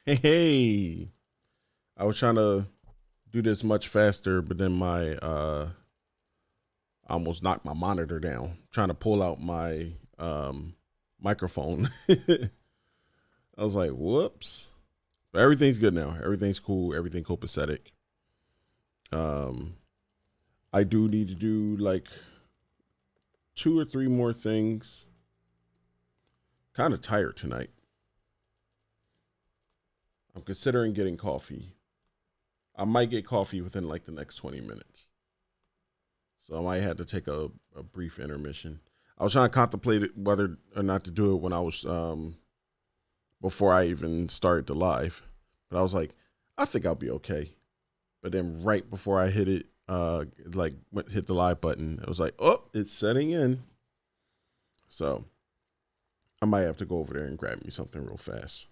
Hey, I was trying to do this much faster, but then I almost knocked my monitor down trying to pull out my microphone. I was like, whoops. But everything's good now. Everything's cool. Everything copacetic. Um, I do need to do like two or three more things. Kind of tired tonight. I'm considering getting coffee. I might get coffee within like the next 20 minutes. So I might have to take a brief intermission. I was trying to contemplate whether or not to do it when I was before I even started the live. But I was like, I think I'll be okay. But then right before I hit it, hit the live button, it was like, oh, it's setting in. So I might have to go over there and grab me something real fast.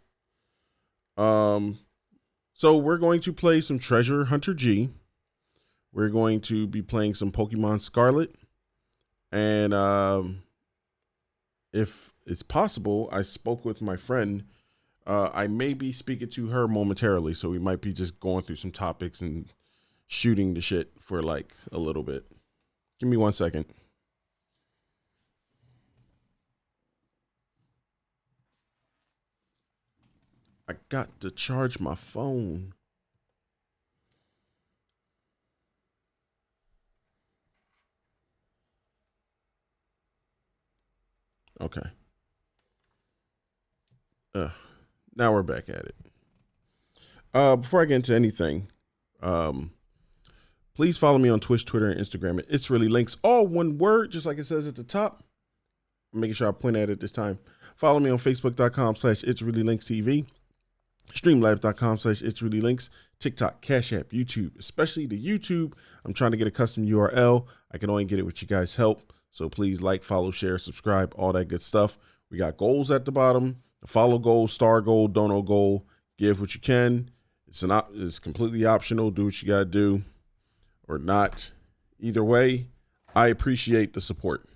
So we're going to play some Treasure Hunter G. We're going to be playing some Pokemon Scarlet. And if it's possible, I spoke with my friend. I may be speaking to her momentarily, so we might be just going through some topics and shooting the shit for like a little bit. Give me 1 second. I got to charge my phone. Okay. Now we're back at it. Before I get into anything, please follow me on Twitch, Twitter, and Instagram. It's really Lynx, all one word, just like it says at the top. I'm making sure I point at it this time. Follow me on Facebook.com/It's Really Lynx TV, Streamlabs.com/It's Really Lynx, TikTok, Cash App, YouTube, especially the YouTube. I'm trying to get a custom URL. I can only get it with you guys' help. So please like, follow, share, subscribe, all that good stuff. We got goals at the bottom. The follow goal, star goal, dono goal. Give what you can. It's completely optional. Do what you got to do or not. Either way, I appreciate the support.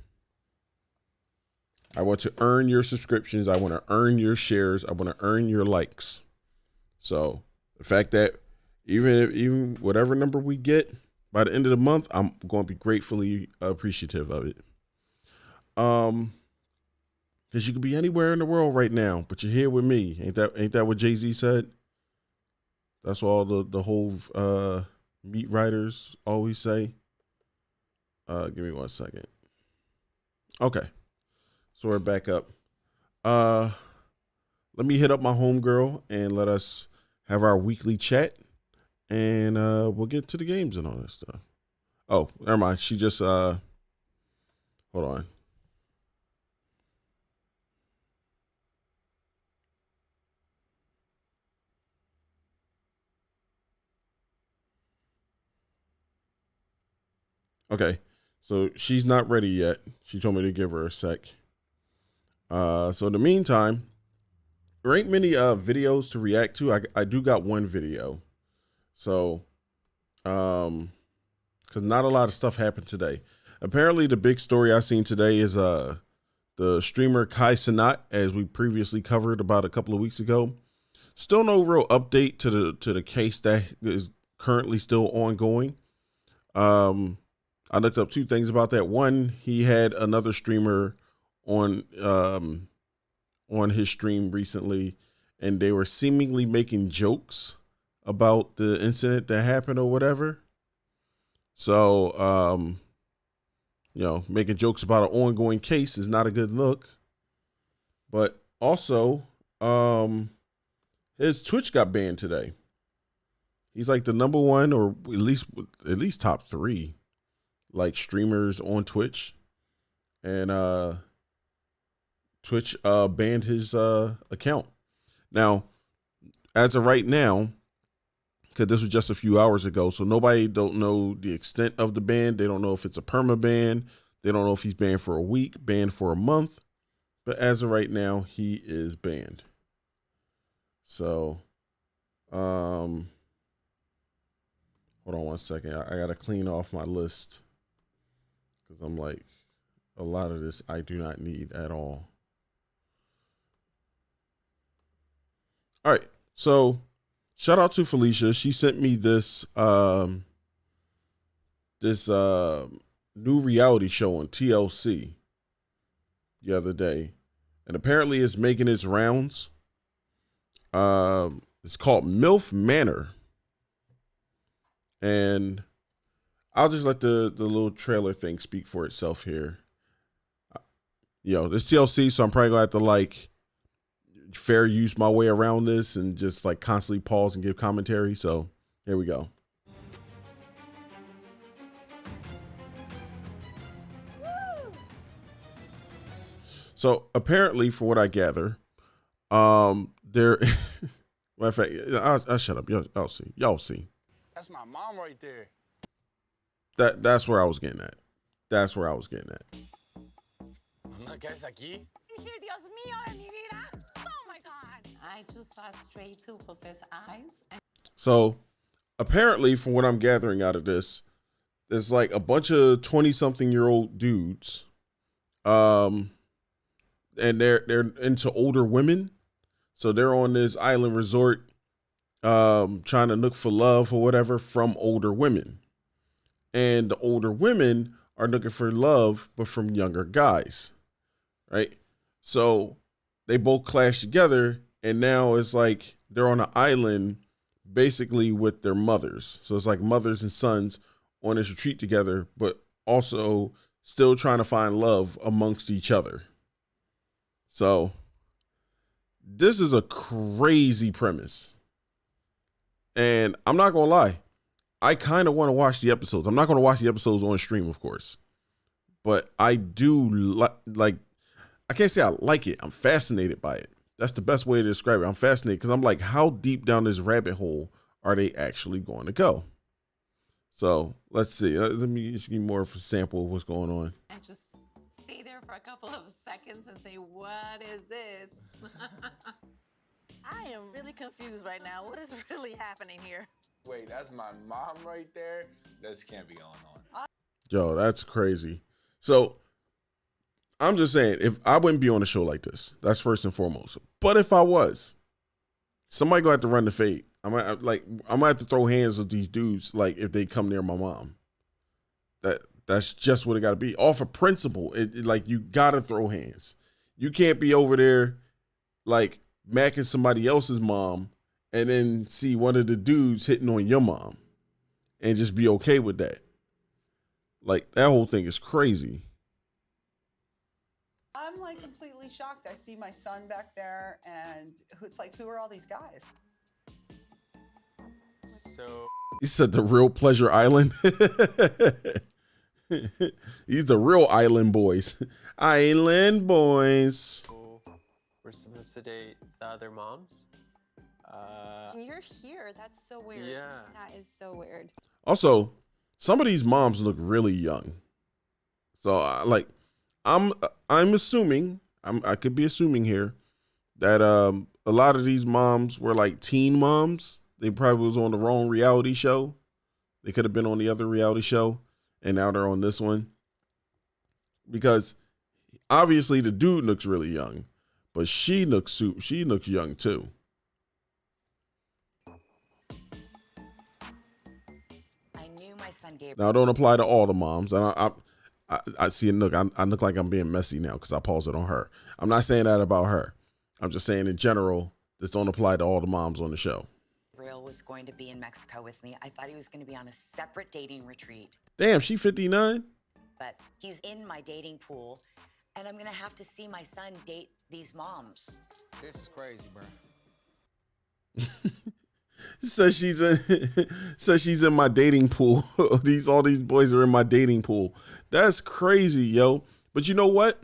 I want to earn your subscriptions. I want to earn your shares. I want to earn your likes. So the fact that even whatever number we get by the end of the month, I'm going to be gratefully appreciative of it. Because you could be anywhere in the world right now, but you're here with me. Ain't that what Jay-Z said? That's what all the whole meat writers always say. Give me 1 second. Okay. So we're back up. Let me hit up my homegirl and let us have our weekly chat. And we'll get to the games and all that stuff. Oh, never mind. She just hold on. Okay. So she's not ready yet. She told me to give her a sec. So in the meantime, there ain't many videos to react to. I do got one video. So because not a lot of stuff happened today. Apparently the big story I seen today is the streamer Kai Cenat, as we previously covered about a couple of weeks ago. Still no real update to the case that is currently still ongoing. I looked up two things about that. One, he had another streamer on his stream recently, and they were seemingly making jokes about the incident that happened or whatever. So, making jokes about an ongoing case is not a good look. But also, his Twitch got banned today. He's like the number one, or at least top 3, like streamers on Twitch, and Twitch banned his account. Now, as of right now, because this was just a few hours ago, so nobody don't know the extent of the ban. They don't know if it's a perma ban. They don't know if he's banned for a week, banned for a month. But as of right now, he is banned. So, hold on 1 second. I got to clean off my list because I'm like, a lot of this I do not need at all. All right. So shout out to Felicia. She sent me this new reality show on TLC the other day, and apparently it's making its rounds. It's called MILF Manor, and I'll just let the little trailer thing speak for itself here. This TLC, so I'm probably gonna have to like fair use my way around this and just like constantly pause and give commentary. So here we go. So apparently, for what I gather, there. Matter of fact, I'll shut up. Y'all see. That's my mom right there. That's where I was getting at. That's where I was getting at. Mamá, ¿qué haces aquí? Dios mío de mi vida. Oh my God. I just saw straight to possess eyes. So apparently, from what I'm gathering out of this, there's like a bunch of 20-something-year-old dudes, and they're into older women. So they're on this island resort, trying to look for love or whatever from older women. And the older women are looking for love, but from younger guys, right? So they both clash together, and now it's like they're on an island basically with their mothers. So it's like mothers and sons on this retreat together, but also still trying to find love amongst each other. So this is a crazy premise. And I'm not going to lie, I kind of want to watch the episodes. I'm not going to watch the episodes on stream, of course. But I do like, I can't say I like it. I'm fascinated by it. That's the best way to describe it. I'm fascinated because I'm like, how deep down this rabbit hole are they actually going to go? So let's see. Let me just give you more of a sample of what's going on. I just there for a couple of seconds and say, what is this? I am really confused right now. What is really happening here? Wait, that's my mom right there? This can't be going on. Yo, that's crazy. So I'm just saying, if I wouldn't be on a show like this, that's first and foremost. But if I was, somebody gonna have to run the fade. I'm gonna have to throw hands with these dudes, like if they come near my mom. That's just what it gotta be. Off of principle. Like you gotta throw hands. You can't be over there like macking somebody else's mom and then see one of the dudes hitting on your mom and just be okay with that. Like that whole thing is crazy. I'm like completely shocked. I see my son back there, and it's like, who are all these guys? So He said the real Pleasure Island. He's the real Island Boys. Island Boys. We're supposed to date the other moms. And you're here. That's so weird. Yeah. That is so weird. Also, some of these moms look really young. So I'm assuming, I could be assuming here that a lot of these moms were like teen moms. They probably was on the wrong reality show. They could have been on the other reality show, and now they're on this one. Because obviously the dude looks really young, but she looks young too. I knew my son Gabriel. Now, it don't apply to all the moms. And I see. Look, I look like I'm being messy now because I paused it on her. I'm not saying that about her. I'm just saying in general, this don't apply to all the moms on the show. Gabriel was going to be in Mexico with me. I thought he was going to be on a separate dating retreat, Damn, she 59. but he's in my dating pool, and I'm going to have to see my son date these moms. this is crazy, bro. Says she's in my dating pool. all these boys are in my dating pool. That's crazy, yo. But you know what?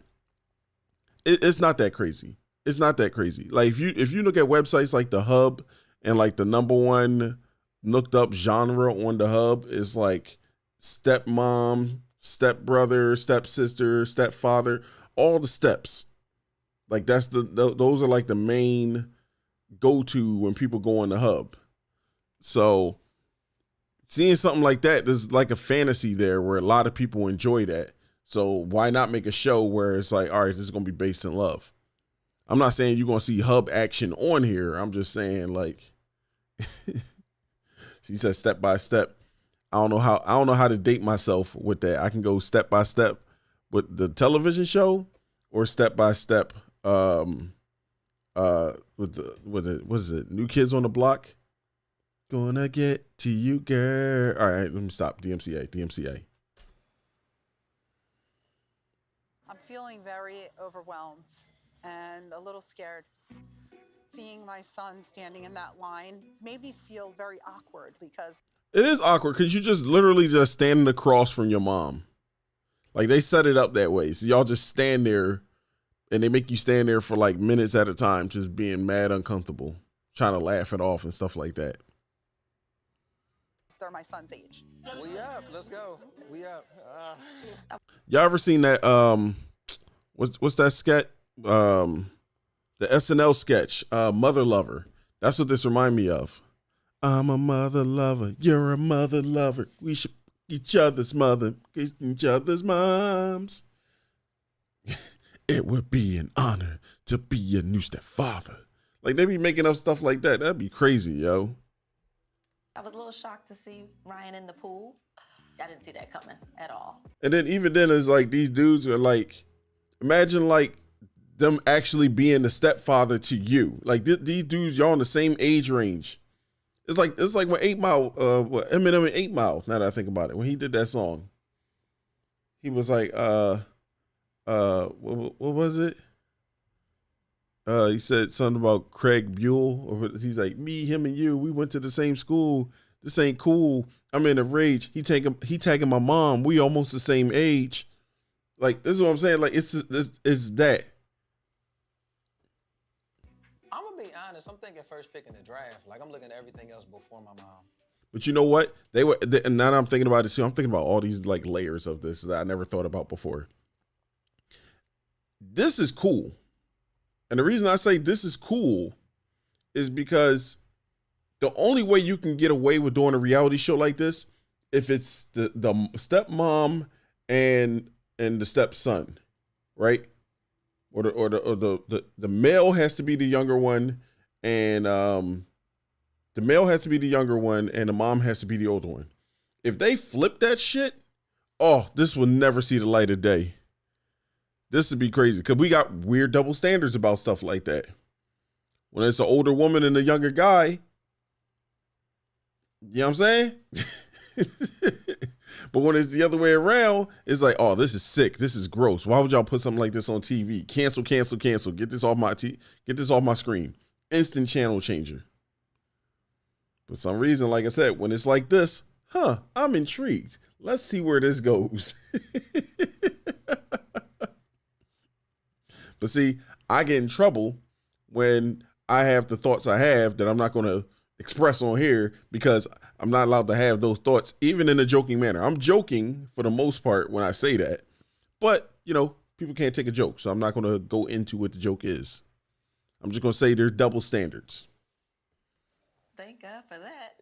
It's not that crazy. It's not that crazy. Like if you look at websites like the Hub, and like the #1 looked up genre on the Hub is like stepmom, stepbrother, stepsister, stepfather, all the steps. Like that's those are like the main go-to when people go on the Hub. So seeing something like that, there's like a fantasy there where a lot of people enjoy that. So why not make a show where it's like, all right, this is going to be based in love. I'm not saying you're going to see Hub action on here. I'm just saying like, she said step by step. I don't know how to date myself with that. I can go step by step with the television show or step by step with the what is it? New Kids on the Block. Gonna get to you, girl. All right, let me stop. DMCA. I'm feeling very overwhelmed and a little scared. Seeing my son standing in that line made me feel very awkward because It is awkward because you just literally just standing across from your mom. Like they set it up that way. So y'all just stand there and they make you stand there for like minutes at a time, just being mad uncomfortable, trying to laugh it off and stuff like that. they're my son's age. We up. Let's go. We up. Y'all ever seen that what's that sketch? The SNL sketch, Mother Lover. That's what this remind me of. I'm a mother lover. You're a mother lover. We should be each other's mother, each other's moms. It would be an honor to be your new stepfather. Like they be making up stuff like that. That'd be crazy, yo. I was a little shocked to see Ryan in the pool. I didn't see that coming at all. And then even then, it's like these dudes are like, imagine like them actually being the stepfather to you. Like these dudes, y'all in the same age range. It's like when 8 Mile, Eminem and 8 Mile. Now that I think about it, when he did that song, he was like, what was it? He said something about Craig Buell, or he's like, me, him, and you, we went to the same school. This ain't cool. I'm in a rage. He tagging my mom. We almost the same age. Like this is what I'm saying. Like it's that. I'm gonna be honest. I'm thinking first pick in the draft. Like I'm looking at everything else before my mom. But you know what? And now that I'm thinking about it too. I'm thinking about all these like layers of this that I never thought about before. this is cool. And the reason I say this is cool is because the only way you can get away with doing a reality show like this, if it's the stepmom and the stepson, right? Or the male has to be the younger one, and the male has to be the younger one, and the mom has to be the older one. If they flip that shit, oh, this will never see the light of day. This would be crazy because we got weird double standards about stuff like that. When it's an older woman and a younger guy, you know what I'm saying? But when it's the other way around, it's like, oh, this is sick. This is gross. Why would y'all put something like this on TV? Cancel, cancel, cancel. Get this off my screen. Instant channel changer. For some reason, like I said, when it's like this, I'm intrigued. Let's see where this goes. But see, I get in trouble when I have the thoughts I have that I'm not going to express on here because I'm not allowed to have those thoughts, even in a joking manner. I'm joking for the most part when I say that, but you know, people can't take a joke. So I'm not going to go into what the joke is. I'm just going to say there's double standards. Thank God for that.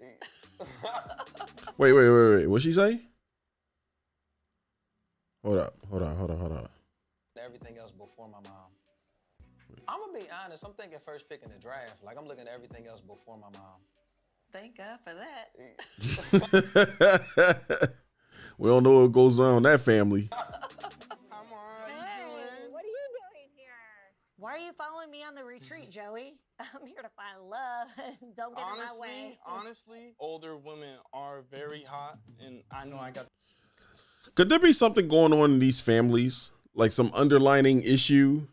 Wait. What'd she say? Hold on. Everything else before my mom. I'm gonna be honest. I'm thinking first pick in the draft. Like I'm looking at everything else before my mom. Thank God for that. We don't know what goes on in that family. Come on, what are you doing here? Why are you following me on the retreat, Joey? I'm here to find love. Don't get in my way. Honestly, older women are very hot, and I know I got. Could there be something going on in these families? Like some underlining issue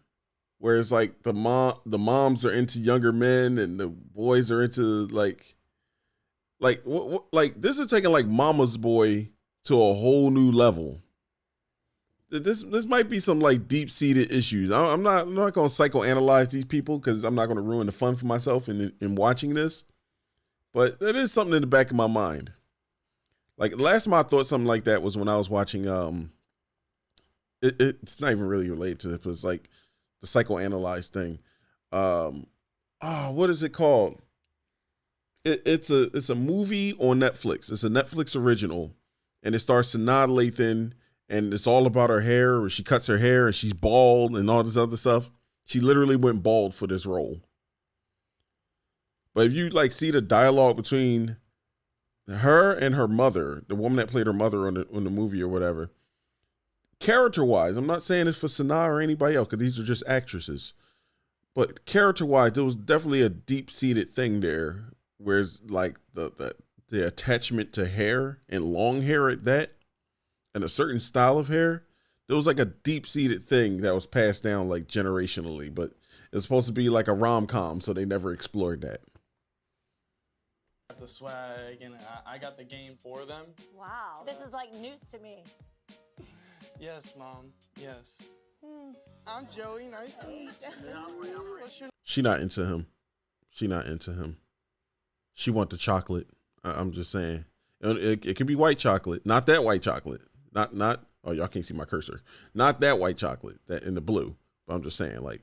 where it's like the moms are into younger men and the boys are into like this is taking like Mama's Boy to a whole new level. This might be some like deep-seated issues. I'm not going to psychoanalyze these people because I'm not going to ruin the fun for myself in watching this. But it is something in the back of my mind. Like last time I thought something like that was when I was watching it's not even really related to it, but it's like the psychoanalyzed thing. What is it called? It's a movie on Netflix. It's a Netflix original, and it stars Sanaa Lathan, and it's all about her hair, where she cuts her hair and she's bald and all this other stuff. She literally went bald for this role. But if you like see the dialogue between her and her mother, the woman that played her mother on the movie or whatever, character-wise, I'm not saying it's for Sanaa or anybody else because these are just actresses. But character-wise, there was definitely a deep-seated thing there, whereas like the attachment to hair and long hair at that, and a certain style of hair, there was like a deep-seated thing that was passed down like generationally. But it was supposed to be like a rom-com, so they never explored that. The swag, and I got the game for them. Wow, this is like news to me. Yes, Mom. Yes. I'm Joey. Nice to meet you. She not into him. She want the chocolate. I'm just saying. It could be white chocolate, not that white chocolate. Not. Oh, y'all can't see my cursor. Not that white chocolate, that in the blue. But I'm just saying, like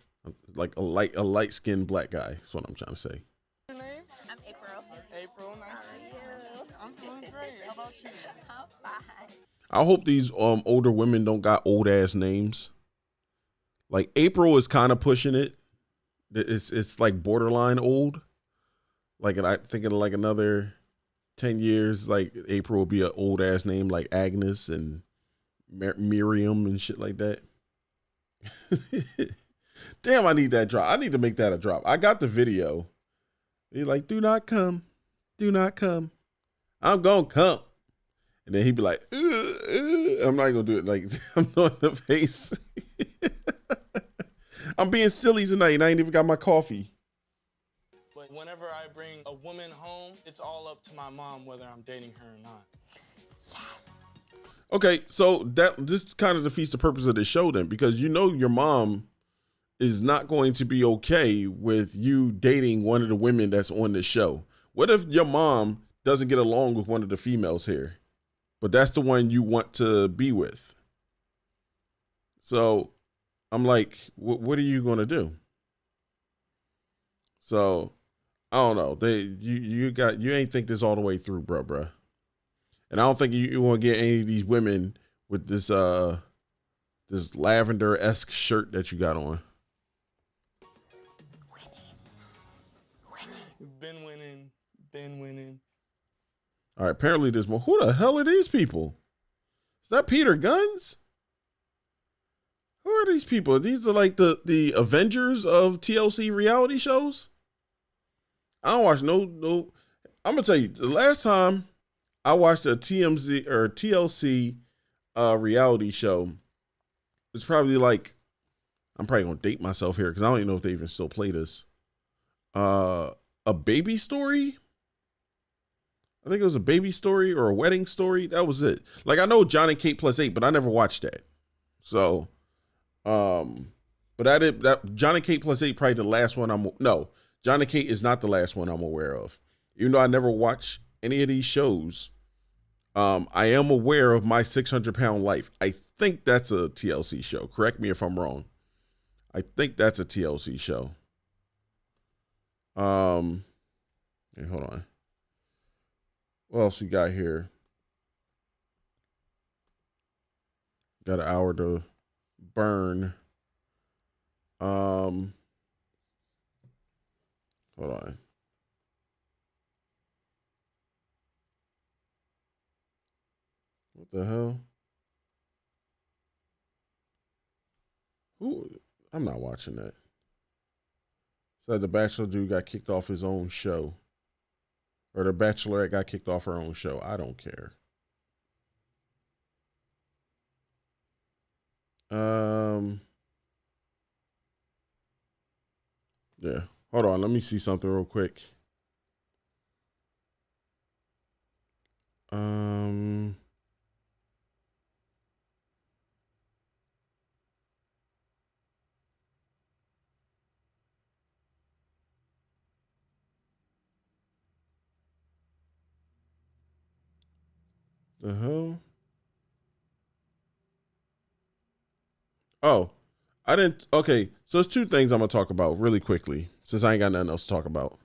a light skinned black guy. That's what I'm trying to say. Your name? I'm April. April. Nice to meet you. I'm doing great. How about you? I'm fine. I hope these older women don't got old ass names. Like April is kind of pushing it. It's like borderline old. Like, and I think in like another 10 years, like April will be an old ass name like Agnes and Miriam and shit like that. Damn, I need that drop. I need to make that a drop. I got the video. He's like, do not come. Do not come. I'm going to come. And then he'd be like, I'm not going to do it. Like, I'm doing the face. I'm being silly tonight and I ain't even got my coffee. But whenever I bring a woman home, it's all up to my mom whether I'm dating her or not. Yes. Okay, so this kind of defeats the purpose of the show then, because you know your mom is not going to be okay with you dating one of the women that's on this show. What if your mom doesn't get along with one of the females here, but that's the one you want to be with? So I'm like, what are you going to do? So I don't know. You ain't think this all the way through, bruh. And I don't think you want to get any of these women with this this lavender-esque shirt that you got on. Been winning. All right, apparently there's more. Who the hell are these people? Is that Peter Guns? Who are these people? These are like the Avengers of TLC reality shows? I don't watch no. I'm gonna tell you, the last time I watched a TMZ or TLC reality show, it's probably like, I'm probably gonna date myself here because I don't even know if they even still play this. A Baby Story. I think it was a Baby Story or a Wedding Story. That was it. Like, I know John and Kate +8, but I never watched that. So, but I did that. John and Kate +8 probably the last one no, John and Kate is not the last one I'm aware of. Even though I never watch any of these shows, I am aware of My 600-Pound Life. I think that's a TLC show. Correct me if I'm wrong. I think that's a TLC show. Hey, hold on. What else we got here? Got an hour to burn. Hold on. What the hell? Who? I'm not watching that. Said the Bachelor dude got kicked off his own show. Or the Bachelorette got kicked off her own show. I don't care. Yeah. Hold on. Let me see something real quick. The hell? Oh, I didn't. Okay, so there's two things I'm gonna talk about really quickly since I ain't got nothing else to talk about.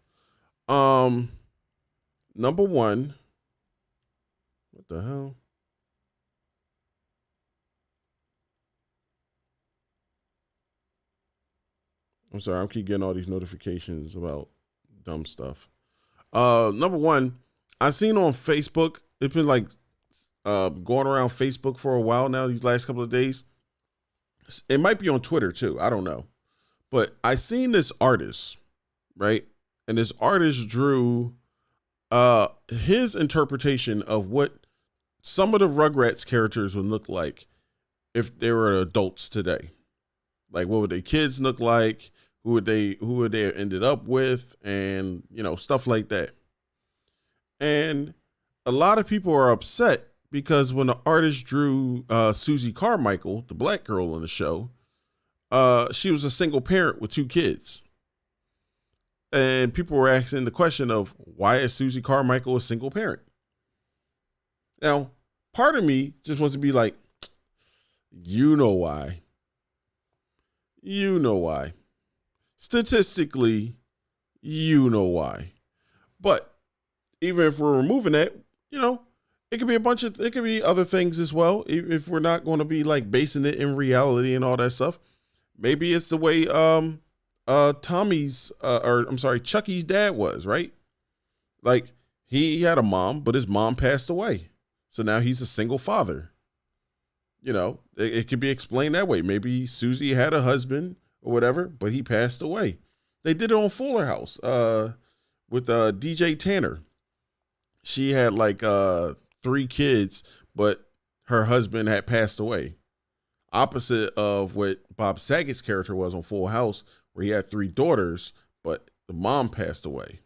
Number one, what the hell? I'm sorry, I keep getting all these notifications about dumb stuff. Number one, I seen on Facebook. It's been like going around Facebook for a while now. These last couple of days. It might be on Twitter too. I don't know. But I seen this artist, right? And this artist drew his interpretation of what some of the Rugrats characters would look like if they were adults today. Like, what would their kids look like? Who would they have ended up with? And, you know, stuff like that. And a lot of people are upset because when the artist drew Susie Carmichael, the black girl on the show, she was a single parent with 2 kids. And people were asking the question of, why is Susie Carmichael a single parent? Now, part of me just wants to be like, you know why. You know why. Statistically, you know why. But even if we're removing that, you know, it could be it could be other things as well. If we're not going to be like basing it in reality and all that stuff. Maybe it's the way Chucky's dad was, right? Like, he had a mom, but his mom passed away. So now he's a single father. You know, it could be explained that way. Maybe Susie had a husband or whatever, but he passed away. They did it on Fuller House with DJ Tanner. She had like 3 kids, but her husband had passed away. Opposite of what Bob Saget's character was on Full House, where he had 3 daughters, but the mom passed away.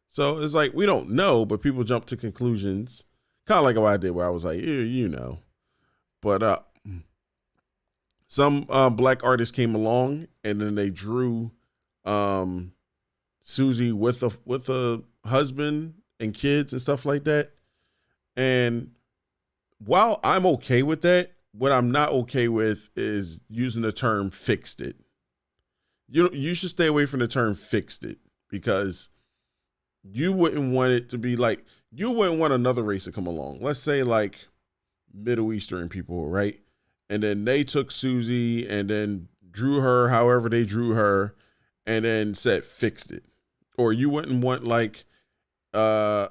So it's like, we don't know, but people jump to conclusions. Kind of like what I did, where I was like, you know. But some black artists came along, and then they drew Susie with a husband and kids and stuff like that. And while I'm okay with that, what I'm not okay with is using the term "fixed it." You should stay away from the term "fixed it" because you wouldn't want it to be like, you wouldn't want another race to come along. Let's say like Middle Eastern people, right? And then they took Susie and then drew her however they drew her and then said fixed it. Or you wouldn't want like a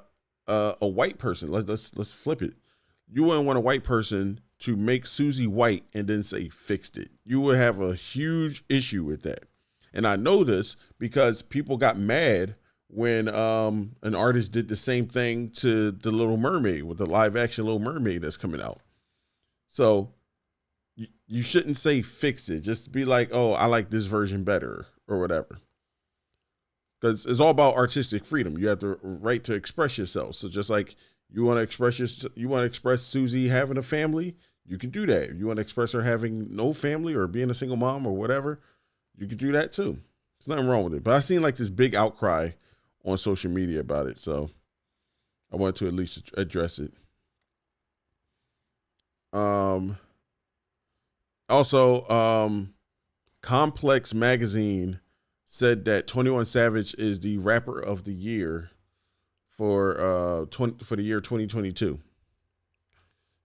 white person. Let's flip it. You wouldn't want a white person to make Susie white and then say fixed it. You would have a huge issue with that. And I know this because people got mad when an artist did the same thing to the Little Mermaid with the live action Little Mermaid that's coming out. So you shouldn't say fix it. Just be like, oh, I like this version better or whatever. Because it's all about artistic freedom. You have the right to express yourself. So just like you want to express Susie having a family, you can do that. If you want to express her having no family or being a single mom or whatever, you can do that too. There's nothing wrong with it. But I seen like this big outcry on social media about it. So I wanted to at least address it. Also, Complex Magazine said that 21 Savage is the rapper of the year for the year 2022.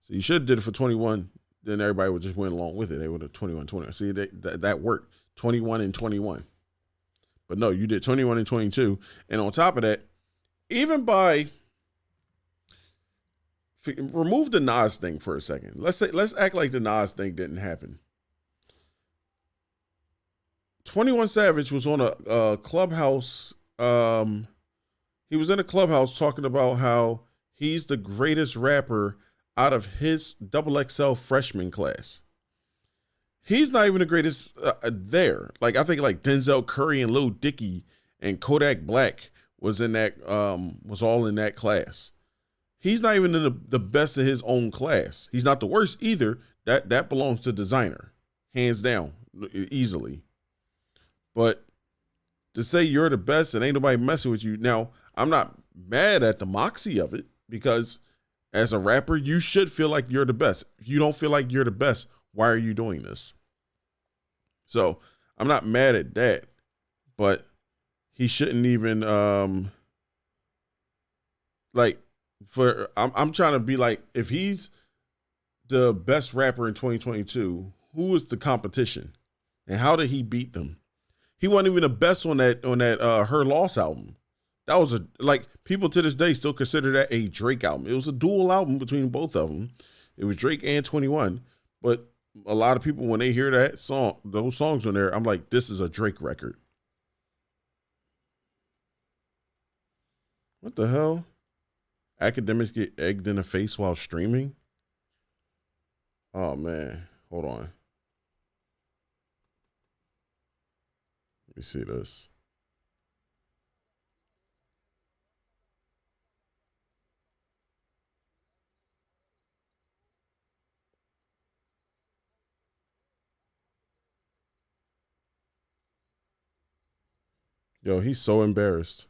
So you should have did it for 21. Then everybody would just went along with it. They would have 21. See, that worked. 21 and 21. But no, you did 21 and 22. And on top of that, even by remove the Nas thing for a second. Let's act like the Nas thing didn't happen. 21 Savage was on a clubhouse. He was in a clubhouse talking about how he's the greatest rapper out of his XXL freshman class. He's not even the greatest there. Like I think like Denzel Curry and Lil Dicky and Kodak Black was in that was all in that class. He's not even in the best of his own class. He's not the worst either. That belongs to designer, hands down, easily. But to say you're the best and ain't nobody messing with you. Now, I'm not mad at the moxie of it because as a rapper, you should feel like you're the best. If you don't feel like you're the best, why are you doing this? So I'm not mad at that, but he shouldn't even I'm trying to be like, if he's the best rapper in 2022, who is the competition and how did he beat them? He wasn't even the best on that Her Loss album. That was people to this day still consider that a Drake album. It was a dual album between both of them. It was Drake and 21, but a lot of people, when they hear that song, those songs on there, I'm like, this is a Drake record. What the hell? Academics get egged in the face while streaming? Oh, man. Hold on. Let me see this. Yo, he's so embarrassed.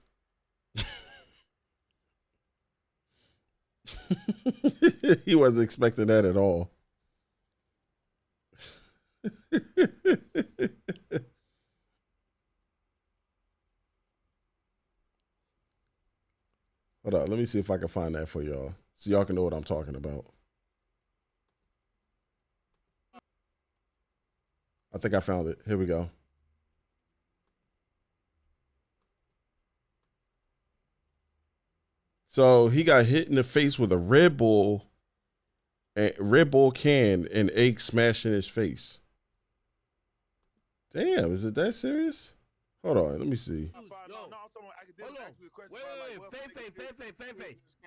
He wasn't expecting that at all. Hold on, let me see if I can find that for y'all, so y'all can know what I'm talking about. I think I found it. Here we go. So he got hit in the face with a Red Bull can and egg smashed in his face. Damn, is it that serious? Hold on, let me see.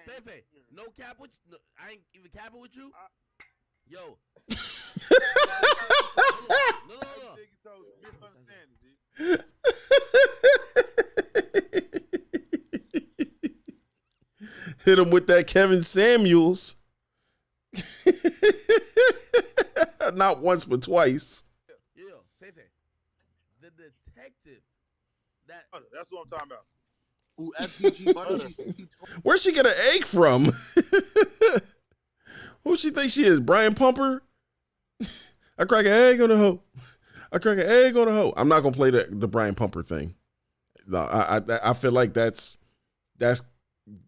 Fefe, no cap with you. No, I ain't even capping with you. Yo. No. Hit him with that Kevin Samuels. Not once, but twice. Yeah, Fefe. The detective. That's what I'm talking about. Ooh, FPG money. Where'd she get an egg from? Who she think she is? Brian Pumper? I crack an egg on a hoe. I crack an egg on a hoe. I'm not gonna play the Brian Pumper thing. No, I feel like that's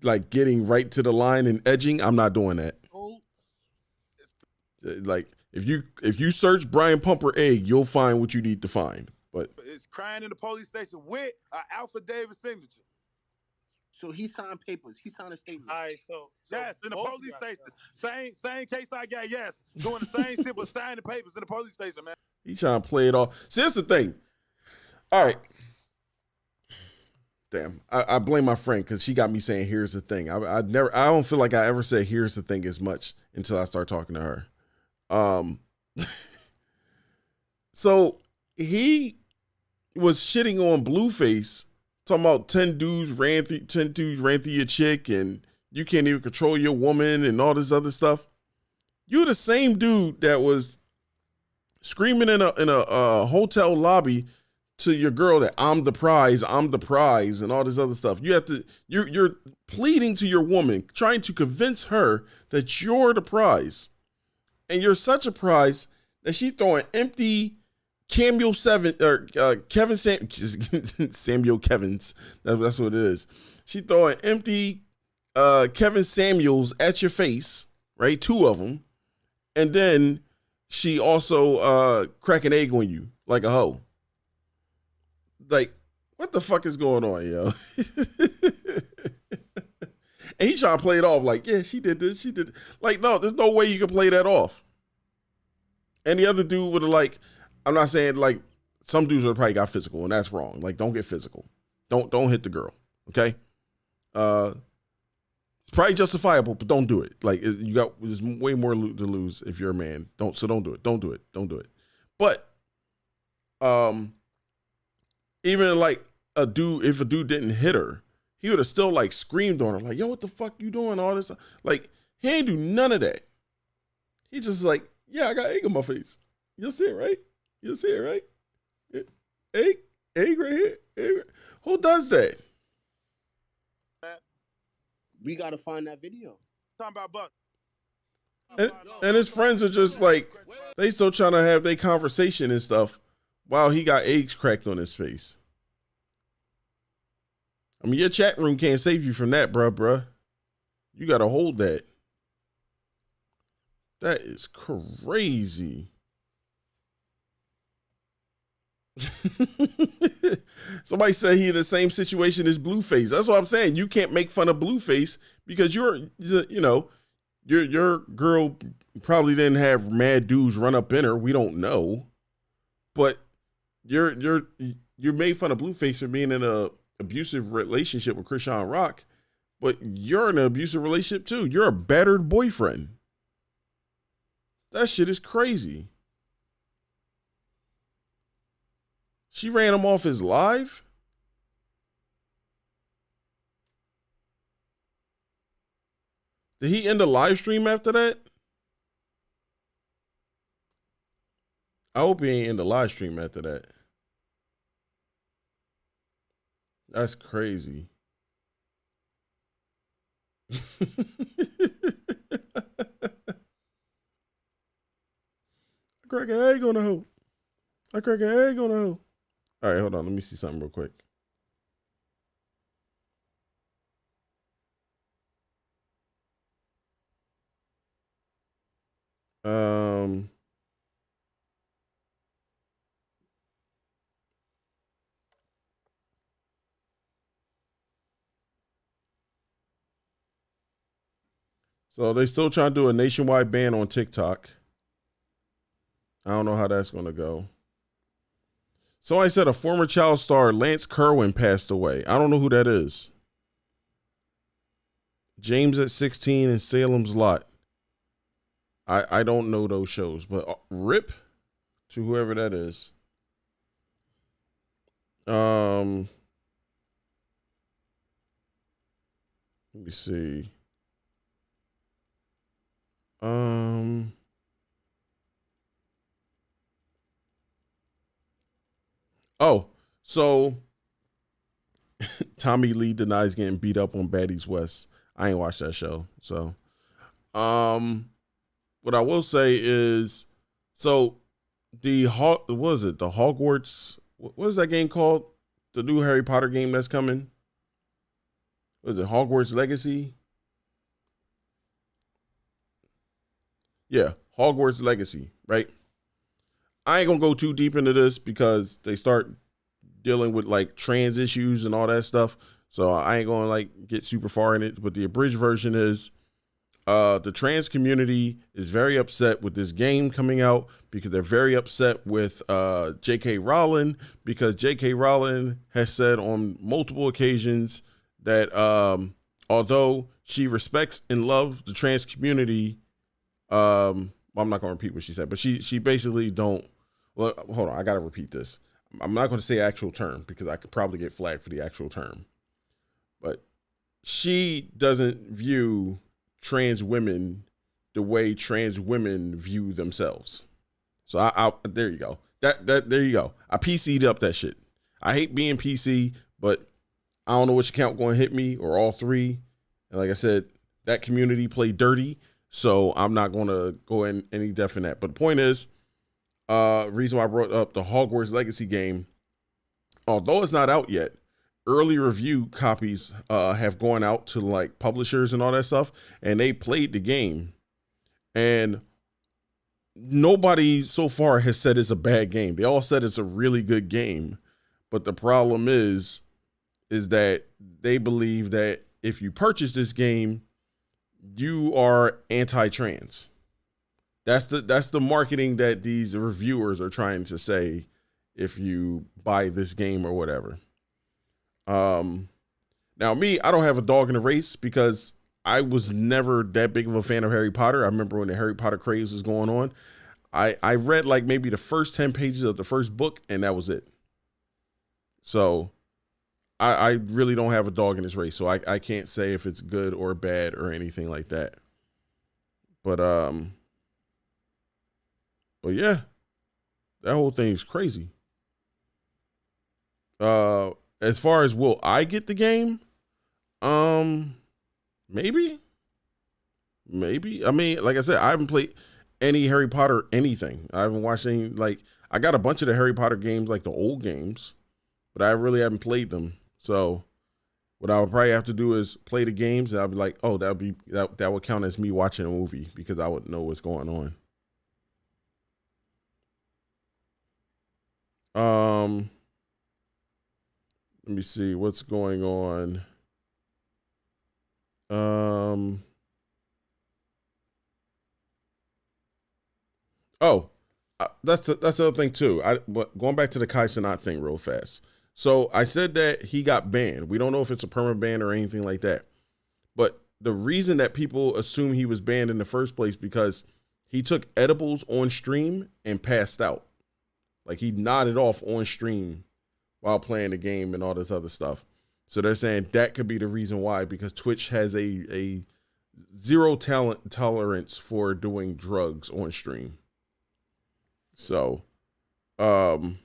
like getting right to the line and edging. I'm not doing that. Like if you search Brian Pumper egg, you'll find what you need to find. But it's crying in the police station with an Alpha Davis signature. So he signed papers. He signed a statement. All right, so yes, in the police station. Same case I got. Yes, doing the same shit, but signing papers in the police station, man. he trying to play it off. See, that's the thing. All right. Damn, I blame my friend because she got me saying, "Here's the thing." I don't feel like I ever said "Here's the thing" as much until I start talking to her. So he was shitting on Blueface, talking about 10 dudes ran through your chick, and you can't even control your woman and all this other stuff. You're the same dude that was screaming in a hotel lobby to your girl that I'm the prize, and all this other stuff. You're pleading to your woman, trying to convince her that you're the prize. And you're such a prize that she throwing empty Samuel Kevins. That's what it is. She throwing empty Kevin Samuels at your face, right? 2 of them. And then she also crack an egg on you like a hoe. Like, what the fuck is going on, yo? And he trying to play it off like, yeah, she did this, she did. Like, no, there's no way you can play that off. And the other dude would have, like, I'm not saying, like, some dudes would probably got physical, and that's wrong. Like, don't get physical. Don't hit the girl, okay? It's probably justifiable, but don't do it. Like, there's way more to lose if you're a man. Don't do it. Don't do it. Don't do it. But, even like if a dude didn't hit her, he would have still like screamed on her, like, yo, what the fuck you doing? All this stuff. Like, he ain't do none of that. He just like, yeah, I got egg on my face. You'll see it, right? You'll see it, right? Egg right here. Egg right. Who does that? We gotta find that video. Talking about Buck. And his friends are just like, they still trying to have their conversation and stuff while he got eggs cracked on his face. I mean, your chat room can't save you from that, bruh. You got to hold that. That is crazy. Somebody said he in the same situation as Blueface. That's what I'm saying. You can't make fun of Blueface because your girl probably didn't have mad dudes run up in her. We don't know. But you're made fun of Blueface for being in a abusive relationship with Krishan Rock, but you're in an abusive relationship too. You're a battered boyfriend. That shit is crazy. She ran him off his live? Did he end the live stream after that? I hope he ain't in the live stream after that. That's crazy. I crack an egg on a hoe. I crack an egg on a hoe. All right, hold on. Let me see something real quick. So they still trying to do a nationwide ban on TikTok. I don't know how that's going to go. Somebody said a former child star, Lance Kerwin, passed away. I don't know who that is. James at 16 and Salem's Lot. I don't know those shows, but RIP to whoever that is. Let me see. Oh, so Tommy Lee denies getting beat up on Baddies West. I ain't watched that show. So, what I will say is So what was it? The Hogwarts. What is that game called? The new Harry Potter game that's coming. What is it? Hogwarts Legacy. Yeah, Hogwarts Legacy. Right. I ain't gonna go too deep into this because they start dealing with like trans issues and all that stuff. So I ain't gonna like get super far in it. But the abridged version is the trans community is very upset with this game coming out because they're very upset with J.K. Rowling because J.K. Rowling has said on multiple occasions that although she respects and loves the trans community, well, I'm not gonna repeat what she said, but she basically don't. Well, hold on, I gotta repeat this. I'm not gonna say actual term because I could probably get flagged for the actual term, but she doesn't view trans women the way trans women view themselves. So I there you go. There you go. I PC'd up that shit. I hate being PC, but I don't know which account going to hit me or all three. And like I said, that community played dirty, so I'm not going to go in any depth in that. But the point is, reason why I brought up the Hogwarts Legacy game, although it's not out yet, early review copies have gone out to like publishers and all that stuff, and they played the game, and nobody so far has said it's a bad game. They all said it's a really good game, but the problem is that they believe that if you purchase this game, you are anti-trans. That's the marketing that these reviewers are trying to say if you buy this game or whatever. Now me, I don't have a dog in the race because I was never that big of a fan of Harry Potter. I remember when the Harry Potter craze was going on. I read like maybe the first 10 pages of the first book and that was it. So I really don't have a dog in this race. So I can't say if it's good or bad or anything like that. But yeah, that whole thing is crazy. As far as will I get the game? Maybe. I mean, like I said, I haven't played any Harry Potter anything. I haven't watched any, like, I got a bunch of the Harry Potter games, like the old games, but I really haven't played them. So what I would probably have to do is play the games and I'll be like, oh, that would count as me watching a movie because I would know what's going on. Let me see what's going on. That's the other thing too. But going back to the Kai Cenat thing real fast. So I said that he got banned. We don't know if it's a permanent ban or anything like that. But the reason that people assume he was banned in the first place because he took edibles on stream and passed out. Like he nodded off on stream while playing the game and all this other stuff. So they're saying that could be the reason why, because Twitch has a zero tolerance for doing drugs on stream. So, so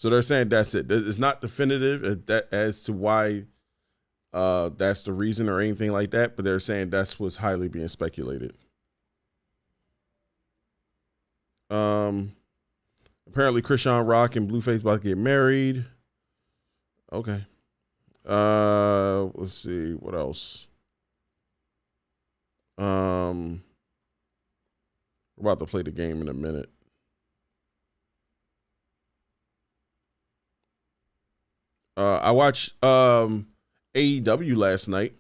they're saying that's it. It's not definitive as to why that's the reason or anything like that, but they're saying that's what's highly being speculated. Apparently Krishan Rock and Blueface about to get married. Okay. Let's see what else. We're about to play the game in a minute. I watched AEW last night,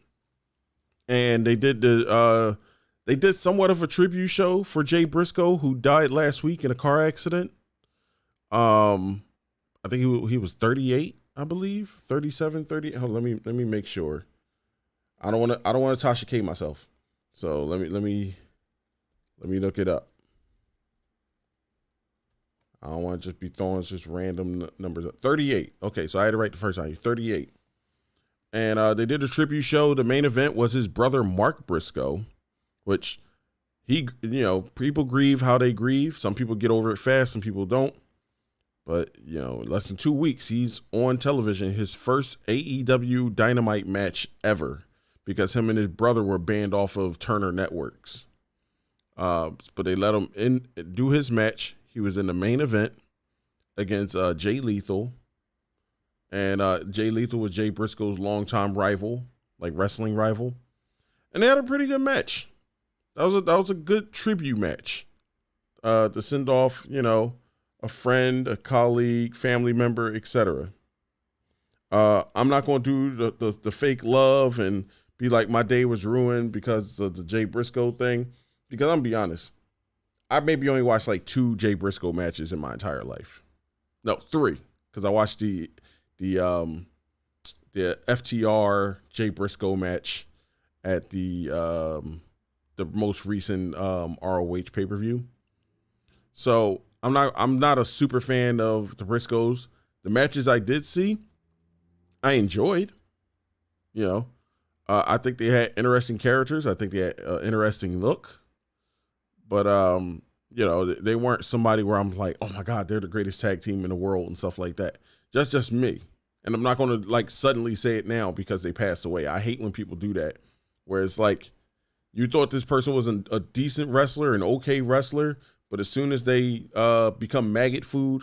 and they did somewhat of a tribute show for Jay Briscoe, who died last week in a car accident. I think he was 38, I believe, 37, 30. Oh, let me make sure. I don't want to Tasha K myself. So let me look it up. I don't want to just be throwing just random numbers up. 38. Okay, so I had it right the first time. 38. And they did a tribute show. The main event was his brother Mark Briscoe, which people grieve how they grieve. Some people get over it fast, some people don't. But, less than 2 weeks, he's on television, his first AEW Dynamite match ever, because him and his brother were banned off of Turner Networks. But they let him do his match. He was in the main event against Jay Lethal, and Jay Lethal was Jay Briscoe's longtime rival, like wrestling rival, and they had a pretty good match. That was a good tribute match. To send off, a friend, a colleague, family member, etc. I'm not going to do the fake love and be like my day was ruined because of the Jay Briscoe thing. Because I'm gonna be honest, I maybe only watched like 2 Jay Briscoe matches in my entire life. No, 3, because I watched the FTR Jay Briscoe match at the most recent ROH pay-per-view. So I'm not a super fan of the Briscoes. The matches I did see, I enjoyed. I think they had interesting characters. I think they had an interesting look. But they weren't somebody where I'm like, oh my God, they're the greatest tag team in the world and stuff like that. Just me. And I'm not going to like suddenly say it now because they passed away. I hate when people do that. Where it's like, you thought this person was a decent wrestler, an okay wrestler, but as soon as they become maggot food,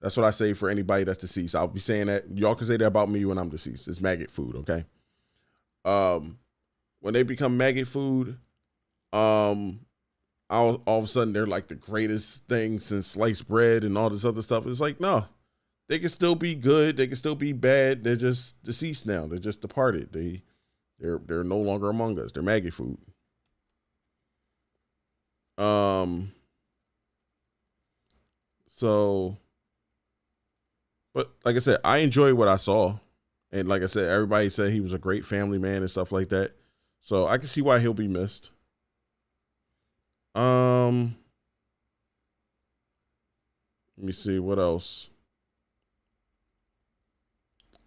that's what I say for anybody that's deceased. I'll be saying that. Y'all can say that about me when I'm deceased. It's maggot food, okay? When they become maggot food, all of a sudden they're like the greatest thing since sliced bread and all this other stuff. It's like, no, they can still be good. They can still be bad. They're just deceased now. They're just departed. They're no longer among us. They're maggot food. So, but like I said, I enjoyed what I saw. And like I said, everybody said he was a great family man and stuff like that. So I can see why he'll be missed. Let me see what else.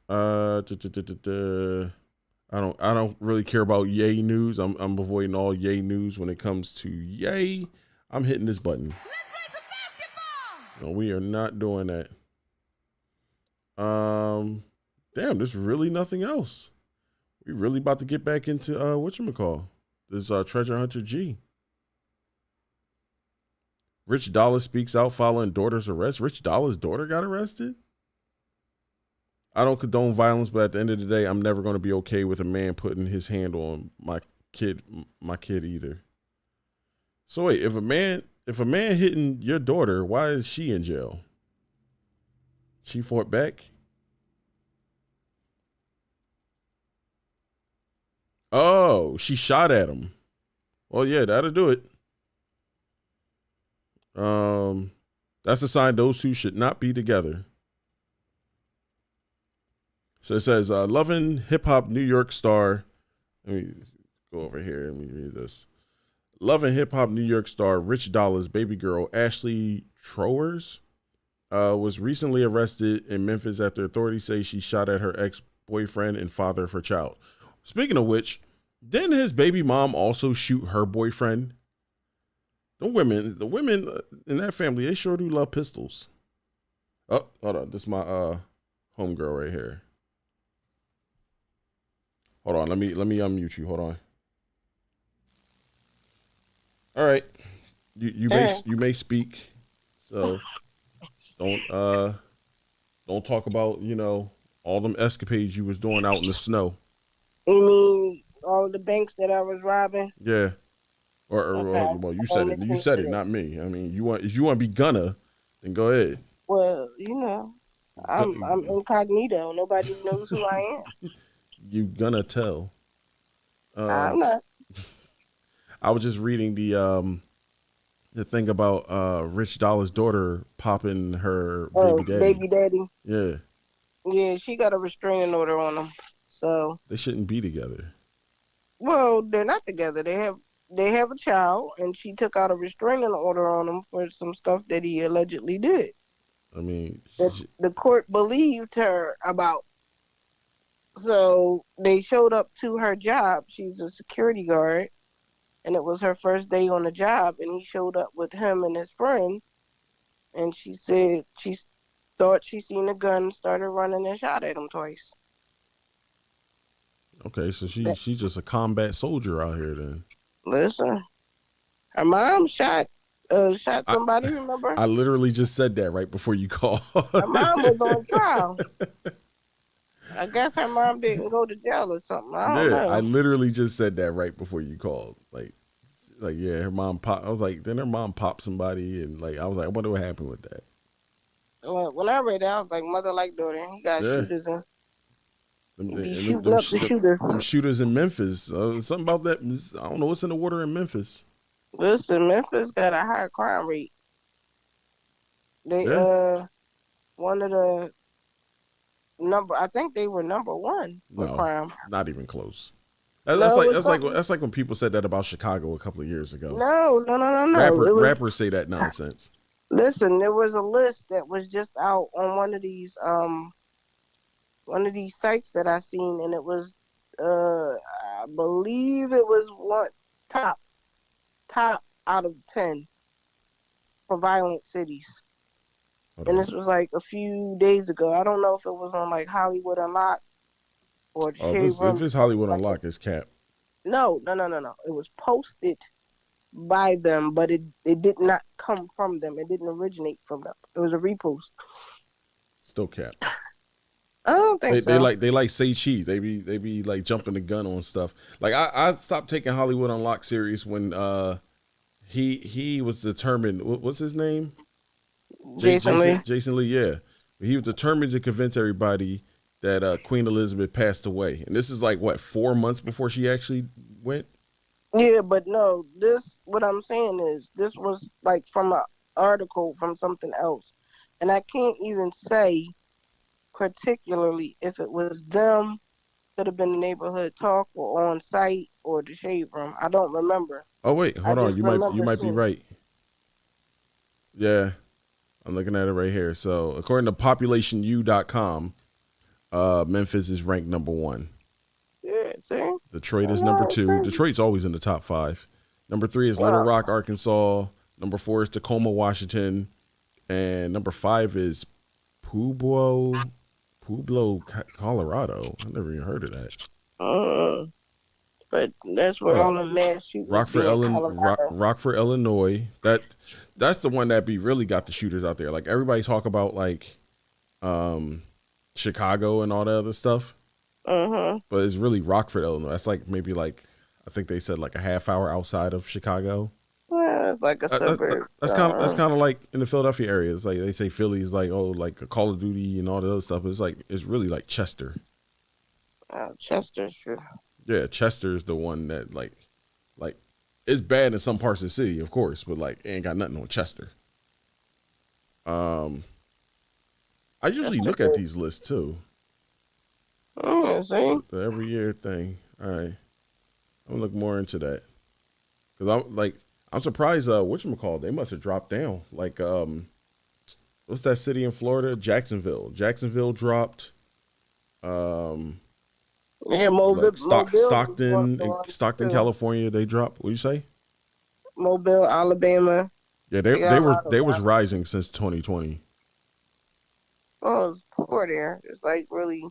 I don't really care about Yay news. I'm avoiding all Yay news when it comes to Yay. I'm hitting this button. Let's play some basketball. No, we are not doing that. Damn, there's really nothing else. We really about to get back into whatchamacall. This Treasure Hunter G. Rich Dollar speaks out following daughter's arrest. Rich Dollar's daughter got arrested? I don't condone violence, but at the end of the day, I'm never going to be okay with a man putting his hand on my kid either. So wait, if a man hitting your daughter, why is she in jail? She fought back? Oh, she shot at him. Well, yeah, that'll do it. That's a sign those two should not be together. So it says, loving hip-hop New York star. Let me go over here and read this. Loving hip-hop New York star Rich Dollar's baby girl, Ashley Trowers, was recently arrested in Memphis after authorities say she shot at her ex-boyfriend and father of her child. Speaking of which, didn't his baby mom also shoot her boyfriend? The women in that family, they sure do love pistols. Oh, hold on. This is my homegirl right here. Hold on. Let me unmute you. Hold on. All right. You may speak. So don't talk about, all them escapades you was doing out in the snow. You mean all the banks that I was robbing? Yeah. Well, you said it. You said it, not me. I mean, if you want to be gunna, then go ahead. Well, I'm incognito. Nobody knows who I am. You gonna tell? I'm not. I was just reading the thing about Rich Dollar's daughter popping her baby daddy. Yeah. Yeah, she got a restraining order on him. So they shouldn't be together. Well, they're not together. They have a child, and she took out a restraining order on him for some stuff that he allegedly did. I mean, the court believed her about. So they showed up to her job. She's a security guard, and it was her first day on the job, and he showed up with him and his friend, and she said she thought she seen a gun, started running and shot at him twice. Okay, so she's just a combat soldier out here then. Listen, Her mom shot somebody. Remember? I literally just said that right before you called. Her mom was on trial. I guess her mom didn't go to jail or something. I don't Yeah, know. I literally just said that right before you called. Like yeah, her mom pop. I was like, then her mom popped somebody, and like I was like, I wonder what happened with that. When I read that, I was like, mother like daughter. He got Yeah. shooters and Them, be and shooting up the shooters. them shooters in Memphis. Something about that. I don't know what's in the water in Memphis. Listen, Memphis got a higher crime rate. They Yeah. one of the I think they were number one for No, crime. not even close. No, That's like when people said that about Chicago a couple of years ago. No. Rappers say that nonsense. Listen, there was a list that was just out on one of these sites that I seen, and it was I believe it was one top out of 10 for violent cities. And this was like a few days ago. I don't know if it was on like Hollywood Unlocked or the Shade Room. If it's Hollywood Unlocked, it's cap. No. It was posted by them, but it did not come from them. It didn't originate from them. It was a repost. Still cap. I don't think so. They like say cheat. They be like jumping the gun on stuff. Like I stopped taking Hollywood Unlocked serious when he was determined. What's his name? Jason Lee. Jason Lee. Yeah, he was determined to convince everybody that Queen Elizabeth passed away, and this is like what 4 months before she actually went. Yeah, but no. What I'm saying is this was like from an article from something else, and I can't even say particularly if it was them, could have been the neighborhood talk or on site or the Shade Room. I don't remember. Oh wait, hold on. You might be right. Yeah, I'm looking at it right here. So according to populationu.com, Memphis is ranked number 1. Yeah, see? Detroit is number 2. Detroit's always in the top 5. Number 3 is Little Rock, Arkansas. Number 4 is Tacoma, Washington. And number 5 is Pueblo, Colorado. I never even heard of that. But that's where all the mass shootings Rockford, Illinois. That's the one that really got the shooters out there. Like everybody talk about like Chicago and all that other stuff. But it's really Rockford, Illinois. That's like maybe like I think they said like a half hour outside of Chicago. Yeah, it's like a suburb. That's kind of like in the Philadelphia area. It's like they say Philly's like like a Call of Duty and all the other stuff. But it's really like Chester. Chester, sure. Yeah, Chester's the one that like it's bad in some parts of the city, of course, but like it ain't got nothing on Chester. I usually look at these lists too. Oh, see? The every year thing. All right, I'm gonna look more into that because I'm surprised. Whatchamacallit, they must have dropped down. Like what's that city in Florida? Jacksonville. Jacksonville dropped. Yeah, Mobile, Stockton, California. They dropped. What do you say? Mobile, Alabama. Yeah, they was rising since 2020. Oh, it's poor there. It's like really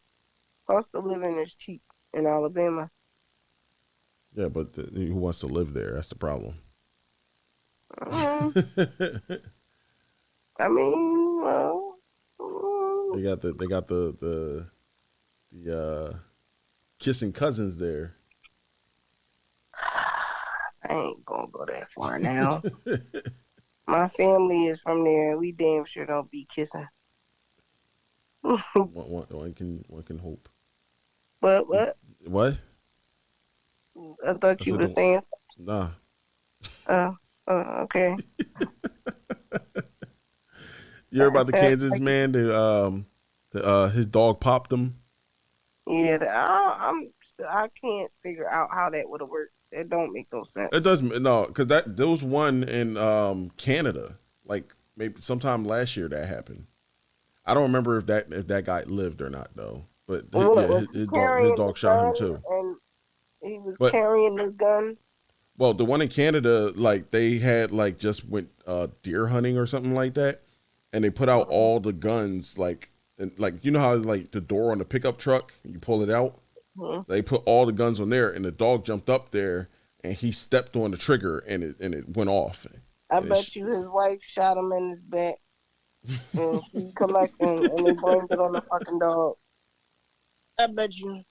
cost of living is cheap in Alabama. Yeah, but who wants to live there? That's the problem. I mean, well, they got the kissing cousins there. I ain't gonna go that far now. My family is from there. We damn sure don't be kissing. one can hope. What? What? I thought you were saying. Nah. Okay. You heard about the Kansas man? His dog popped him. Yeah, I can't figure out how that would have worked. It don't make no sense. It doesn't. No, because there was one in Canada, like maybe sometime last year that happened. I don't remember if that guy lived or not though. But his dog shot him too. And he was carrying the gun. Well, the one in Canada, like they had like just went deer hunting or something like that, and they put out all the guns like you know how like the door on the pickup truck you pull it out. They put all the guns on there, and the dog jumped up there and he stepped on the trigger and it went off. I bet you his wife shot him in his back, and she collecting, and they blamed it on the fucking dog. I bet you.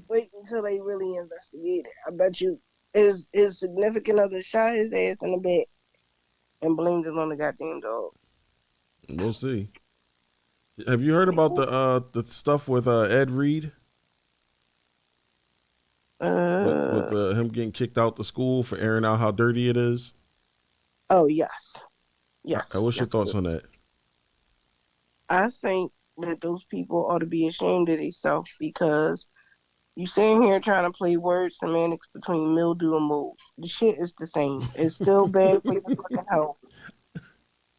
Wait until they really investigate it. I bet you his significant other shot his ass in the back and blamed it on the goddamn dog. We'll see. Have you heard about the stuff with Ed Reed? With him getting kicked out the school for airing out how dirty it is? Oh, yes. Yes. What's your thoughts on that? I think that those people ought to be ashamed of themselves because you sitting here trying to play word semantics between mildew and mold. The shit is the same. It's still bad for your fucking health.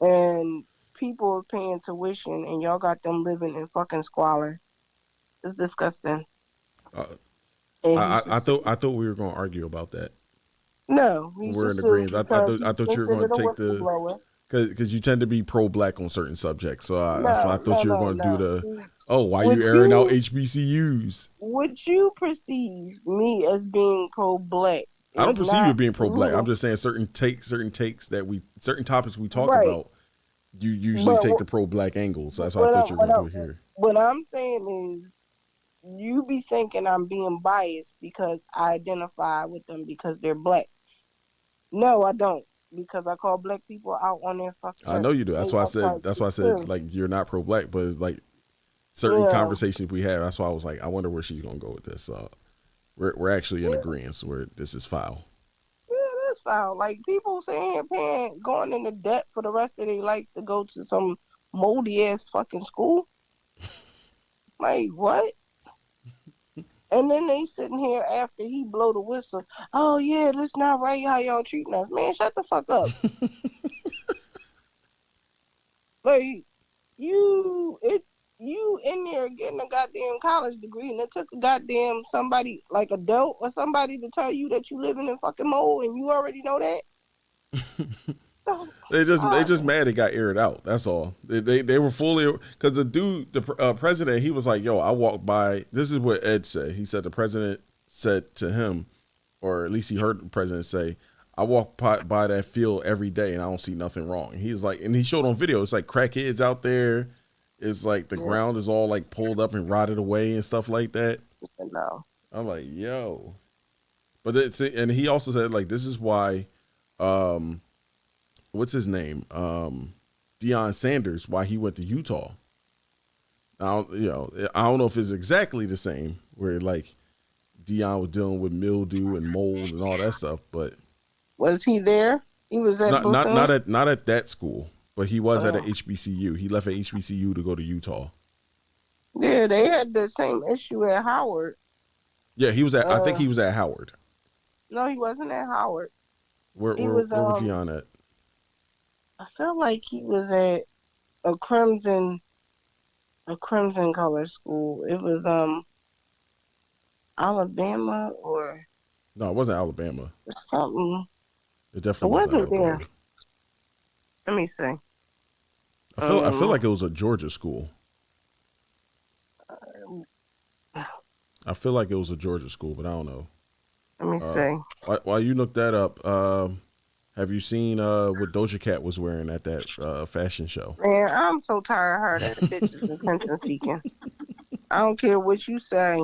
And people are paying tuition and y'all got them living in fucking squalor. It's disgusting. I thought we were going to argue about that. No, we're in agreement. I thought you were going to take the because you tend to be pro-black on certain subjects. So I thought you were going to do the why you airing out HBCUs? Would you perceive me as being pro-black? I don't perceive you being pro-black. I'm just saying certain topics we talk about. You usually take the pro-black angles. That's what I thought you were going to do here. What I'm saying is, you be thinking I'm being biased because I identify with them because they're black. No, I don't, because I call black people out on their fucking. I know you do. That's why I said. That's why I said like you're not pro-black, but it's like certain conversations we have. That's why I was like, I wonder where she's gonna go with this. We're actually in agreement where this is foul. Yeah, that's foul. Like people saying going into debt for the rest of their life to go to some moldy ass fucking school. Like what? And then they sitting here after he blow the whistle. Oh yeah, that's not right how y'all treating us. Man, shut the fuck up. Like you in there getting a goddamn college degree and it took a goddamn somebody like adult or somebody to tell you that you living in fucking mold and you already know that. They just mad it got aired out. That's all. They were fully because the dude, the president, he was like, "Yo, I walked by." This is what Ed said. He said the president said to him, or at least he heard the president say, "I walk by that field every day and I don't see nothing wrong." He's like, and he showed on video. It's like crackheads out there. It's like the ground is all like pulled up and rotted away and stuff like that. No, I'm like, yo, but and he also said like this is why. What's his name? Deion Sanders, why he went to Utah. I don't know if it's exactly the same where like Deion was dealing with mildew and mold and all that stuff, but was he there? He was at not at that school, but he was at a HBCU. He left at HBCU to go to Utah. Yeah, they had the same issue at Howard. Yeah, he was at. I think he was at Howard. No, he wasn't at Howard. Where was Deion at? I feel like he was at a crimson color school. It was Alabama or no, it wasn't Alabama. Something. It definitely wasn't there. Let me see. I feel like it was a Georgia school. I feel like it was a Georgia school, but I don't know. Let me see. While you look that up, have you seen what Doja Cat was wearing at that fashion show? Man, I'm so tired of her. That bitch is attention seeking. I don't care what you say.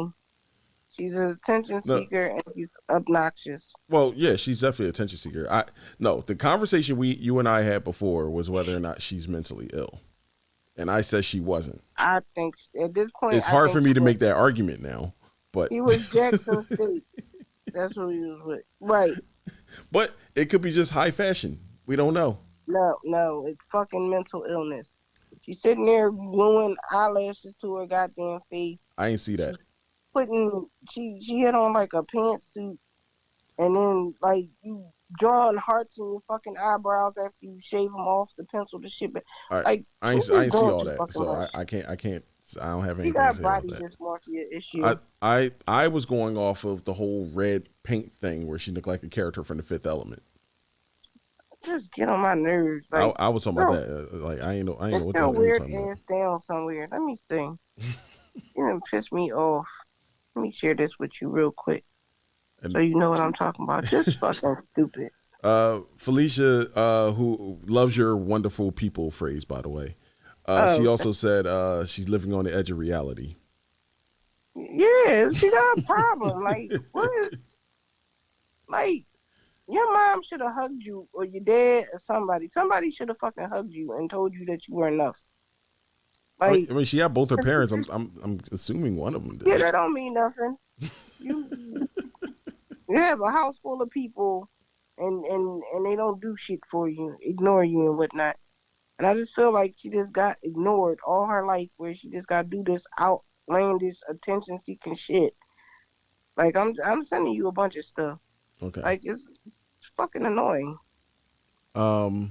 She's an attention seeker and she's obnoxious. Well, yeah, she's definitely an attention seeker. The conversation you and I had before was whether or not she's mentally ill, and I said she wasn't. I think at this point it's hard for me to make that argument now. But he was Jackson State. That's who he was with, right? But it could be just high fashion. We don't know. No, it's fucking mental illness. She's sitting there gluing eyelashes to her goddamn face. I ain't see that. She had on like a pantsuit, and then like you drawing hearts in your fucking eyebrows after you shave them off the pencil, the shit. But right. Like I ain't see all that, so I can't. I don't have anything to say about that. Dysmorphia issue. I was going off of the whole red paint thing where she looked like a character from The Fifth Element. Just get on my nerves. Like, I was talking about that. Like I ain't know what the hell you're weird talking about. ass down somewhere. Let me see. You done piss me off. Let me share this with you real quick, And so you know what I'm talking about. Just fucking stupid. Felicia, who loves your wonderful people phrase, by the way. She also said she's living on the edge of reality. Yeah, she got a problem. Like, what is, like, your mom should have hugged you, or your dad, or somebody. Somebody should have fucking hugged you and told you that you were enough. Like, I mean, she had both her parents. I'm assuming one of them did. yeah, that don't mean nothing. You have a house full of people, and they don't do shit for you, ignore you and whatnot. And I just feel like she just got ignored all her life, where she just got to do this outlandish attention-seeking shit. Like, I'm sending you a bunch of stuff. Okay. Like, it's fucking annoying. Wait,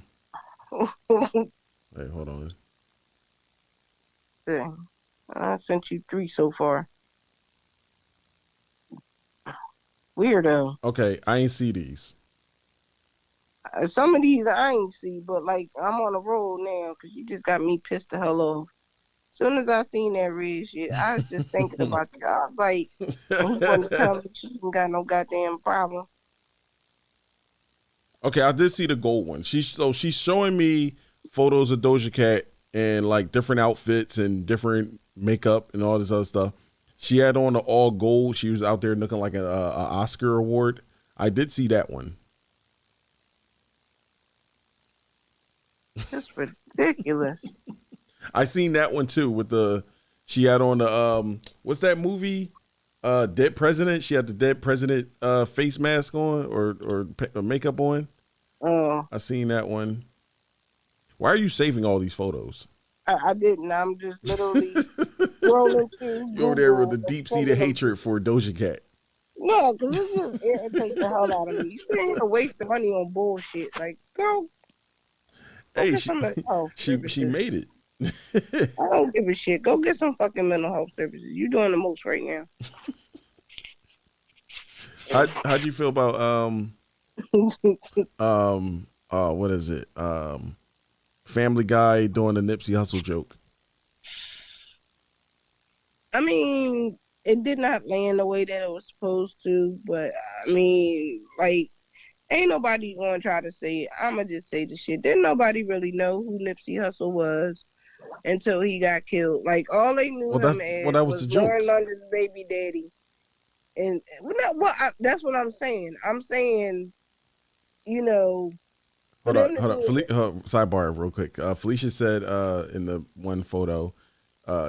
hold on. Yeah. I sent you 3 so far. Weirdo. Okay, I ain't see these. Some of these I ain't see, but like, I'm on the road now because you just got me pissed the hell off. As soon as I seen that red shit, I was just thinking about you. I was like, and he wanted to tell me she ain't got no goddamn problem. Okay, I did see the gold one. She's showing me photos of Doja Cat and like different outfits and different makeup and all this other stuff. She had on the all gold. She was out there looking like an Oscar award. I did see that one. That's ridiculous. I seen that one too with she had on the what's that movie? Dead President. She had the Dead President face mask on or makeup on. Oh. I seen that one. Why are you saving all these photos? I didn't. I'm just literally scrolling through. You over there with the deep-seated hatred for Doja Cat. Yeah, because it just irritates the hell out of me. You shouldn't even waste the money on bullshit. Like, girl. Hey, she made it. I don't give a shit. Go get some fucking mental health services. You're doing the most right now. How'd you feel about what is it? Family Guy doing the Nipsey Hussle joke? I mean, it did not land the way that it was supposed to, but I mean, like, ain't nobody gonna try to say it. I'ma just say the shit. Didn't nobody really know who Nipsey Hussle was until he got killed. Like, all they knew him as that was the joke. Lauren London's baby daddy. And that's what I'm saying. I'm saying, you know. Hold on. Sidebar real quick. Felicia said in the one photo,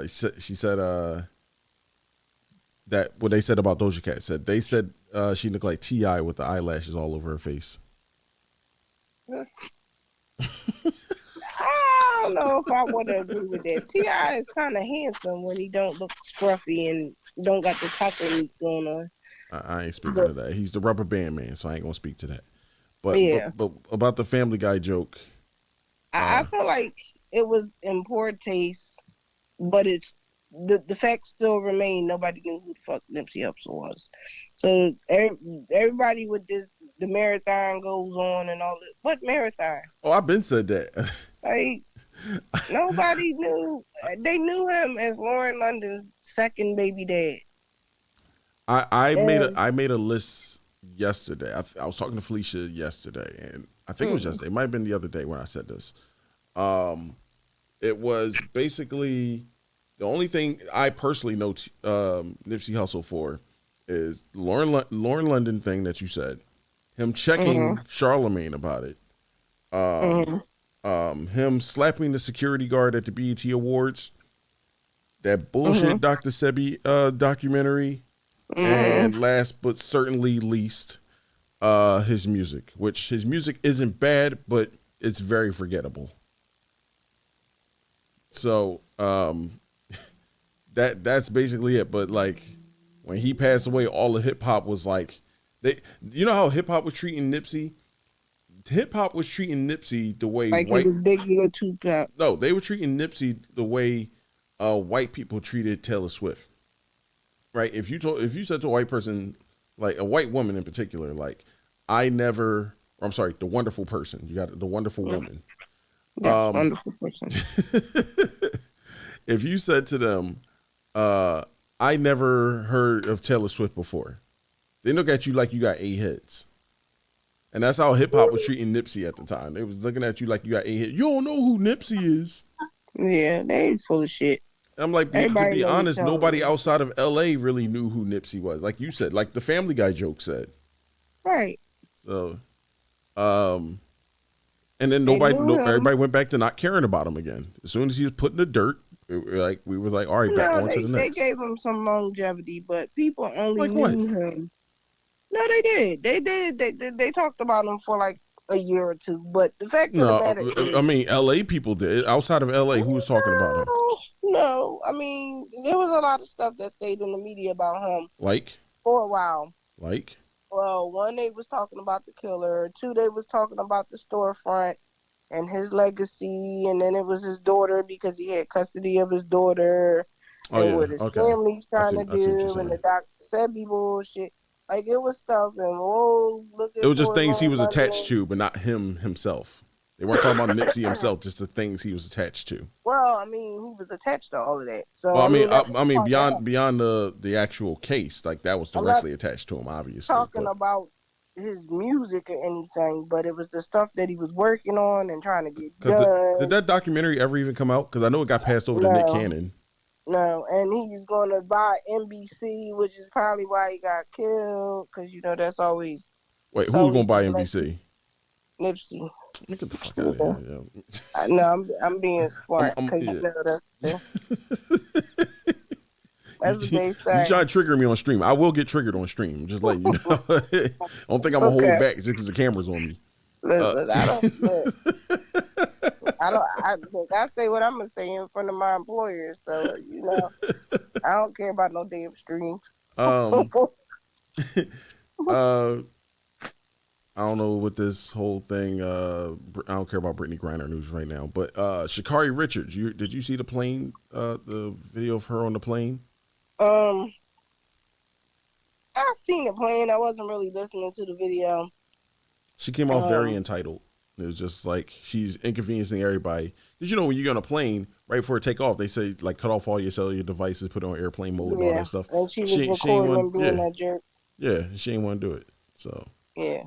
she said that what they said about Doja Cat they said she looked like T.I. with the eyelashes all over her face. I don't know if I want to agree with that. T.I. is kind of handsome when he don't look scruffy and don't got the taco meat going on. I ain't speaking to that. He's the rubber band man, so I ain't gonna speak to that. But about the Family Guy joke, I feel like it was in poor taste, but it's the fact still remain nobody knew who the fuck Nipsey Hussle was. So everybody with this, the marathon goes on and all that. What marathon? Oh, I've been said that. Like, nobody knew. They knew him as Lauren London's second baby dad. I made a list yesterday. I was talking to Felicia yesterday, and I think it was yesterday. It might have been the other day when I said this. It was basically the only thing I personally know Nipsey Hussle for is Lauren London thing that you said, him checking Charlemagne about it, him slapping the security guard at the BET Awards, that bullshit Dr. Sebi documentary, and last but certainly least, his music, which his music isn't bad, but it's very forgettable. So that's basically it. But like when he passed away, all of hip hop was like you know how hip hop was treating Nipsey? Hip hop was treating Nipsey the way like white he was Biggie or Tupac. No, they were treating Nipsey the way white people treated Taylor Swift. Right? If you said to a white person, like a white woman in particular, like the wonderful person. You got the wonderful woman. Yes, wonderful person. If you said to them, I never heard of Taylor Swift before. They look at you like you got 8 hits. And that's how hip hop was treating Nipsey at the time. They was looking at you like you got 8 hits. You don't know who Nipsey is. Yeah, they ain't full of shit. I'm like, to Everybody be knows honest, Taylor. nobody outside of LA really knew who Nipsey was. Like you said, like the Family Guy joke said. Right. So, and then They knew him. everybody went back to not caring about him again. As soon as he was put in the dirt, we were like, all right, back on to the next. They gave him some longevity, but people only Like knew what? him. No, they did. They did. They talked about him for like a year or two. But the fact of the matter is, I mean, LA people did. Outside of LA, who was talking about him? No, I mean, there was a lot of stuff that stayed in the media about him Like? for a while. Like? Well, one, they was talking about the killer. Two, they was talking about the storefront and his legacy. And then it was his daughter because he had custody of his daughter. Oh, and yeah. what his Okay. family's trying to I see what you're do. saying. And the doctor said be bullshit. Like, it was stuff. And, whoa, look at It was just for things he his was own attached money. to, but not himself. They weren't talking about Nipsey himself, just the things he was attached to. Well, I mean, he was attached to all of that. So Well, that's I mean, fucked up. beyond the actual case, like that was I'm not directly attached to him, obviously. talking But about his music or anything, but it was the stuff that he was working on and trying to get done. did that documentary ever even come out? Because I know it got passed over to Nick No. Cannon. No, and he's going to buy NBC, which is probably why he got killed, because, you know, that's always Wait, who was gonna buy NBC? Nipsey. Get the fuck out of here! Yo. I know, I'm being smart, because yeah. you know that's what they You say. try to trigger me on stream. I will get triggered on stream. Just letting you know. I don't think I'm gonna hold back just because the camera's on me. Look, I say what I'm gonna say in front of my employers, so you know, I don't care about no damn streams. I don't know what this whole thing. I don't care about Brittany Griner news right now, but Sha'Carri Richards. Did you see the plane? The video of her on the plane. I seen it playing. I wasn't really listening to the video. She came off very entitled. It was just like she's inconveniencing everybody. Because you know when you get on a plane, right before it take off, they say like cut off all your cellular devices, put it on airplane mode, and all that stuff. And she was recording and being that jerk. Yeah, she ain't want to do it. So yeah,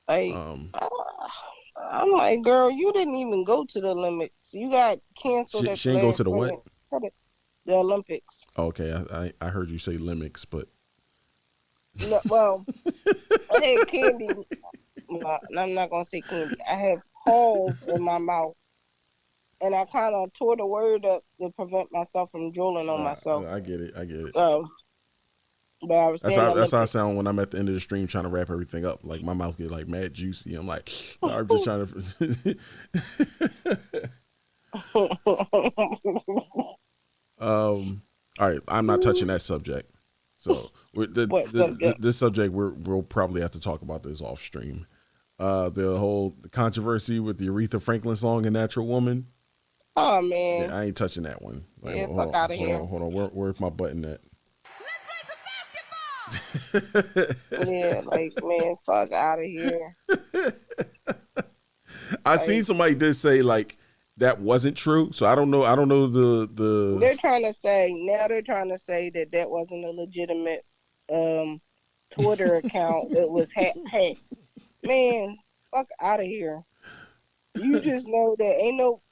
like I'm like, girl, you didn't even go to the Olympics. You got canceled. She ain't go to the what? The Olympics. Okay, I heard you say Lynx, but no, well, I had candy. No, I'm not gonna say candy. I have holes in my mouth, and I kind of tore the word up to prevent myself from drooling on myself. I get it. But I was that's how I sound when I'm at the end of the stream trying to wrap everything up. Like my mouth get like mad juicy. I'm like, I'm just trying to. All right, I'm not touching that subject. So this subject we'll probably have to talk about this off stream. The whole controversy with the Aretha Franklin song "A Natural Woman." Oh man, yeah, I ain't touching that one. Like, yeah, fuck out of here. Hold on. Where's my button at? Yeah, like man, fuck out of here. I seen somebody did say like that wasn't true, so I don't know. The They're trying to say that wasn't a legitimate Twitter account. It was hacked. Man, fuck out of here. You just know that ain't no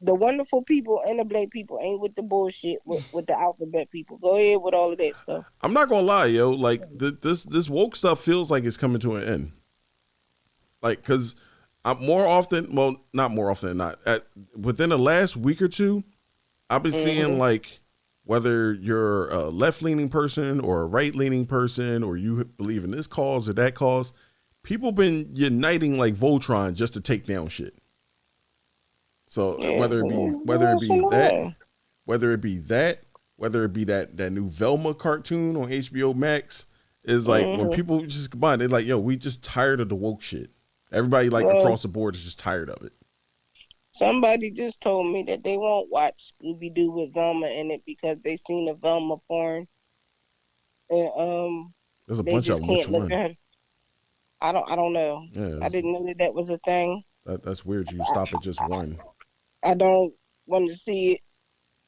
the wonderful people and the black people ain't with the bullshit with the alphabet people. Go ahead with all of that stuff. I'm not gonna lie, yo. Like this woke stuff feels like it's coming to an end. Like, cause not more often than not. Within the last week or two, I've been seeing like whether you're a left-leaning person or a right-leaning person, or you believe in this cause or that cause, people been uniting like Voltron just to take down shit. So whether it be that new Velma cartoon on HBO Max, is like when people just combine, they're like, yo, we just tired of the woke shit. Everybody across the board is just tired of it. Somebody just told me that they won't watch Scooby-Doo with Velma in it because they seen a Velma porn. And there's a bunch of them. Which one? I don't know. Yeah, I didn't know that was a thing. That's weird. You stop at just one. I don't want to see it.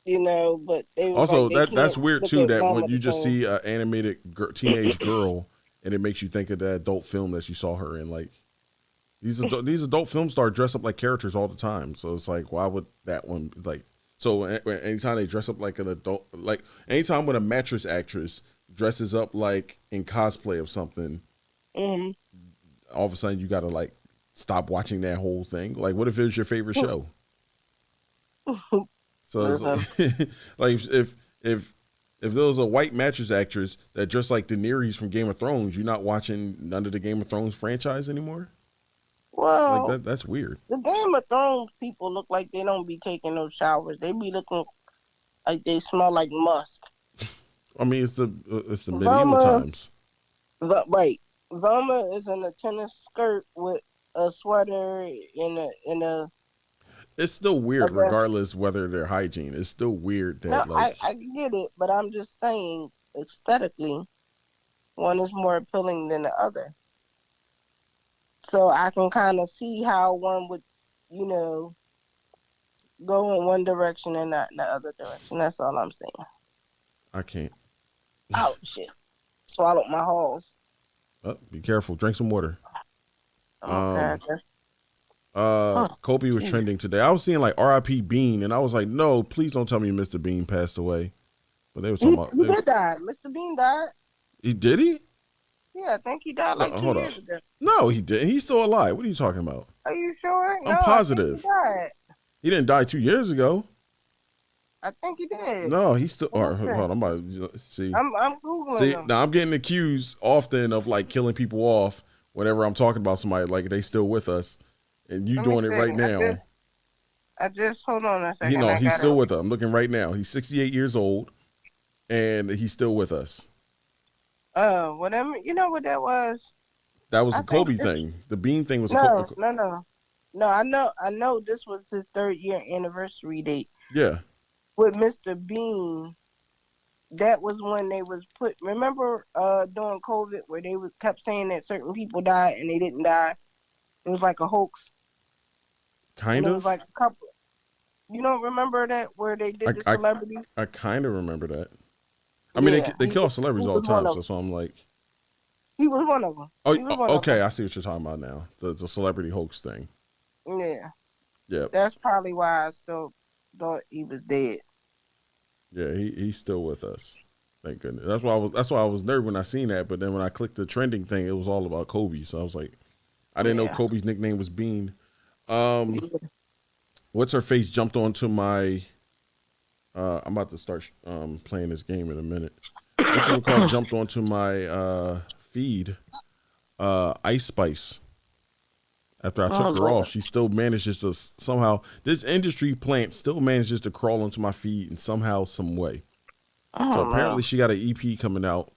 But they was Also, like they that's can't weird look too. at That when Velma you the just same. see an animated teenage girl, and it makes you think of that adult film that you saw her in. Like these adult film stars dress up like characters all the time. So it's like, why would that one like? So anytime they dress up like an adult, like anytime when a mattress actress dresses up like in cosplay of something, Mhm. all of a sudden you gotta like stop watching that whole thing. Like, what if it was your favorite show? So it's Listen, like if there was a white mattress actress that dressed like Daenerys from Game of Thrones, you're not watching none of the Game of Thrones franchise anymore. Like well, that's weird. the Game of Thrones people look like they don't be taking no showers. They be looking like they smell like musk. I mean, it's the medieval Velma, times. right? Velma is in a tennis skirt with a sweater in a. It's still I weird, guess. regardless whether they're hygiene. It's still weird No, that like I get it, but I'm just saying aesthetically, one is more appealing than the other. So I can kind of see how one would, you know, go in one direction and not in the other direction. That's all I'm saying. I can't. Oh shit! Swallowed my halls. Oh, be careful. Drink some water. Okay. Kobe was trending today. I was seeing like R.I.P. Bean, and I was like, no, please don't tell me Mr. Bean passed away. But they were talking about He did die. Mr. Bean died. he did he? Yeah, I think he died like 2 Hold years up. ago. No, he didn't. He's still alive. What are you talking about? Are you sure? I'm No, positive. I think he died. He didn't die 2 years ago. I think he did. No, he's still. All right, Okay. hold on. I'm about to see. I'm googling See, him. now I'm getting accused often of like killing people off whenever I'm talking about somebody like they still with us, and you Let me doing it see. right now. I just hold on a second. He's still with us. I'm looking right now. He's 68 years old, and he's still with us. Oh, whatever. You know what that was? That was I a Kobe think thing. The Bean thing was a No, Kobe. no. I know. This was his 3rd-year anniversary date Yeah. with Mr. Bean. That was when they was put. Remember, during COVID, where they was kept saying that certain people died and they didn't die. It was like a hoax. Kind It of. was like a couple. You don't remember that where they did the celebrity? I kind of remember that. I mean, they kill off celebrities all the time, so that's why I'm like. He was one of them. Oh, okay. I see what you're talking about now. The celebrity hoax thing. Yeah. Yeah. That's probably why I still thought he was dead. Yeah, he's still with us. Thank goodness. That's why I was nervous when I seen that. But then when I clicked the trending thing, it was all about Kobe. So I was like, I didn't know Kobe's nickname was Bean. What's her face jumped onto my. I'm about to start playing this game in a minute. What's her call jumped onto my feed. Ice Spice. After I took her off, she still manages to somehow. This industry plant still manages to crawl onto my feed in somehow, some way. So apparently, she got an EP coming out,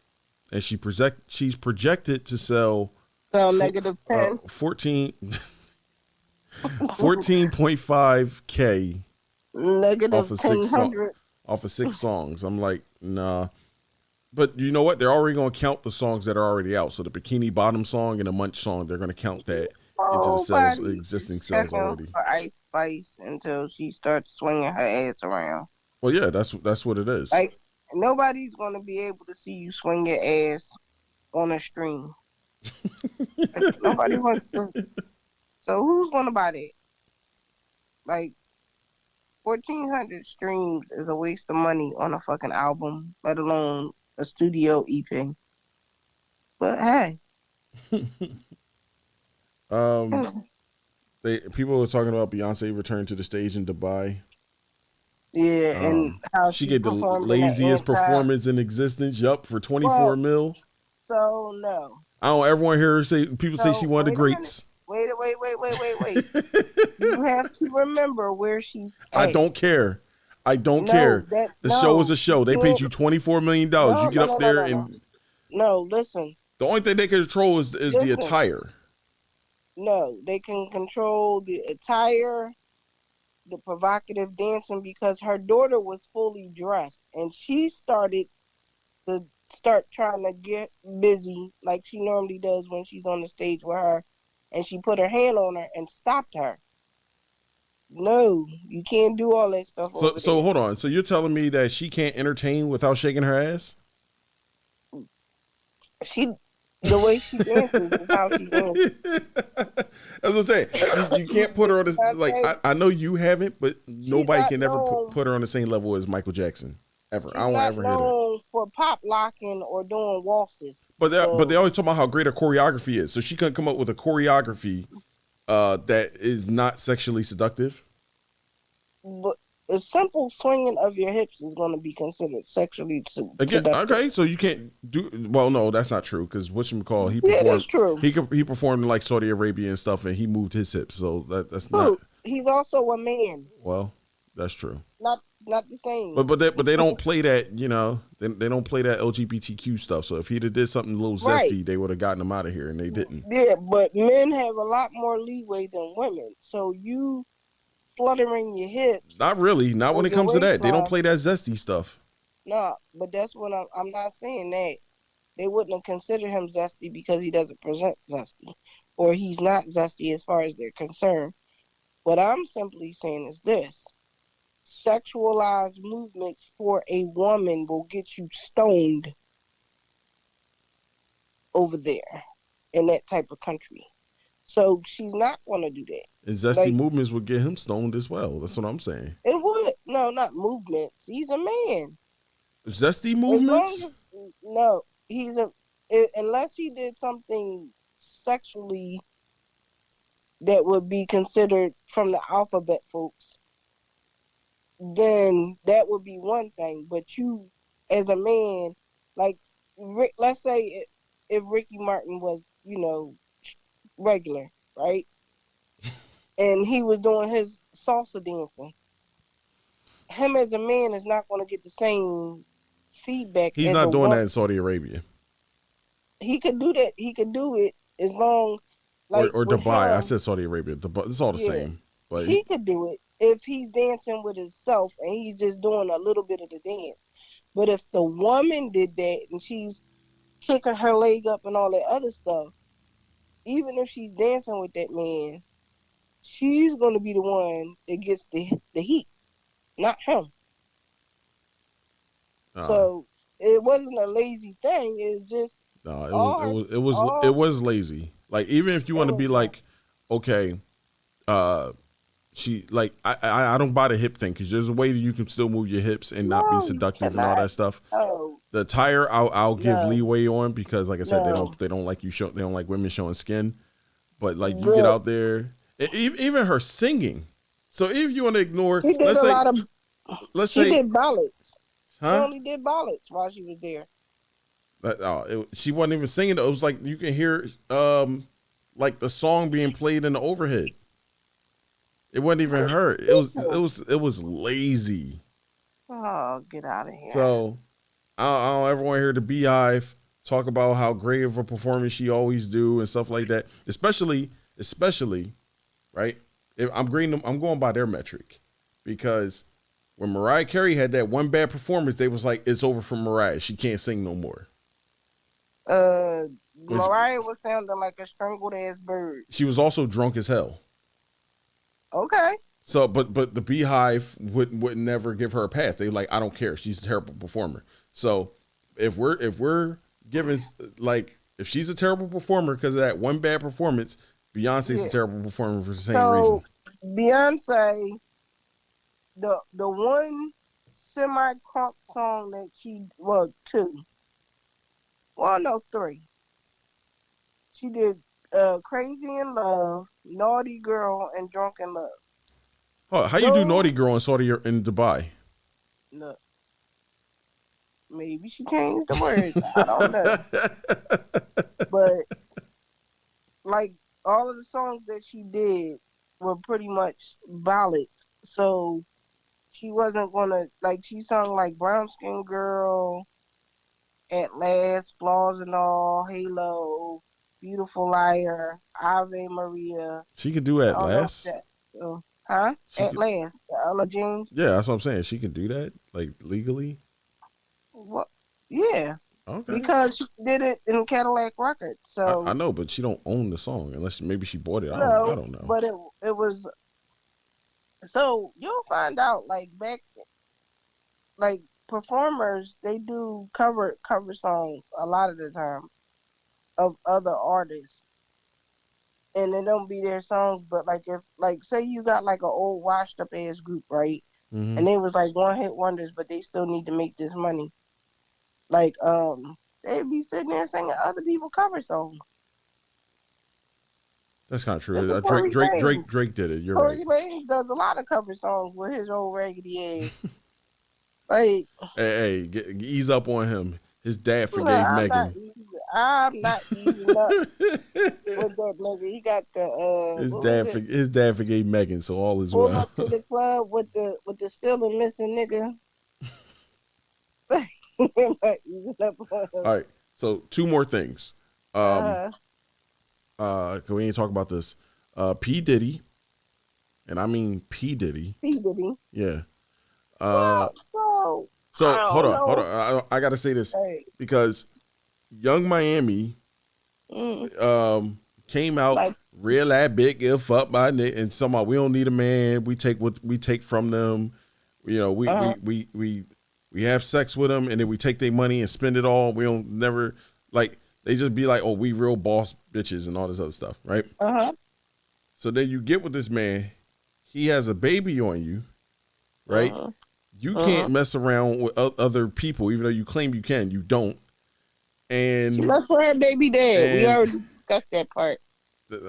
and she's projected to sell. Negative 10. 14.5K Negative off of 1000. Off of 6 songs. I'm like, nah. But you know what? They're already gonna count the songs that are already out. So the Bikini Bottom song and the Munch song, they're gonna count that into the sales, existing sales already. For Ice Spice until she starts swinging her ass around. Well, yeah, that's what it is. Like nobody's gonna be able to see you swing your ass on a stream. Nobody wants to. So who's gonna buy that? Like 1,400 streams is a waste of money on a fucking album, let alone a studio EP. But hey. People were talking about Beyonce return to the stage in Dubai. Yeah, and how she gave the laziest performance in existence. Yup, for 24 mil. So no. I don't ever want to hear her say. People say she one of the greats. Wait. You have to remember where she's at. I don't care. The show is a show. They paid you $24 million. You get up there and. No, listen. The only thing they can control is the attire. No, they can control the attire, the provocative dancing, because her daughter was fully dressed and she started to trying to get busy like she normally does when she's on the stage with her, and she put her hand on her and stopped her. No, you can't do all that stuff over So there. hold on. So you're telling me that she can't entertain without shaking her ass? The way she dances is how she dances. As I'm saying, you can't put her on this. Like I know you haven't, but nobody can ever put her on the same level as Michael Jackson ever. I don't not ever hear that. known for pop locking or doing waltzes. But they always talk about how great her choreography is. So she couldn't come up with a choreography that is not sexually seductive. But a simple swinging of your hips is going to be considered sexually Again, seductive. okay, so you can't do. Well, no, that's not true because whatchamacall, he Yeah, performed. that's true. He performed in like Saudi Arabia and stuff, and he moved his hips. So that's True. not. He's also a man. Well, that's true. Not the same. But they don't play that, you know, they don't play that LGBTQ stuff. So if he'd have did something a little zesty, Right. they would have gotten him out of here, and they didn't. Yeah, but men have a lot more leeway than women. So you fluttering your hips. Not really. Not when it comes to that. They don't play that zesty stuff. No, but that's what I'm not saying that. They wouldn't have considered him zesty because he doesn't present zesty, or he's not zesty as far as they're concerned. What I'm simply saying is this: sexualized movements for a woman will get you stoned over there in that type of country. So she's not going to do that. And zesty movements would get him stoned as well. That's what I'm saying. It would. No, not movements. He's a man. Zesty movements? No, unless he did something sexually that would be considered from the alphabet folks, then that would be one thing. But you, as a man, like, let's say if Ricky Martin was, regular, right? And he was doing his salsa dancing. Him as a man is not going to get the same feedback. He's not doing that in Saudi Arabia. He could do that. He could do it as long, or Dubai. I said Saudi Arabia. It's all the same. But he could do it if he's dancing with himself and he's just doing a little bit of the dance. But if the woman did that and she's kicking her leg up and all that other stuff, even if she's dancing with that man, she's going to be the one that gets the heat, not him. So it wasn't a lazy thing. It's just it was lazy. Like, even if you want to be like, okay, she like I don't buy the hip thing because there's a way that you can still move your hips and not be seductive and all that stuff. The attire I'll give leeway on because, like I said, they don't like they don't like women showing skin. But like you get out there, even her singing. So if you want to ignore, let's say she did ballads. Huh? She only did ballads while she was there. She wasn't even singing. It was like you can hear like the song being played in the overhead. It wasn't even her. It was lazy. Oh, get out of here. So I don't ever want to hear the Beehive talk about how great of a performance she always do and stuff like that. Especially, right? If I'm going by their metric, because when Mariah Carey had that one bad performance, they was like, it's over for Mariah. She can't sing no more. Mariah was sounding like a strangled ass bird. She was also drunk as hell. Okay. So, but the Beehive would never give her a pass. They like, I don't care. She's a terrible performer. So if we're giving, like, if she's a terrible performer because of that one bad performance, Beyonce's a terrible performer for the same reason. Beyonce, the one semi-crunk song that three. She did Crazy in Love, Naughty Girl, and Drunk in Love. Oh, how you do Naughty Girl in Saudi or in Dubai? Look, maybe she changed the words. I don't know. But like all of the songs that she did were pretty much ballads. So she wasn't gonna, like, she sung like Brown Skin Girl, At Last, Flaws and All, Halo, Beautiful Liar, Ave Maria. She could do At Last? Huh? At Last. Ella James. Yeah, that's what I'm saying. She could do that, like, legally? Well, yeah. Okay. Because she did it in Cadillac Records. So I know, but she don't own the song unless maybe she bought it. I don't know. But it So you'll find out like back like performers they do cover songs a lot of the time of other artists. And it don't be their songs, but like if like say you got like an old washed up ass group, right? Mm-hmm. And they was like one hit wonders, but they still need to make this money. Like they'd be sitting there singing other people cover songs. That's kind of Look true. at Tory Lanez. Drake did it. You're Tory right. Lanez does a lot of cover songs with his old raggedy ass. Like, hey, ease up on him. His dad forgave I'm Megan. I'm not easing up with that nigga. He got the his dad forgave Megan, so all is pull well. up to the club with the still and missing nigga. I'm not easing up on him. All right, so 2 more things. Can we ain't talk about this? P Diddy, and I mean P Diddy. P Diddy. Yeah. So hold on. I gotta say this because Young Miami came out like, real that big if up by Nick and somehow we don't need a man. We take what we take from them. You know, we have sex with them and then we take their money and spend it all. We don't never like they just be like, oh, we real boss bitches and all this other stuff, right? So then you get with this man, he has a baby on you, right? You can't mess around with other people, even though you claim you can. You don't. And she messed with her baby dad. We already discussed that part.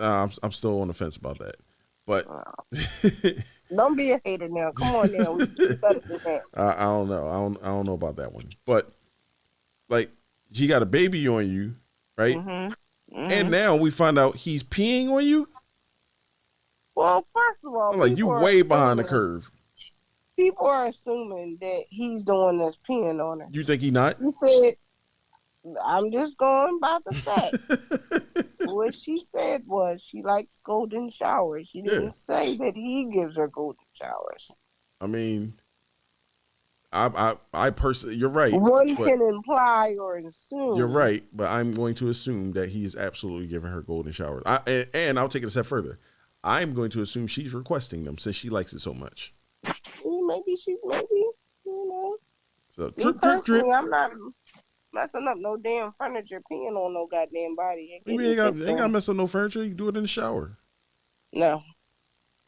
I'm still on the fence about that. But don't be a hater now. Come on now. I don't know. I don't know about that one. But like, he got a baby on you, right? And now we find out he's peeing on you. Well, first of all, I'm like, you way behind the curve. People are assuming that he's the one that's peeing on her. You think he not? He said, I'm just going by the fact. What she said was she likes golden showers. She didn't say that he gives her golden showers. I mean, I personally, you're right. One can imply or assume. You're right, but I'm going to assume that he is absolutely giving her golden showers. And I'll take it a step further. I'm going to assume she's requesting them since she likes it so much. Maybe, you know. So drip. I'm not messing up no damn furniture, peeing on no goddamn body. You mean ain't got to mess up no furniture? You can do it in the shower. No.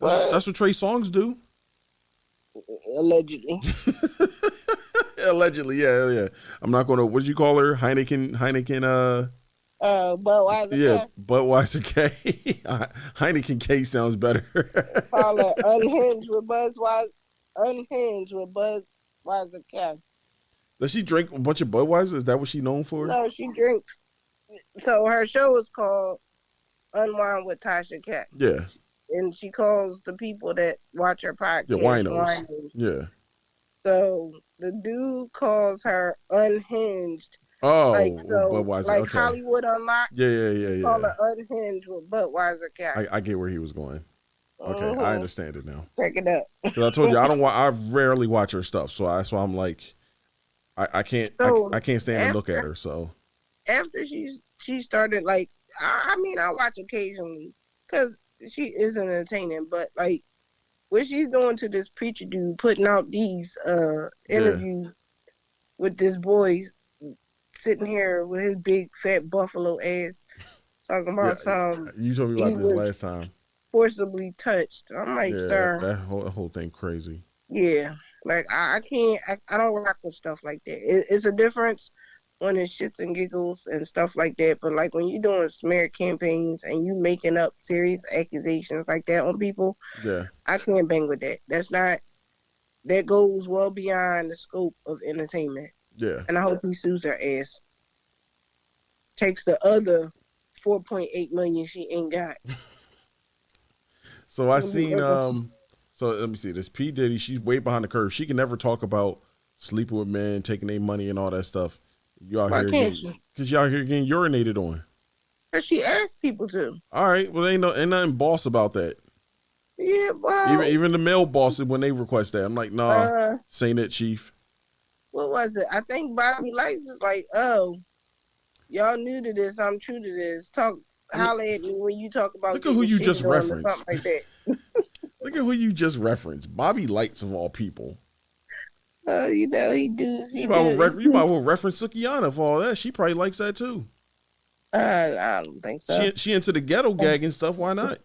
That's what Trey Songz do. Allegedly. Allegedly, yeah. I'm not going to, what did you call her? Heineken, Budweiser yeah, K. Budweiser K. Heineken K sounds better. Call her Unhinged with Budweiser K. Does she drink a bunch of Budweiser? Is that what she's known for? No, she drinks. So her show is called Unwind with Tasha K. Yeah. And she calls the people that watch her podcast winos. Yeah. So the dude calls her Unhinged. Oh, Budweiser. Like okay. Hollywood Unlocked. Yeah. Call her Unhinged with Budweiser Cat. I get where he was going. Okay, I understand it now. Check it out. Because I told you I rarely watch her stuff, so that's why I'm like, I can't stand and look at her. So after she started like, I mean I watch occasionally because she is entertaining, but like what she's doing to this preacher dude, putting out these interviews with this boy sitting here with his big fat buffalo ass talking about you told me about this last time. Forcibly touched. I'm like, sir, that whole thing crazy. Yeah, like I can't. I don't rock with stuff like that. It's a difference when it's shits and giggles and stuff like that. But like when you're doing smear campaigns and you making up serious accusations like that on people, I can't bang with that. That goes well beyond the scope of entertainment. Yeah. And I hope he sues her ass. Takes the other 4.8 million she ain't got. So I seen so let me see this P Diddy, she's way behind the curve. She can never talk about sleeping with men, taking their money and all that stuff. You out here because you out here getting urinated on. Cause she asked people to. All right, well ain't nothing boss about that. Yeah, well even the male bosses when they request that, I'm like, nah, saying it, chief. What was it? I think Bobby Lights was like, oh, y'all new to this, I'm true to this. Holler at me when you talk about. Look at who you just referenced. Something like that. Look at who you just referenced. Bobby Lights of all people. You know, he do. You might well reference Sukiyana for all that. She probably likes that too. I don't think so. She into the ghetto gag and stuff. Why not?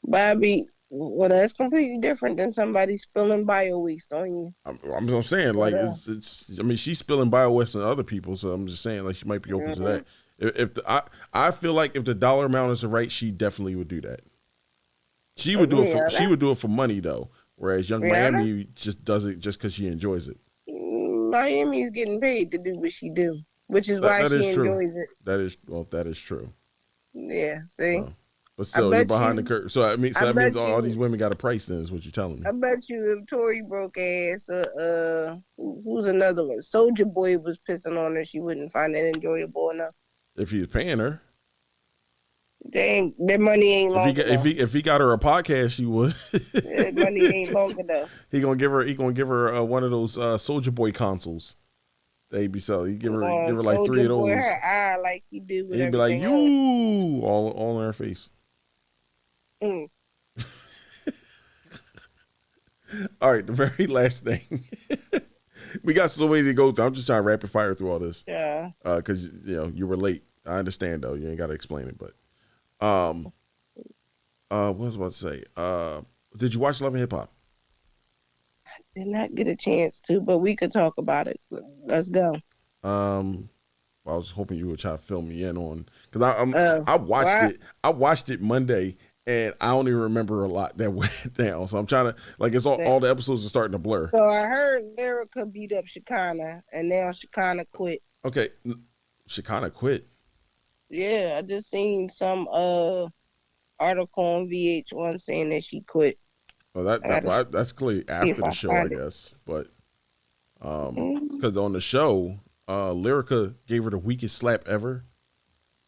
Bobby, well, that's completely different than somebody spilling bio waste on you. I'm saying, like, it's. I mean, she's spilling bio waste on other people, so I'm just saying, like, she might be open to that. I feel like if the dollar amount is right, she definitely would do that. She would do it for she would do it for money though, whereas Young Miami just does it just because she enjoys it. Miami's getting paid to do what she do, which is why she enjoys it. That is true. Yeah, see. But still, you're behind the curtain. So that means all these women got a price. Then is what you're telling me. I bet you if Tori broke ass, who's another one? Soldier Boy was pissing on her. She wouldn't find that enjoyable enough. If he's paying her. Dang, their money ain't long enough. If he got her a podcast, she would. Their money ain't long enough. He gonna give her one of those Soldier Boy consoles. They be selling. He give her like 3 of those. Her eye like he do with He'd be like, "You," all in her face. Mm. All right, the very last thing. We got so many to go through. I'm just trying to rapid fire through all this. Yeah. Because you were late. I understand though. You ain't got to explain it, but what was I about to say? Did you watch Love and Hip Hop? I did not get a chance to, but we could talk about it. Let's go. I was hoping you would try to fill me in on because I watched it. I watched it Monday, and I only remember a lot that went down. So I'm trying to it's all the episodes are starting to blur. So I heard Lyrica beat up Shekinah, and now Shekinah quit. Okay, Shekinah quit. Yeah, I just seen some article on VH1 saying that she quit. Well, that's clearly after the show, I guess. But because on the show, Lyrica gave her the weakest slap ever.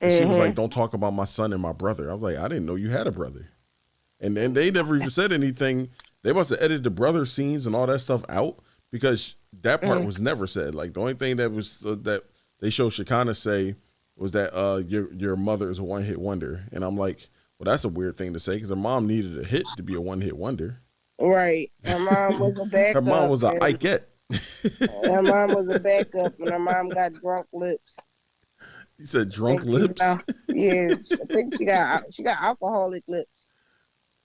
And she was like, "Don't talk about my son and my brother." I was like, "I didn't know you had a brother." And then they never even said anything. They must have edited the brother scenes and all that stuff out because that part was never said. Like the only thing that was that they showed Shekinah say was that your mother is a one-hit wonder. And I'm like, well, that's a weird thing to say because her mom needed a hit to be a one-hit wonder. Right. Her mom was a backup. Her mom was a Ikette. Her mom was a backup, and her mom got drunk lips. You said drunk lips? Yeah, I think she got alcoholic lips.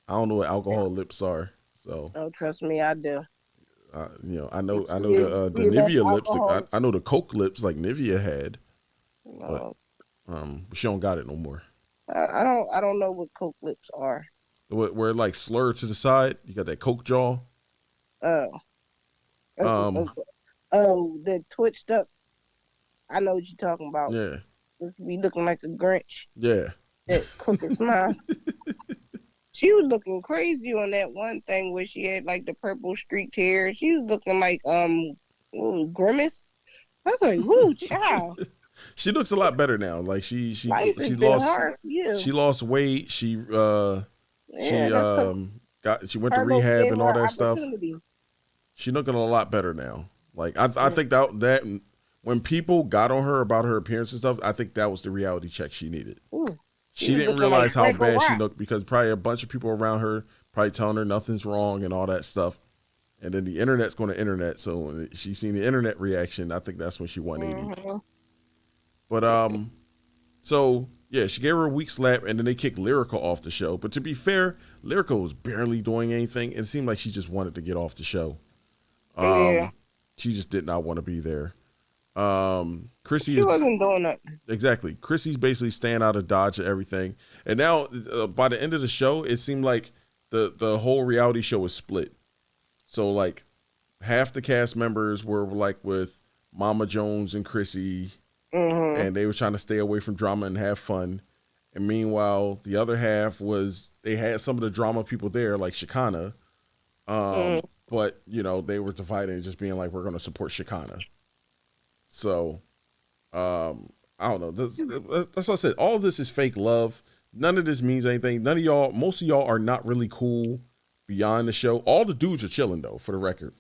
I don't know what alcohol lips are, so. Oh, trust me, I do. I know the Nivea lips. I know the Coke lips like Nivea had, but she don't got it no more. I don't know what Coke lips are. Where like slur to the side, you got that Coke jaw. The twitched up. I know what you're talking about. Yeah. Be looking like a Grinch. Yeah. That crooked smile. She was looking crazy on that one thing where she had like the purple streaked hair. She was looking like Grimace. I was like, "Woo, child." She looks a lot better now. Like she lost weight. She went to rehab and all that stuff. She's looking a lot better now. Like I think that when people got on her about her appearance and stuff, I think that was the reality check she needed. She didn't realize how bad she looked because probably a bunch of people around her probably telling her nothing's wrong and all that stuff. And then the internet's going to internet. So when she seen the internet reaction, I think that's when she 180. But so yeah, she gave her a weak slap and then they kicked Lyrica off the show. But to be fair, Lyrica was barely doing anything. It seemed like she just wanted to get off the show. She just did not want to be there. Chrissy wasn't doing nothing. Exactly. Chrissy's basically staying out of Dodge and everything. And now by the end of the show, it seemed like the whole reality show was split. So like half the cast members were like with Mama Jones and Chrissy, and they were trying to stay away from drama and have fun. And meanwhile, the other half they had some of the drama people there, like Shekinah. But they were divided and just being like, we're going to support Shekinah. So, I don't know. That's what I said. All of this is fake love. None of this means anything. Most of y'all are not really cool beyond the show. All the dudes are chilling though, for the record.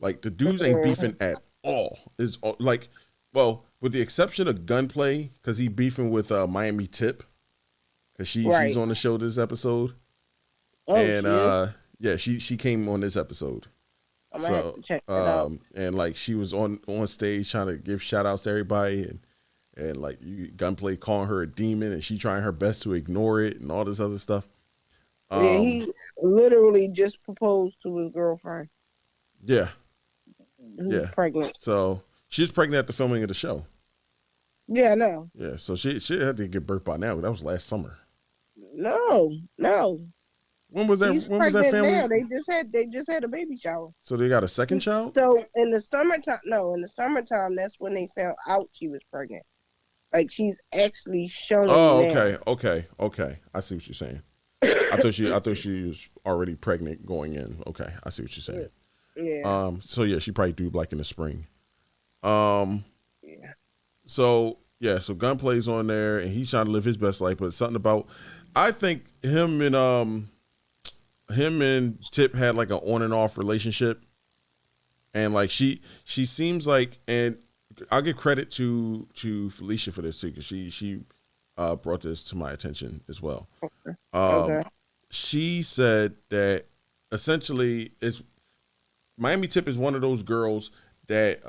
Like the dudes ain't beefing at all. It's like, well, with the exception of Gunplay, because he beefing with Miami Tip, because she's on the show this episode. Yeah, she came on this episode. I'm gonna have to check that out. And like she was on stage trying to give shout outs to everybody and like Gunplay calling her a demon and she trying her best to ignore it and all this other stuff. Yeah, he literally just proposed to his girlfriend. Yeah. Who's pregnant. So she's pregnant at the filming of the show. Yeah, I know. Yeah, so she had to give birth by now. That was last summer. No. When was that? She's When was that pregnant family? now. They just had a baby shower. So they got a second child? So in the summertime, that's when they found out she was pregnant. Like she's actually showing. Oh, now. okay. I see what you're saying. I thought she was already pregnant going in. Okay, I see what you're saying. Yeah. So yeah, she probably due like in the spring. Yeah. So Gunplay's on there and he's trying to live his best life, but something about I think him and Tip had like an on and off relationship, and like she seems like, and I'll give credit to Felicia for this too because she brought this to my attention as well. Okay. She said that essentially Miami Tip is one of those girls that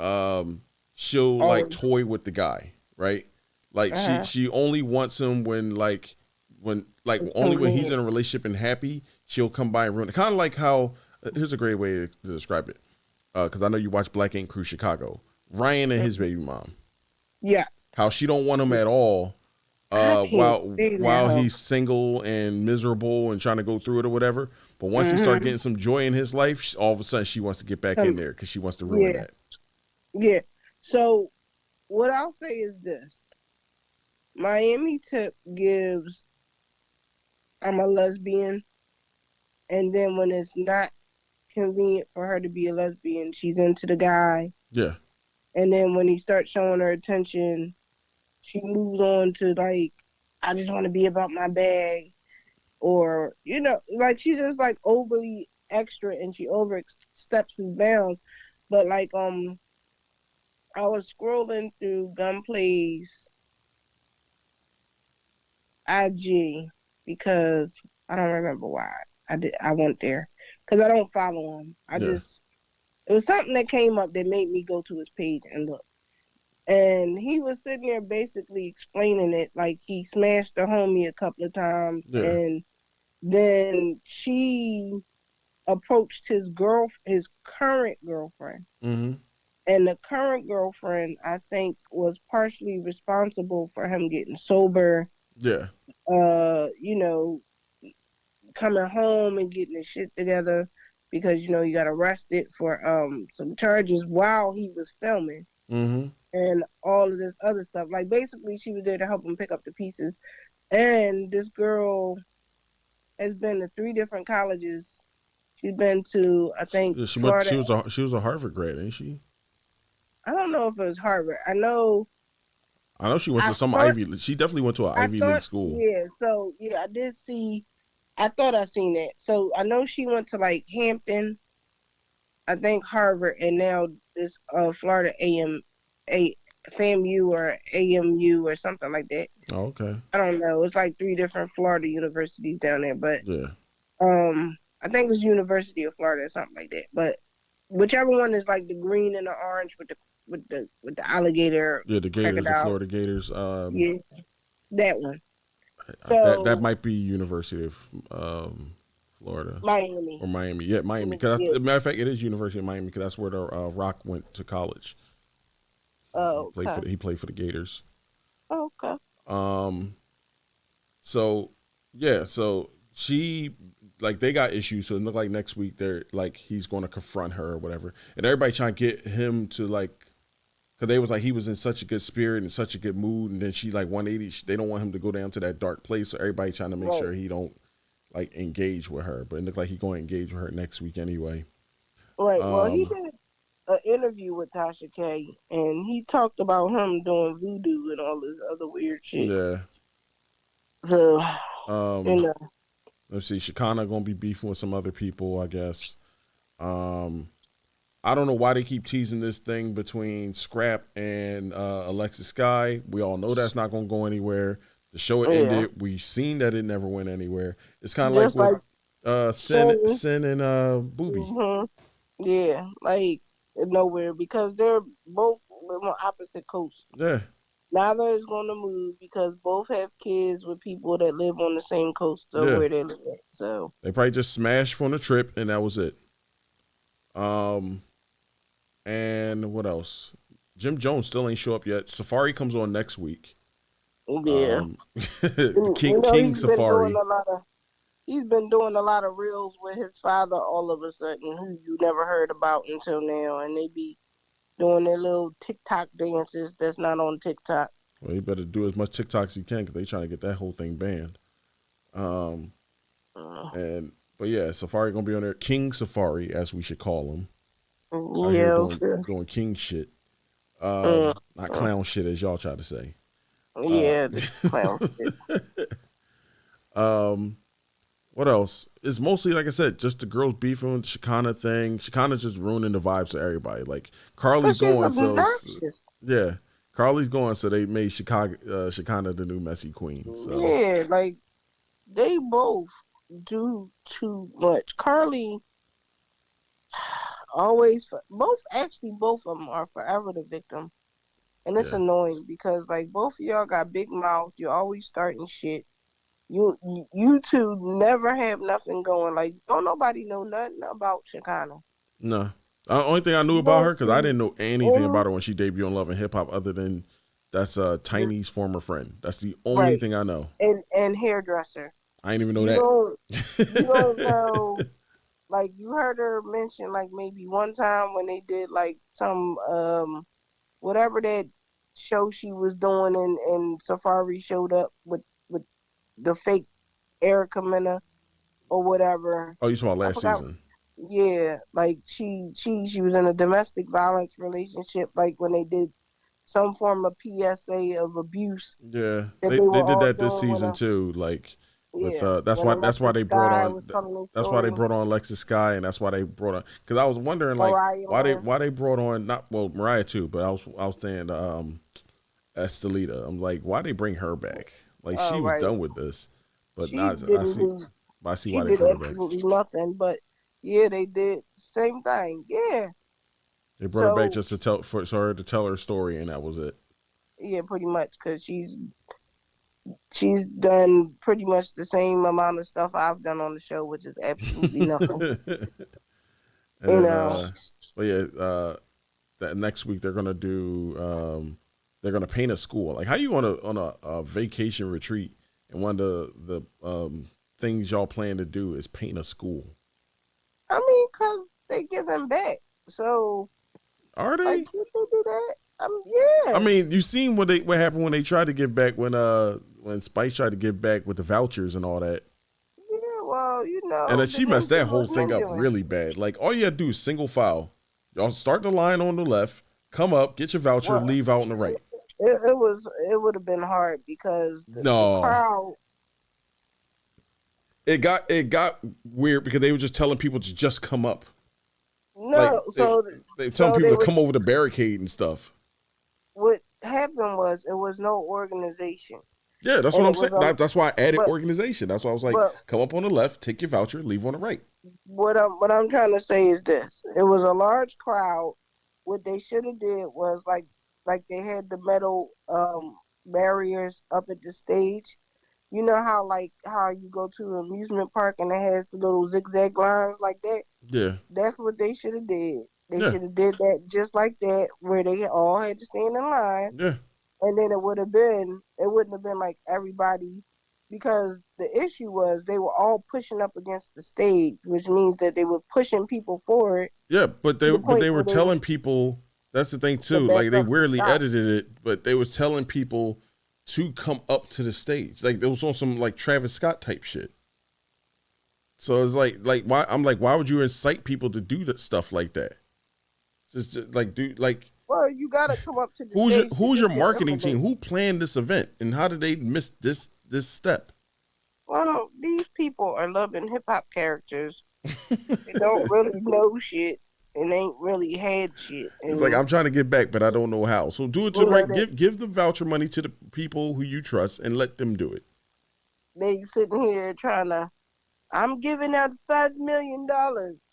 she'll like toy with the guy, right? Like she only wants him when only when he's in a relationship and happy, she'll come by and ruin it. Kind of like how here's a great way to describe it, because I know you watch Black Ink Crew Chicago. Ryan and his baby mom. Yeah. How she don't want him at all, while he's single and miserable and trying to go through it or whatever. But once he start getting some joy in his life, all of a sudden she wants to get back in there because she wants to ruin that. Yeah. So what I'll say is this: Miami Tip gives I'm a lesbian, and then when it's not convenient for her to be a lesbian, she's into the guy. Yeah. And then when he starts showing her attention, she moves on to like, I just want to be about my bag, or like she's just like overly extra and she oversteps his bounds. But like I was scrolling through Gunplay's IG because I don't remember why I went there because I don't follow him. It was something that came up that made me go to his page and look. And he was sitting there basically explaining it like he smashed the homie a couple of times, and then she approached his current girlfriend. Mm-hmm. And the current girlfriend, I think, was partially responsible for him getting sober. Yeah. Coming home and getting his shit together because, he got arrested for some charges while he was filming. Mm-hmm. And all of this other stuff. Like, basically, she was there to help him pick up the pieces. And this girl has been to 3 different colleges. She's been to, I think, Florida. She was a Harvard grad, ain't she? I don't know if it was Harvard. I know she went to some Ivy. She definitely went to an Ivy League school. Yeah, so I did see. I thought I seen that. So I know she went to like Hampton, I think Harvard, and now this Florida FAMU or AMU or something like that. Oh, okay. I don't know. It's like 3 different Florida universities down there, but I think it's University of Florida or something like that. But whichever one is like the green and the orange with the alligator. Yeah, the Gators, the Florida Gators. Yeah, that one. So that might be University of Florida, Miami, or Miami. Yeah, Miami. Because matter of fact, it is University of Miami because that's where the Rock went to college. Oh, he played for the Gators. Oh, okay. So she they got issues. So it looked like next week they're like he's going to confront her or whatever, and everybody trying to get him to because they was like he was in such a good spirit and such a good mood, and then she 180. They don't want him to go down to that dark place, so everybody trying to make sure he don't engage with her. But it looked like he going to engage with her next week anyway. Right. Well, he did an interview with Tasha K, and he talked about him doing voodoo and all this other weird shit. Yeah. So let's see. Shekinah gonna be beefing with some other people, I guess. I don't know why they keep teasing this thing between Scrap and Alexis Sky. We all know that's not going to go anywhere. The show ended. We've seen that it never went anywhere. It's kind of Sin and Booby. Yeah, like nowhere because they're both live on opposite coasts. Yeah. Neither is going to move because both have kids with people that live on the same coast of Yeah. where they live at. So They probably just smashed from the trip and that was it. And what else? Jim Jones still ain't show up yet. Safari comes on next week. yeah, King Safari. He's been doing a lot of reels with his father all of a sudden, who you never heard about until now, and they be doing their little TikTok dances that's not on TikTok. Well, he better do as much TikTok as he can because they trying to get that whole thing banned. But yeah, Safari gonna be on there. King Safari, as we should call him. Out here doing king shit. Not clown shit, as y'all try to say. Yeah, clown shit. What else? It's mostly, like I said, just the girls beefing with Shekinah thing. Shekinah's just ruining the vibes for everybody. Like Carly's going, so yeah, Carly's going, so they made Shekinah the new messy queen. So yeah, like they both do too much. Carly always both of them are forever the victim, and it's annoying because like both of y'all got big mouths. You're always starting shit. You two never have nothing going. Like, don't nobody know nothing about Shekinah. No. The only thing I knew about her, because I didn't know anything about her when she debuted on Love and Hip Hop, other than that's Tiny's former friend. That's the only thing I know. And hairdresser. I didn't even know that. You don't know. Like, you heard her mention, like, maybe one time when they did, like, some, whatever that show she was doing, and Safari showed up with the fake Erica Mena or whatever. Oh, you talking about last season? Yeah, like she was in a domestic violence relationship, like when they did some form of PSA of abuse. Yeah, they did that this season too. Like with that's why they brought on Alexis Sky, and that's why they brought on, because I was wondering like why they brought on Mariah too, but I was saying Estelita. I'm like, why they bring her back? Like she was done with this, but I see why they brought her back. Absolutely nothing, but yeah, they did same thing. Yeah, they brought her back just to tell her to tell her story, and that was it. Yeah, pretty much, because she's done pretty much the same amount of stuff I've done on the show, which is absolutely nothing. But yeah, that next week they're gonna do. They're gonna paint a school. Like, how you on a vacation retreat and one of the things y'all plan to do is paint a school? I mean, cause they giving back. So are they? Like, did they do that? Yeah. I mean, you seen what happened when they tried to give back when Spice tried to give back with the vouchers and all that. Yeah, well, And then she messed that whole thing up really bad. Like, all you had to do is single file. Y'all start the line on the left, come up, get your voucher, leave out on the right. It would have been hard because the crowd. It got weird because they were just telling people to just come up. No, they telling people to come over the barricade and stuff. What happened was it was no organization. Yeah, that's what I'm saying. That's why I added organization. That's why I was like, come up on the left, take your voucher, leave on the right. What I'm trying to say is this: it was a large crowd. What they should have did was like they had the metal barriers up at the stage. You know how you go to an amusement park and it has the little zigzag lines like that? Yeah. That's what they should have did. They should have did that just like that, where they all had to stand in line. Yeah. And then it wouldn't have been like everybody, because the issue was they were all pushing up against the stage, which means that they were pushing people forward. Yeah, but they were telling people, that's the thing too. Like, they weirdly edited it, but they was telling people to come up to the stage. Like, it was on some like Travis Scott type shit. So it's like why why would you incite people to do that stuff like that? Just like well, you gotta come up to the stage. Who's your marketing team? Who planned this event, and how did they miss this step? Well, these people are loving hip hop characters. They don't really know shit and ain't really had shit. And it's like, I'm trying to get back, but I don't know how. So do it to the right. Give the voucher money to the people who you trust and let them do it. They sitting here trying to I'm giving out $5 million.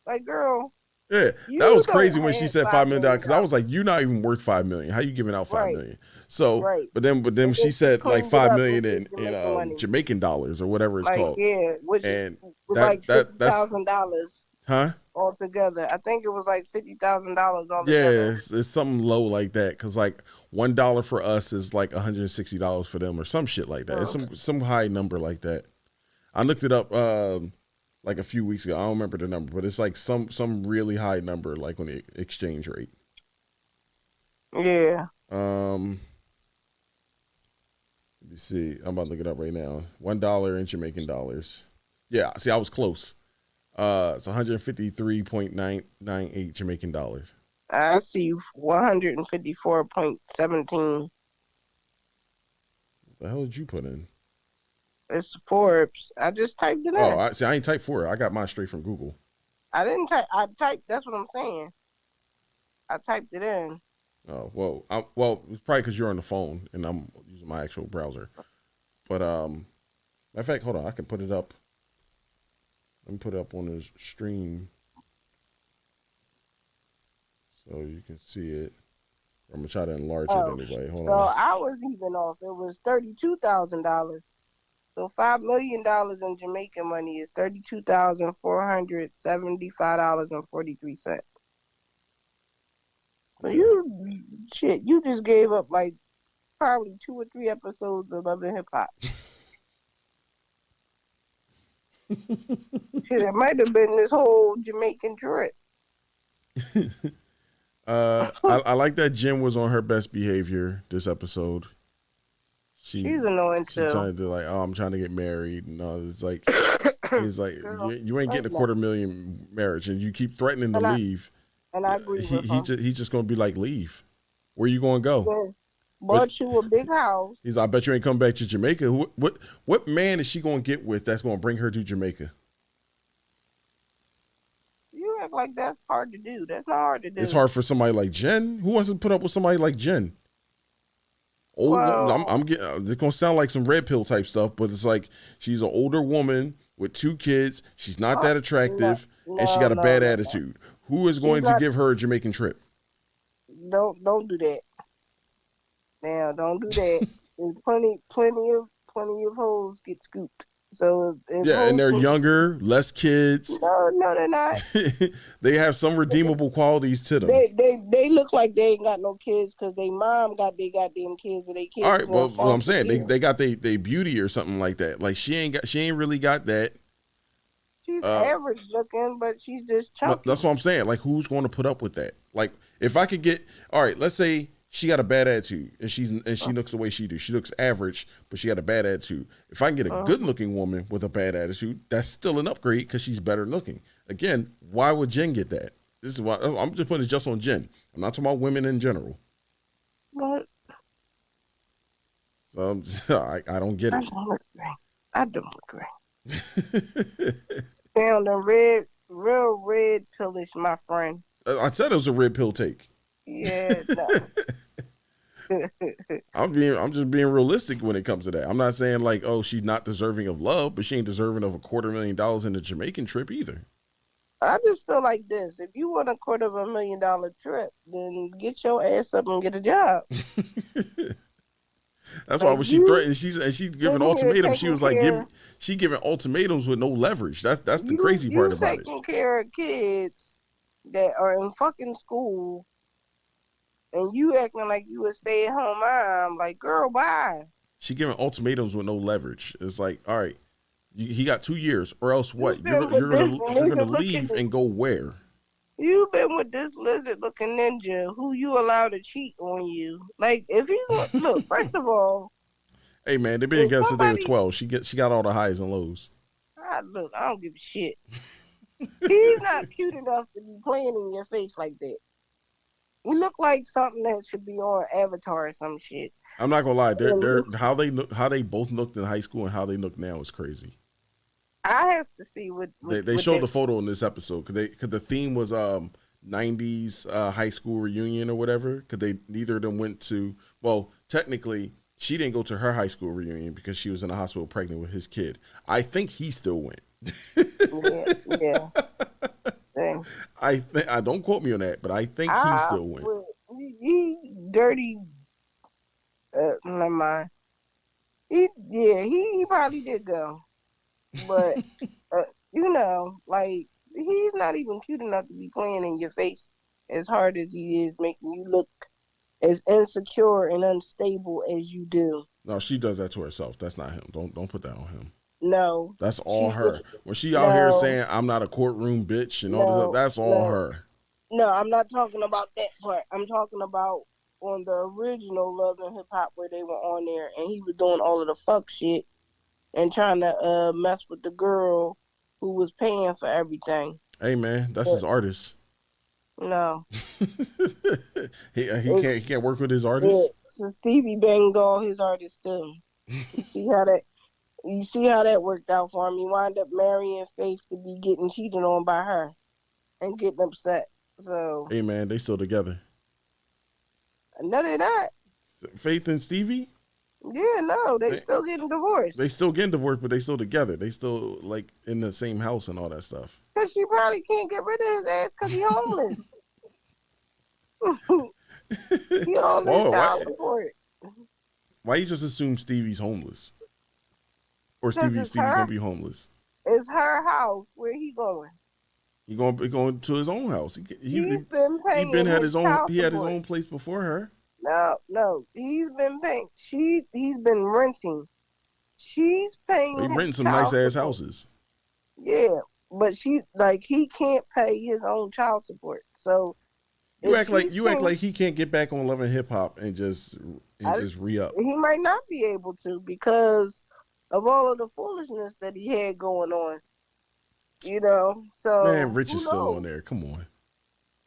Like, girl, Yeah, you that was don't crazy when she have said $5 $5 million million. because I was like, you're not even worth $5 million. How you giving out $5 Right, million? So, right. but then And she then she said like cleaned it $5 up million into in Jamaican money. Jamaican dollars or whatever it's Like, called, yeah, which and was like that's $50,000 huh? altogether. I think it was like $50,000 Yeah, altogether. it's something low like that because like $1 for us is like $160 for them or some shit like that. It's some high number like that. I looked it up like a few weeks ago. I don't remember the number, but it's like some really high number like on the exchange rate. Yeah. Let me see. I'm about to look it up right now. $1 in Jamaican dollars. Yeah, see, I was close. It's 153.998 Jamaican dollars. I see 154.17. The hell did you put in? It's Forbes. I just typed it in. Oh, I ain't typed for it. I got mine straight from Google. I didn't type. I typed. That's what I'm saying. I typed it in. Oh well, it's probably because you're on the phone and I'm using my actual browser. But matter of fact, hold on, I can put it up. Let me put it up on the stream so you can see it. I'm gonna try to enlarge it anyway. Hold so on. I was even off. It was $32,000. So $5 million in Jamaican money is $32,475.43. So you just gave up like probably 2 or 3 episodes of Love and Hip Hop. Shit, it might have been this whole Jamaican trip. I like that Jen was on her best behavior this episode. She's annoying too. She's trying to like, oh, I'm trying to get married. No, it's like, you ain't getting a $250,000 marriage, and you keep threatening to leave. And I agree with him. He's just gonna be like, leave. Where you gonna go? Yeah. Bought you a big house. He's like, I bet you ain't come back to Jamaica. What man is she gonna get with that's gonna bring her to Jamaica? You act like that's hard to do. That's not hard to do. It's hard for somebody like Jen. Who wants to put up with somebody like Jen? I'm getting. It's gonna sound like some red pill type stuff, but it's like she's an older woman with 2 kids. She's not that attractive, and she got a bad attitude. Who is going to give her a Jamaican trip? Don't do that. Now, don't do that. There's plenty of hoes get scooped. So and they're younger, less kids. No, they're not. They have some redeemable qualities to them. They look like they ain't got no kids because they mom got they goddamn kids and they kids. All right, well, I'm saying they got they beauty or something like that. Like she ain't really got that. She's average looking, but she's just chunky. That's what I'm saying. Like, who's going to put up with that? Like, if I could get, all right, let's say she got a bad attitude and she looks the way she do. She looks average, but she got a bad attitude. If I can get a good-looking woman with a bad attitude, that's still an upgrade because she's better looking. Again, why would Jen get that? This is why I'm just putting it just on Jen. I'm not talking about women in general. What? So I don't get it. I don't agree. Found a real red pillish, my friend. I said it was a red pill take. Yeah, no. I'm just being realistic when it comes to that. I'm not saying like, oh, she's not deserving of love, but she ain't deserving of a $250,000 in the Jamaican trip either. I just feel like this. If you want a $250,000 trip, then get your ass up and get a job. That's why when she threatened, she's giving ultimatums. She was like she giving ultimatums with no leverage. That's the crazy part about it. You taking care of kids that are in fucking school, and you acting like you a stay-at-home mom. Like, girl, bye. She giving ultimatums with no leverage. It's like, all right, he got 2 years, or else what? You're gonna leave and go where? You've been with this lizard-looking ninja who you allow to cheat on you. Like, if you look, first of all, hey man, they've been together since they were 12. She got all the highs and lows. I don't give a shit. He's not cute enough to be playing in your face like that. You look like something that should be on Avatar or some shit. I'm not gonna lie. They're how they both looked in high school and how they look now is crazy. I have to see what they showed the photo in this episode because the theme was 90s high school reunion or whatever. Because neither of them went to, well, technically she didn't go to her high school reunion because she was in the hospital pregnant with his kid. I think he still went. Yeah. Same. I don't quote me on that, but I think he still went. He dirty. Never mind. He probably did go, but you know, like he's not even cute enough to be playing in your face as hard as he is, making you look as insecure and unstable as you do. No, she does that to herself. That's not him. Don't put that on him. No, That's all her. When she out here no, saying I'm not a courtroom bitch and all this stuff, that's all her. No, I'm not talking about that part. I'm talking about on the original Love and Hip Hop where they were on there and he was doing all of the fuck shit and trying to mess with the girl who was paying for everything. Hey man, that's his artist. No. he can't work with his artists. Yeah. So Stevie banged all his artists too. You see how that worked out for him. He wound up marrying Faith to be getting cheated on by her and getting upset. So hey man, they still together. No, they're not. Faith and Stevie? Yeah, no, they still getting divorced. They still getting divorced, but they still together. They still like in the same house and all that stuff. Cause she probably can't get rid of his ass because he's homeless. He on his child support. Why you just assume Stevie's homeless? Or Stevie gonna be homeless? It's her house. Where he going? He going to his own house. He's been paying. He had his own place before her. No, he's been paying. He's been renting. She's paying. They renting some nice ass houses. Yeah, but he can't pay his own child support. So you act like he can't get back on Love and Hip Hop and just re-up. He might not be able to because of all of the foolishness that he had going on. You know, so man, Rich is still on there. Come on.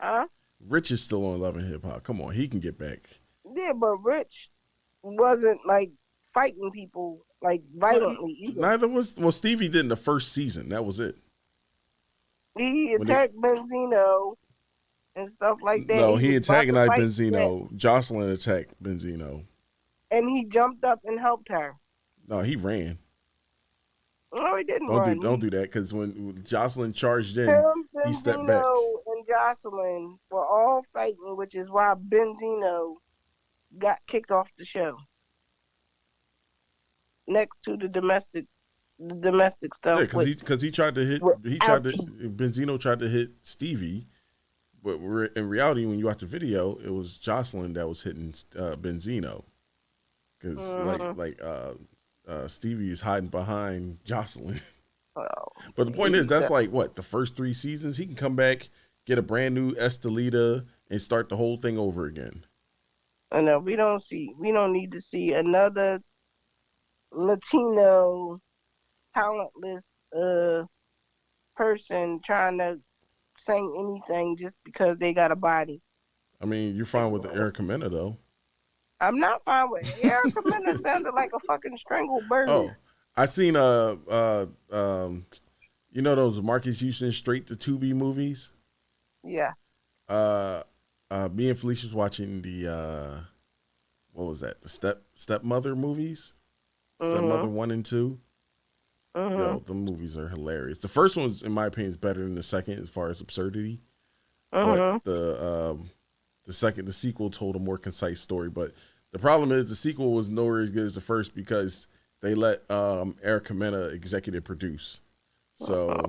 Huh? Rich is still on Love and Hip Hop. Come on, he can get back. Yeah, but Rich wasn't like fighting people like violently either. Neither was Stevie did in the first season. That was it. He attacked Benzino and stuff like that. No, he antagonized Benzino. Jocelyn attacked Benzino. And he jumped up and helped her. No, he ran. No, he didn't run. Don't do that because when Jocelyn charged in, he stepped back. Benzino and Jocelyn were all fighting, which is why Benzino got kicked off the show. Next to the domestic stuff. Yeah, because he tried to hit. Benzino tried to hit Stevie, but in reality, when you watch the video, it was Jocelyn that was hitting Benzino, because Stevie is hiding behind Jocelyn. But the point is, that's like what the first 3 seasons. He can come back, get a brand new Estelita, and start the whole thing over again. I know we don't need to see another Latino talentless person trying to sing anything just because they got a body. I mean, you're fine with the Erica Mena though. I'm not fine with it. Erica Mena sounded like a fucking strangled bird. Oh, I seen you know those Marcus Houston straight to Tubi movies? Yeah. Me and Felicia was watching the what was that? The stepmother movies? Stepmother 1 and 2. Yo, the movies are hilarious. The first one, in my opinion, is better than the second as far as absurdity. But the sequel told a more concise story. But the problem is the sequel was nowhere as good as the first because they let Erica Mena executive produce. So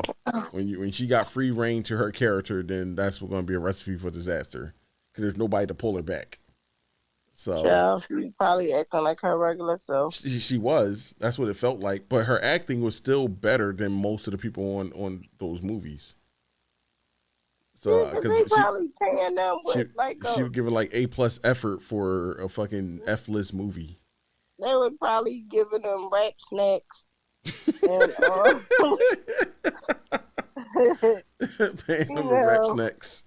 when she got free reign to her character, then that's going to be a recipe for disaster because there's nobody to pull her back. So yeah, she probably acting like her regular self. She was. That's what it felt like. But her acting was still better than most of the people on those movies. So they probably paying them with she would give it like A+ effort for a fucking F-list movie. They would probably giving them rap snacks. And, paying them with rap snacks.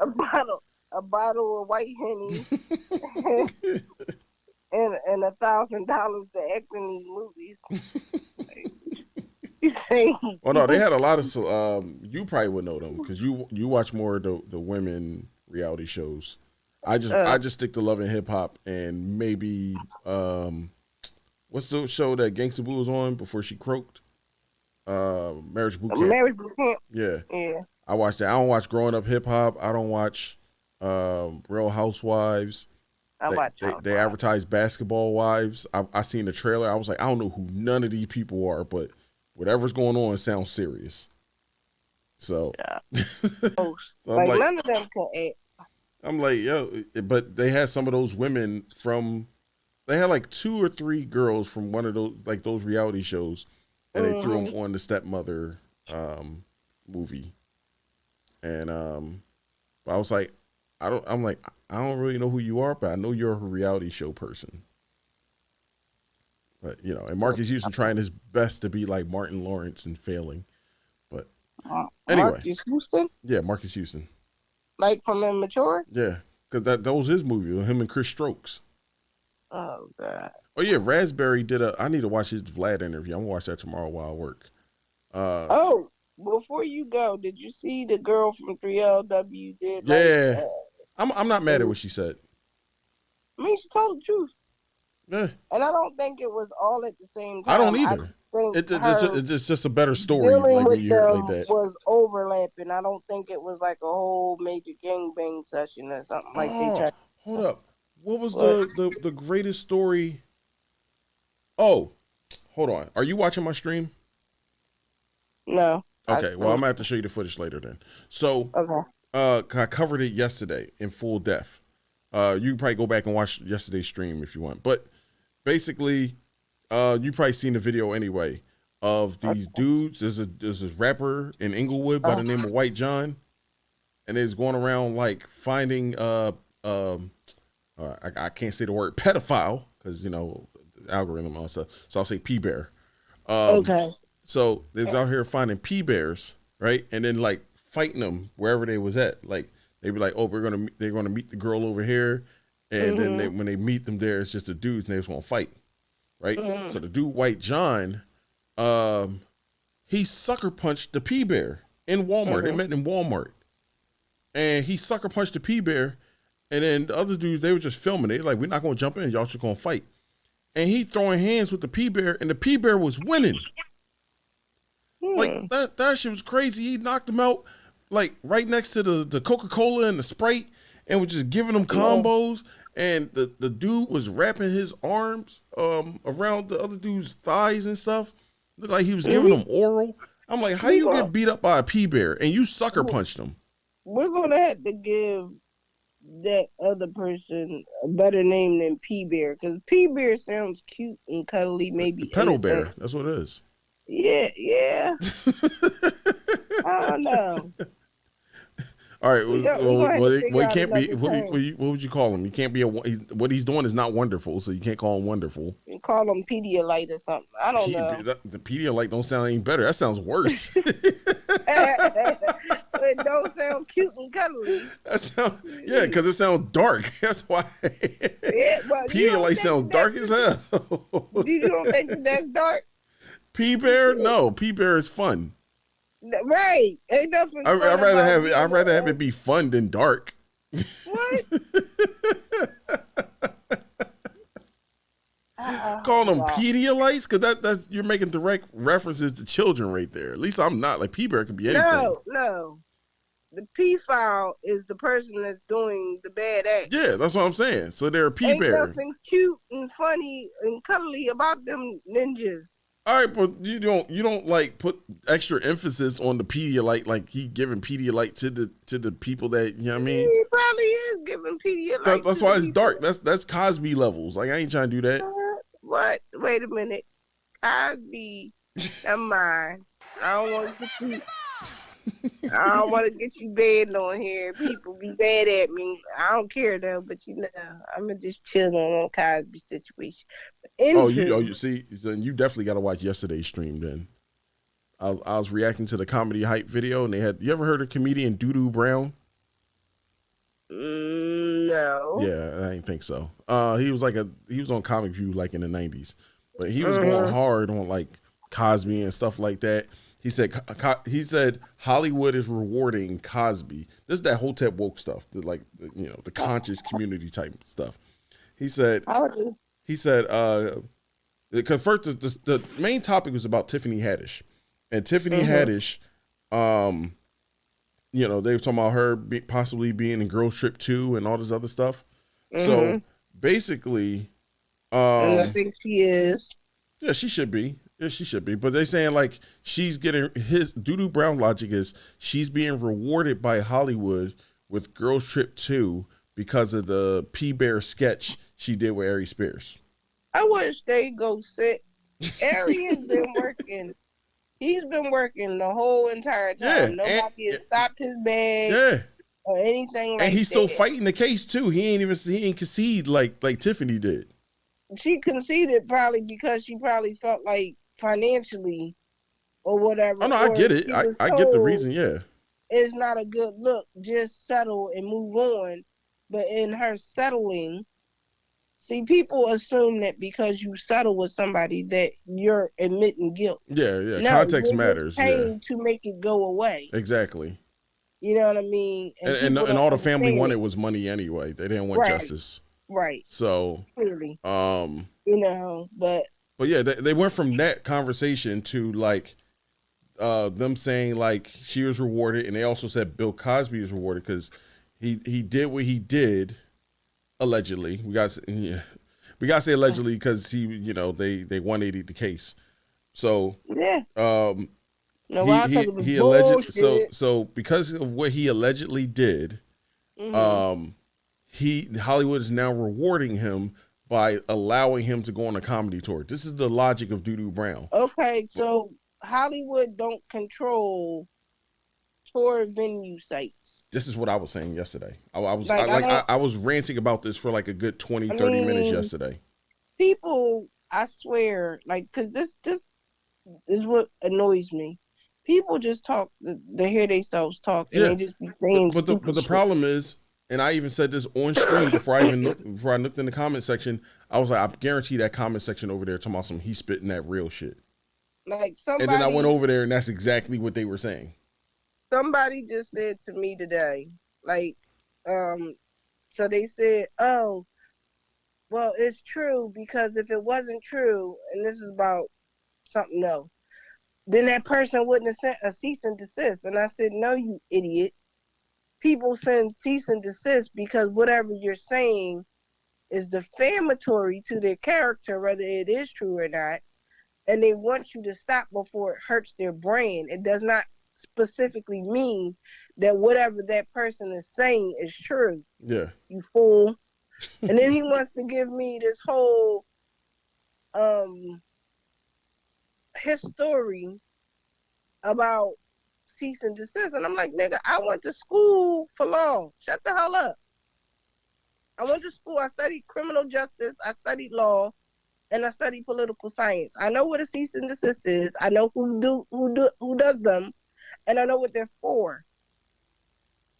A bottle of white Henny and $1,000 to act in these movies. Well, no, they had a lot of. You probably would know them because you watch more of the women reality shows. I just stick to Love and Hip Hop and maybe what's the show that Gangsta Boo was on before she croaked? Marriage Boot Camp. Marriage Boot Camp. Yeah. Yeah. I watch that. I don't watch Growing Up Hip Hop. I don't watch Real Housewives. They advertise Basketball Wives. I seen the trailer. I was like, I don't know who none of these people are, but whatever's going on sounds serious. So, yeah. So like none of them can act. I'm like, yo, but they had some of those women from. They had like 2 or 3 girls from one of those like those reality shows, and they threw them on the Stepmother movie. And but I was like, I don't really know who you are, but I know you're a reality show person. But you know, and Marcus Houston trying his best to be like Martin Lawrence and failing. But anyway, Marcus Houston. Yeah, Marcus Houston. Like from Immature. Yeah, because that was his movie with him and Chris Strokes. Oh God. Oh yeah, Raspberry did I need to watch his Vlad interview. I'm gonna watch that tomorrow while I work. Oh, before you go, did you see the girl from 3LW did? Yeah, I'm not mad at what she said. I mean, she told the truth. Yeah. And I don't think it was all at the same time. I don't either. It's just a better story. Dealing like with when you hear it like them that. was overlapping. I don't think it was like a whole major gangbang session or something like they tried. Hold up. What was the greatest story? Oh, hold on. Are you watching my stream? No. Okay. Well, I'm gonna have to show you the footage later then. So, I covered it yesterday in full depth. You can probably go back and watch yesterday's stream if you want. But basically, you probably seen the video anyway of these dudes. There's this rapper in Inglewood by the name of White John, and he's going around like finding I can't say the word pedophile because you know the algorithm and stuff. So I'll say P-Bear. Okay. So they're out here finding P-Bears, right? And then like fighting them wherever they was at. Like they be like, oh, they're gonna meet the girl over here, and then when they meet them there, it's just the dudes and they just want to fight, right? So the dude White John, he sucker punched the P-Bear in Walmart. They met in Walmart, and he sucker punched the P-Bear. And then the other dudes, they were just filming it. Like, we're not going to jump in. Y'all just going to fight. And he throwing hands with the P-Bear, and the P-Bear was winning. Like, that shit was crazy. He knocked him out, like, right next to the Coca-Cola and the Sprite, and was just giving them combos. And the dude was wrapping his arms around the other dude's thighs and stuff. Looked like he was giving them oral. I'm like, how you get beat up by a P-Bear, and you sucker punched him? We're going to have to give that other person a better name than P-Bear, because P-Bear sounds cute and cuddly, maybe Pedal bear, that's what it is. Yeah. I don't know. All right, well, he can't be. What would you call him? He can't be what he's doing is not wonderful, so you can't call him wonderful. You call him Pedialyte or something. I don't know. The Pedialyte don't sound any better. That sounds worse. It don't sound cute and cuddly. Yeah, because it sounds dark. That's why. Pedialyte sounds dark as hell. You don't think that's dark? P-Bear? No, P-Bear is fun. Right. Ain't nothing. I'd rather have it be fun than dark. What? Calling them Pedialytes? Because that's you're making direct references to children right there. At least I'm not. Like, P-Bear could be anything. No. The P-file is the person that's doing the bad act. Yeah, that's what I'm saying. So they're a P-Bear. Ain't nothing cute and funny and cuddly about them ninjas. All right, but you don't like put extra emphasis on the Pedialyte, like he giving Pedialyte to the people that, you know what I mean? He probably is giving Pedialyte. That's why it's dark. That's Cosby levels. Like, I ain't trying to do that. What? Wait a minute. Cosby, never mind. I don't want to get you banned on here. People be bad at me. I don't care though, but you know, I'm gonna just chill on Cosby situation. You see, then you definitely got to watch yesterday's stream. Then I was reacting to the comedy hype video, and they had. You ever heard of comedian Doo Brown? No. Yeah, I didn't think so. He was on Comic View like in the 90s, but he was going hard on like Cosby and stuff like that. He said Hollywood is rewarding Cosby. This is that Hotep woke stuff, the conscious community type stuff. He said because first the main topic was about Tiffany Haddish, And Tiffany Haddish, you know, they were talking about her possibly being in Girls Trip 2 and all this other stuff. So basically, and I think she is. Yeah, she should be. Yeah, she should be. But they saying like she's getting his Doodoo Brown logic is she's being rewarded by Hollywood with Girls Trip 2 because of the P Bear sketch she did with Ari Spears. I wish they go sit. Ari has been working. He's been working the whole entire time. Nobody has stopped his bag or anything like that. And he's still fighting the case too. He ain't concede like Tiffany did. She conceded probably because she probably felt like financially or whatever. Oh no, I get it. I get the reason, yeah. It's not a good look. Just settle and move on. But in her settling, see, people assume that because you settle with somebody that you're admitting guilt. Yeah. No, Context matters. Paying to make it go away. Exactly. You know what I mean? And all the family wanted was money anyway. They didn't want justice. Right. So clearly, you know, but yeah, they went from that conversation to like them saying like she was rewarded, and they also said Bill Cosby was rewarded because he did what he did allegedly. We got to say allegedly because he, you know, they 180'd the case. So yeah. No, he alleged so because of what he allegedly did, Hollywood is now rewarding him by allowing him to go on a comedy tour. This is the logic of Doodoo Brown. Okay, so Hollywood don't control tour venue sites. This is what I was saying yesterday. I was ranting about this for like a good 20-30 minutes yesterday. People, I swear, like, because this is what annoys me. People just talk, they hear themselves talk, and they just be saying but the problem is, and I even said this on screen before I looked in the comment section. I was like, I guarantee that comment section over there talking about he's spitting that real shit. Like somebody, and then I went over there, and that's exactly what they were saying. Somebody just said to me today, like, so they said, oh, well, it's true because if it wasn't true, and this is about something else, then that person wouldn't have sent a cease and desist. And I said, no, you idiot. People send cease and desist because whatever you're saying is defamatory to their character, whether it is true or not. And they want you to stop before it hurts their brain. It does not specifically mean that whatever that person is saying is true. Yeah. You fool. And then he wants to give me this whole history about cease and desist. And I'm like, nigga, I went to school for law. Shut the hell up. I went to school. I studied criminal justice. I studied law. And I studied political science. I know what a cease and desist is. I know who does them. And I know what they're for.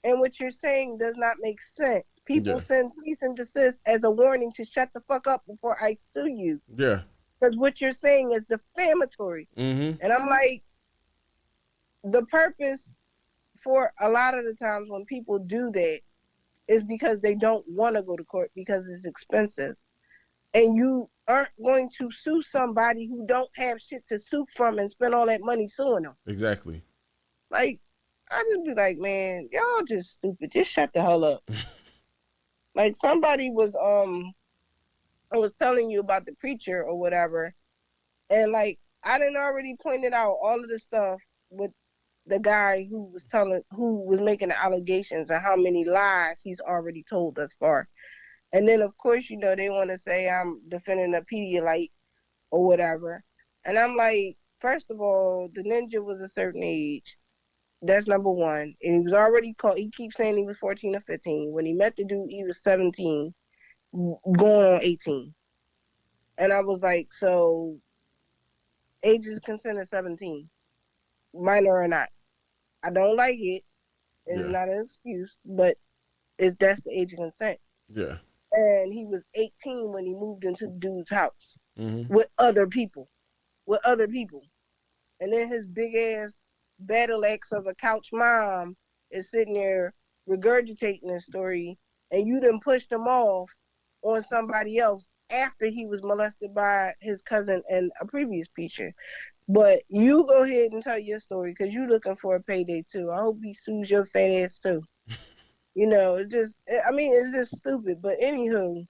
And what you're saying does not make sense. People send cease and desist as a warning to shut the fuck up before I sue you. Yeah. Because what you're saying is defamatory. Mm-hmm. And I'm like, the purpose for a lot of the times when people do that is because they don't want to go to court because it's expensive. And you aren't going to sue somebody who don't have shit to sue from and spend all that money suing them. Exactly. Like, I just be like, man, y'all just stupid. Just shut the hell up. Like somebody was I was telling you about the preacher or whatever, and like I done already pointed out all of the stuff with the guy who was making the allegations and how many lies he's already told thus far. And then of course, you know, they want to say I'm defending a Pedialyte or whatever. And I'm like, first of all, the ninja was a certain age. That's number one. And he was already caught. He keeps saying he was 14 or 15. When he met the dude, he was 17, going on 18. And I was like, so age is consent at 17, minor or not. I don't like it. It's not an excuse, but that's the age of consent. Yeah. And he was 18 when he moved into the dude's house with other people. And then his big ass battle axe of a couch mom is sitting there regurgitating this story, and you done pushed him off on somebody else after he was molested by his cousin and a previous preacher. But you go ahead and tell your story because you're looking for a payday too. I hope he sues your fat ass too. It's just stupid. But anywho,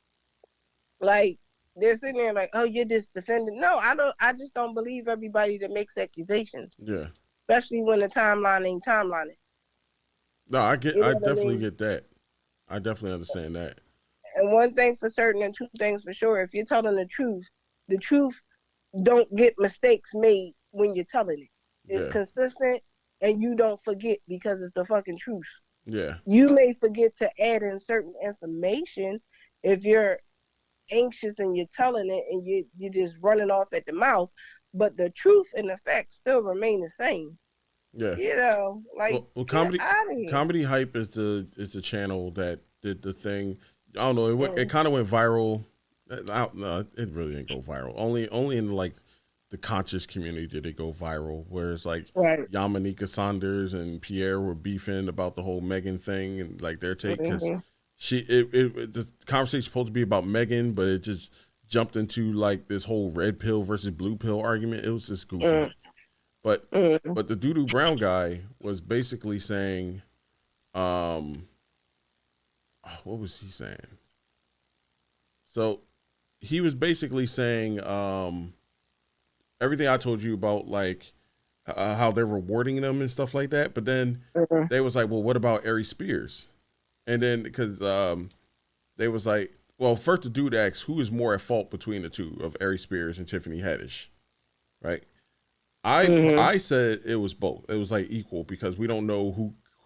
like they're sitting there like, oh, you're just defending. No, I don't. I just don't believe everybody that makes accusations, Yeah. especially when the timeline ain't timelining. No, I definitely I mean? get that. I definitely understand that. And one thing for certain, and two things for sure. If you're telling the truth don't get mistakes made when you're telling it. It's Yeah. consistent, and you don't forget because it's the fucking truth. Yeah. You may forget to add in certain information if you're anxious and you're telling it and you're just running off at the mouth, but the truth and the facts still remain the same. Yeah. Like Well, get out of here. comedy hype is the channel that did the thing. I don't know. It kind of went viral. No, it really didn't go viral. Only in like the conscious community did it go viral. Whereas like Yamanika Saunders and Pierre were beefing about the whole Megan thing and like their take because the conversation supposed to be about Megan, but it just jumped into like this whole red pill versus blue pill argument. It was just goofy. But the Doodoo Brown guy was basically saying, what was he saying? So he was basically saying everything I told you about like how they're rewarding them and stuff like that. But then they was like, well, what about Ari Spears? And then because they was like, well, first the dude asked who is more at fault between the two of Ari Spears and Tiffany Haddish, right? I said it was both. It was like equal because we don't know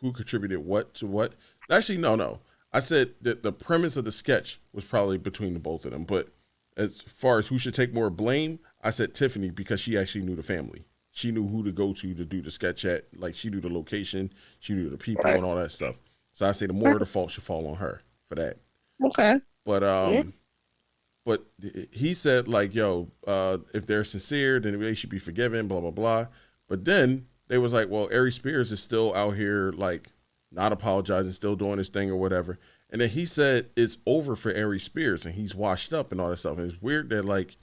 who contributed what to what. Actually, no. I said that the premise of the sketch was probably between the both of them. But as far as who should take more blame, I said Tiffany because she actually knew the family. She knew who to go to do the sketch at. Like she knew the location, she knew the people and all that stuff. So I say the more of the fault should fall on her for that. Okay. But he said like, yo, if they're sincere, then they should be forgiven, blah, blah, blah. But then they was like, well, Ari Spears is still out here like not apologizing, still doing his thing or whatever. And then he said it's over for Ari Spears and he's washed up and all that stuff. And it's weird that like,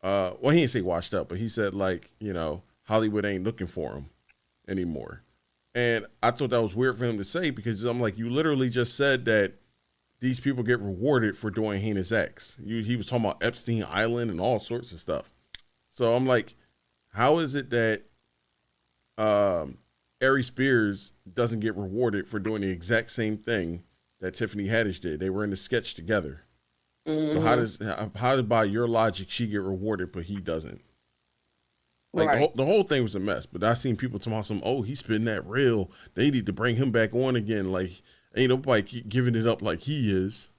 well, he didn't say washed up, but he said like, Hollywood ain't looking for him anymore. And I thought that was weird for him to say because I'm like, you literally just said that these people get rewarded for doing heinous acts. He was talking about Epstein Island and all sorts of stuff. So I'm like, how is it that Ari Spears doesn't get rewarded for doing the exact same thing that Tiffany Haddish did? They were in the sketch together. So how does by your logic she get rewarded but he doesn't? Like the whole thing was a mess. But I seen people talking about he's spitting that real. They need to bring him back on again. Like ain't nobody keep giving it up like he is.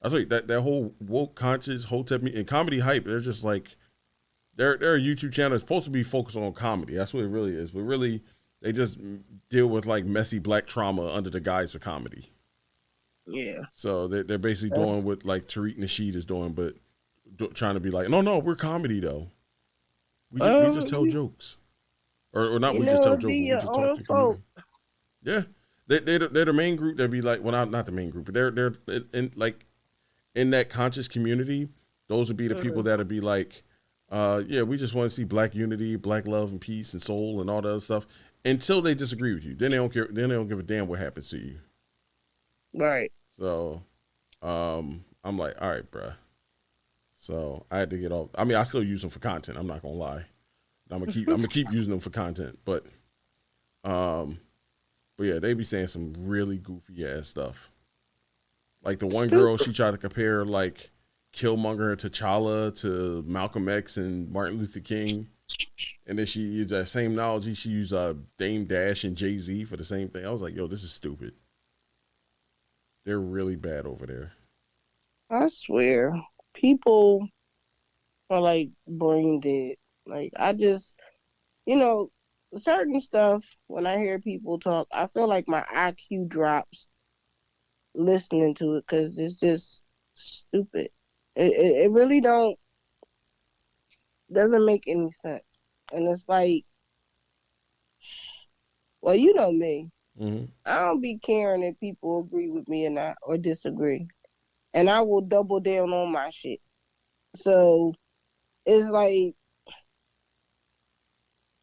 I think that whole woke conscious Hotep and comedy hype, they're just like their YouTube channel is supposed to be focused on comedy. That's what it really is. But really, they just deal with like messy black trauma under the guise of comedy. Yeah. So they're basically doing what like Tariq Nasheed is doing, but trying to be like, no, we're comedy though. We just tell jokes, or not. We just tell jokes. We just talk to community. Yeah. They're the main group that be like, well, not the main group, but they're in that conscious community. Those would be the people that would be like, we just want to see black unity, black love and peace and soul and all that other stuff until they disagree with you. Then they don't care. Then they don't give a damn what happens to you. Right. So, I'm like, all right, bruh. So I had to get off. I mean, I still use them for content. I'm not gonna lie. I'm gonna keep using them for content, but yeah, they be saying some really goofy ass stuff. Like the one girl, she tried to compare like Killmonger and T'Challa to Malcolm X and Martin Luther King. And then she used that same analogy. She used Dame Dash and Jay-Z for the same thing. I was like, yo, this is stupid. They're really bad over there. I swear. People are like brain dead. Like I just, certain stuff, when I hear people talk, I feel like my IQ drops listening to it because it's just stupid. It really doesn't make any sense. And it's like, well, you know me. Mm-hmm. I don't be caring if people agree with me or not or disagree. And I will double down on my shit. So it's like,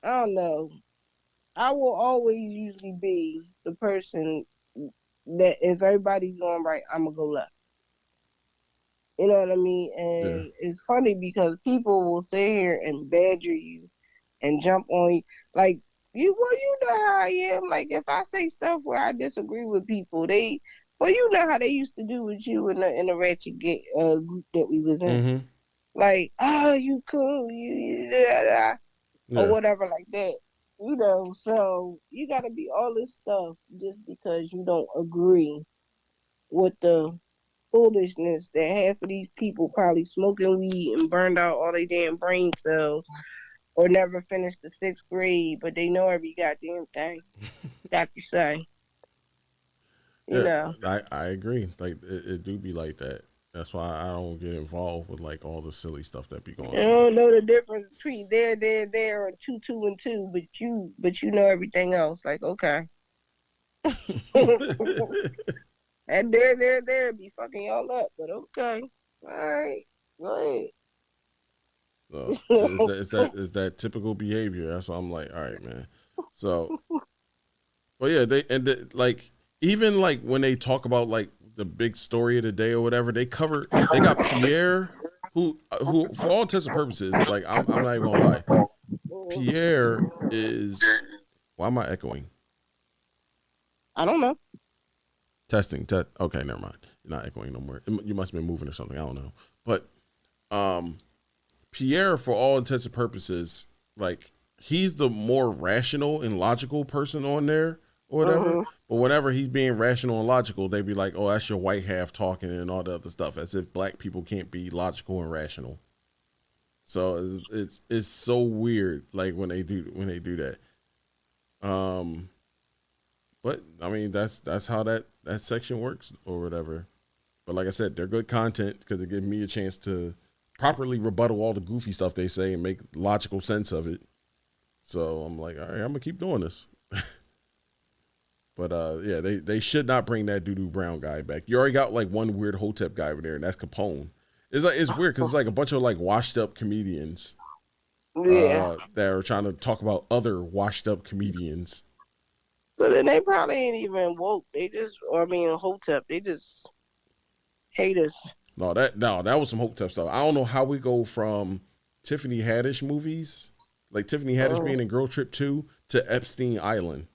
I don't know. I will always usually be the person that if everybody's going right, I'm gonna go left. You know what I mean? Yeah. And it's funny because people will sit here and badger you and jump on you. Like, you know how I am. Like, if I say stuff where I disagree with people, you know how they used to do with you in the ratchet group that we was in. Mm-hmm. Like, oh, you cool, or Yeah. whatever like that. You know, so you got to be all this stuff just because you don't agree with the foolishness that half of these people probably smoking weed and burned out all their damn brain cells or never finished the 6th grade, but they know every goddamn thing. Got to say, you Yeah, know. I agree. Like it do be like that. That's why I don't get involved with like all the silly stuff that be going You on. don't know the difference between there, and two, and two, but you know everything else. Like, okay. And there be fucking y'all up, but okay. All right. Go ahead. So is that typical behavior. That's why I'm like, all right, man. So, but yeah, like even like when they talk about like the big story of the day or whatever, they got Pierre, who for all intents and purposes, like I'm not even gonna lie, Pierre is. Why am I echoing? I don't know. Testing. Okay, never mind. You're not echoing no more. You must have been moving or something. I don't know. But Pierre, for all intents and purposes, like he's the more rational and logical person on there or whatever. But whenever he's being rational and logical, they be like, "Oh, that's your white half talking" and all the other stuff, as if black people can't be logical and rational. So it's so weird, like when they do that. But I mean that's how that section works or whatever. But like I said, they're good content because it gives me a chance to properly rebuttal all the goofy stuff they say and make logical sense of it. So I'm like, all right, I'm gonna keep doing this. But yeah, they should not bring that doo-doo brown guy back. You already got like one weird Hotep guy over there, and that's Capone. It's weird because it's like a bunch of like washed up comedians Yeah. that are trying to talk about other washed up comedians. So then they probably ain't even woke. Hotep. They just haters. No, that was some Hotep stuff. I don't know how we go from Tiffany Haddish movies, like Tiffany Haddish being in Girl Trip 2, to Epstein Island,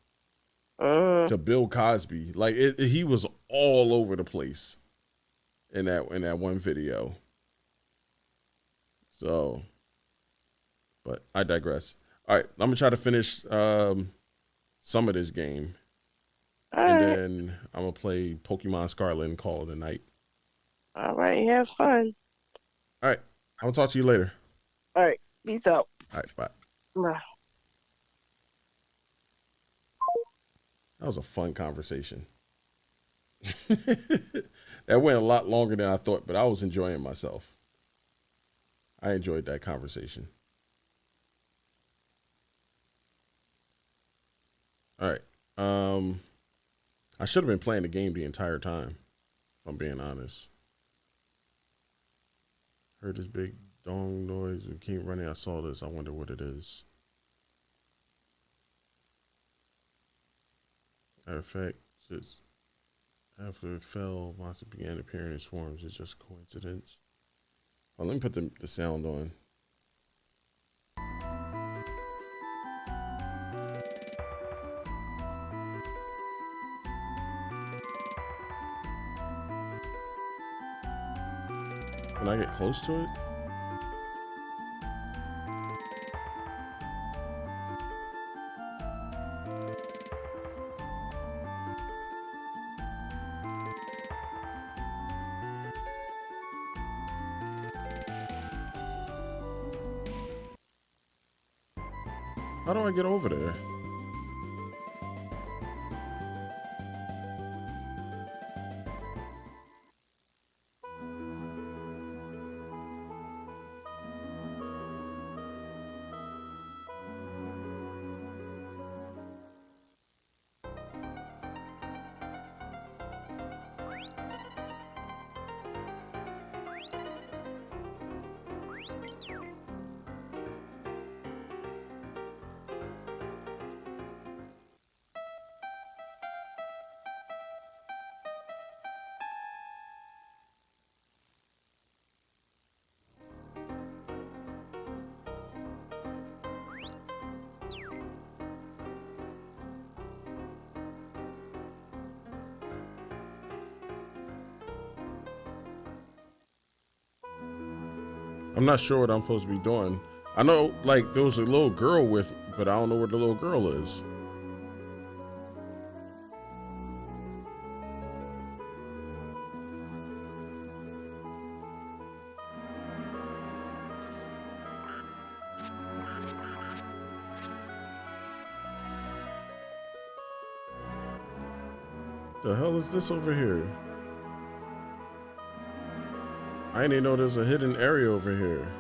to Bill Cosby. Like he was all over the place in that one video. So, but I digress. All right, I'm gonna try to finish some of this game, and then I'm gonna play Pokemon Scarlet and call it a night. All right, have fun. All right, I'll talk to you later. All right, peace out. All right, bye. Bye. That was a fun conversation. That went a lot longer than I thought, but I was enjoying myself. I enjoyed that conversation. All right. I should have been playing the game the entire time, if I'm being honest. Heard this big dong noise. We keep running. I saw this. I wonder what it is. Matter of fact, just after it fell, monster began appearing in swarms. It's just coincidence. Well, let me put the sound on. Can I get close to it? How do I get over there? I'm not sure what I'm supposed to be doing. I know, like, there was a little girl with, but I don't know where the little girl is. The hell is this over here? I didn't even know there's a hidden area over here.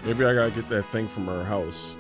Maybe I gotta get that thing from her house.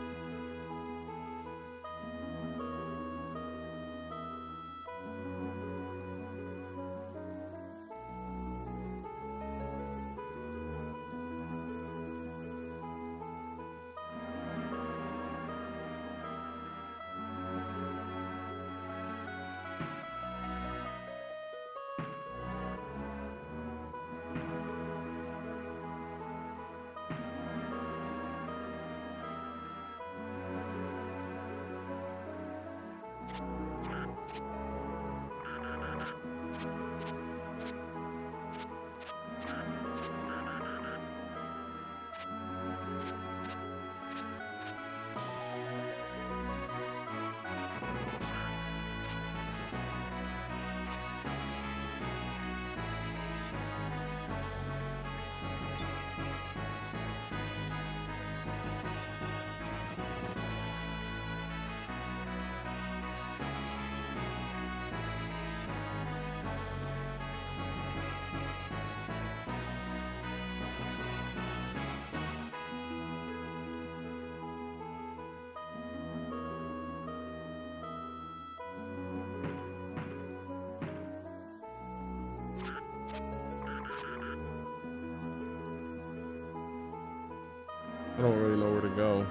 I don't really know where to go.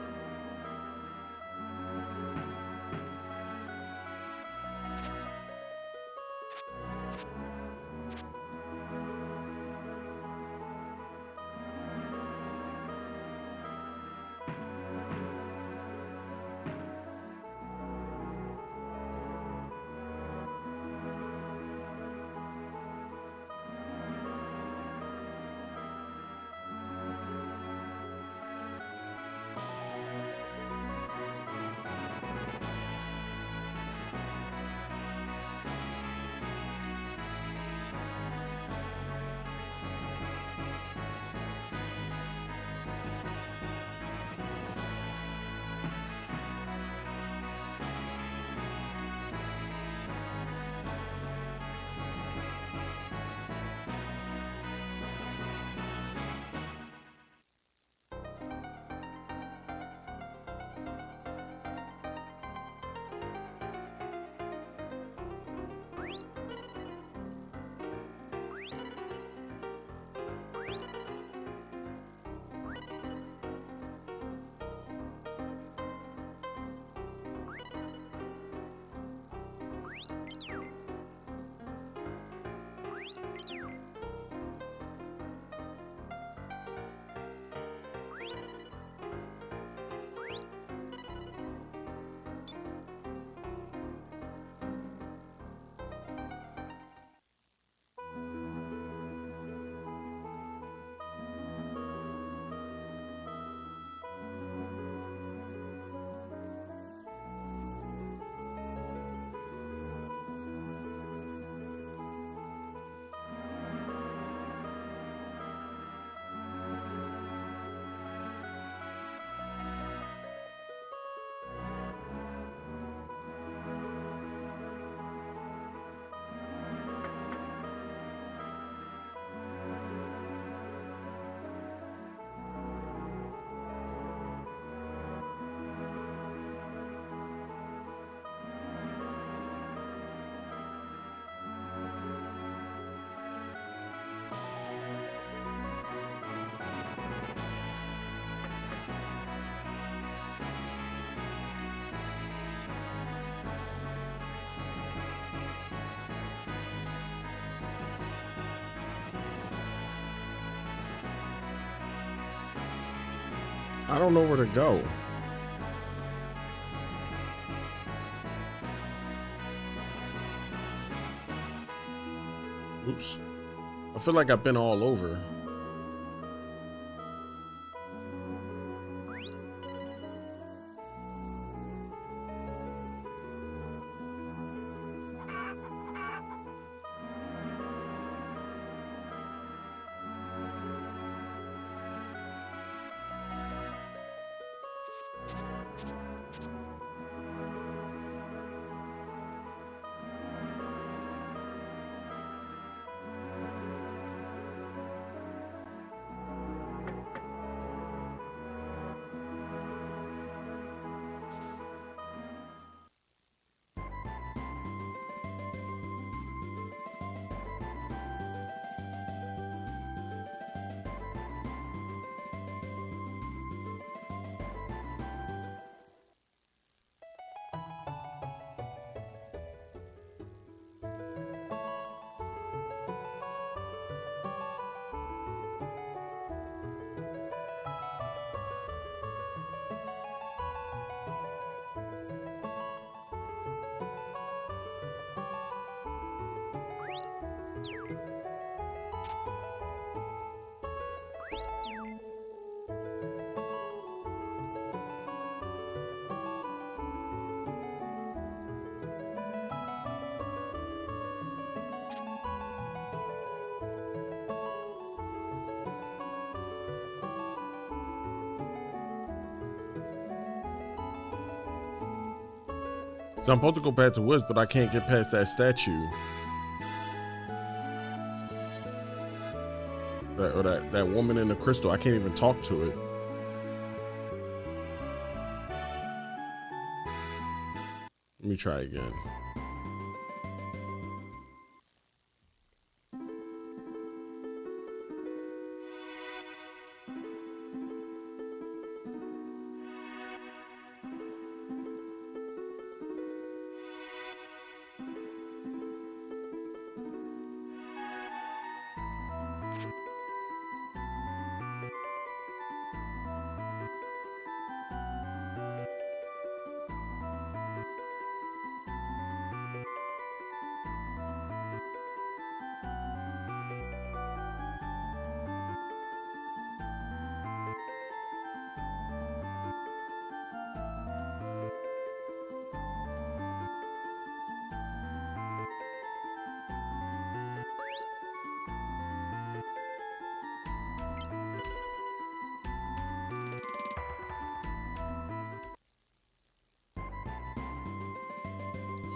I don't know where to go. Oops. I feel like I've been all over. So I'm supposed to go back to woods, but I can't get past that statue. That woman in the crystal. I can't even talk to it. Let me try again.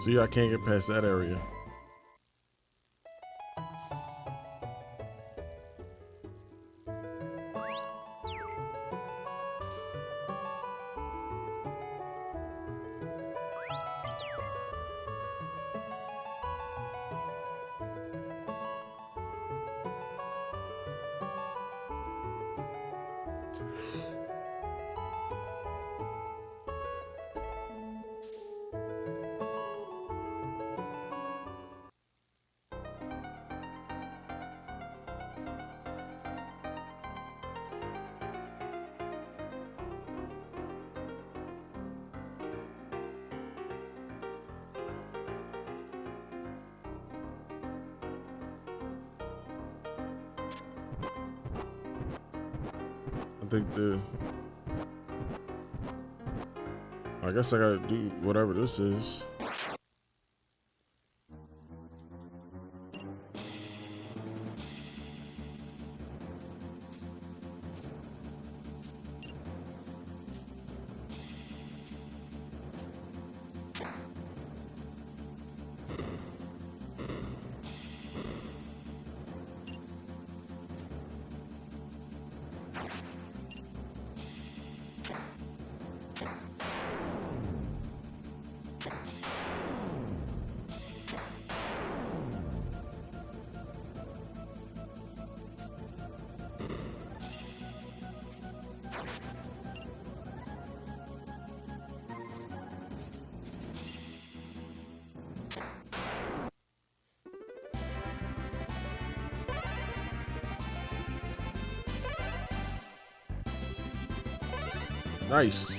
See, I can't get past that area. I guess I gotta do whatever this is. Nice.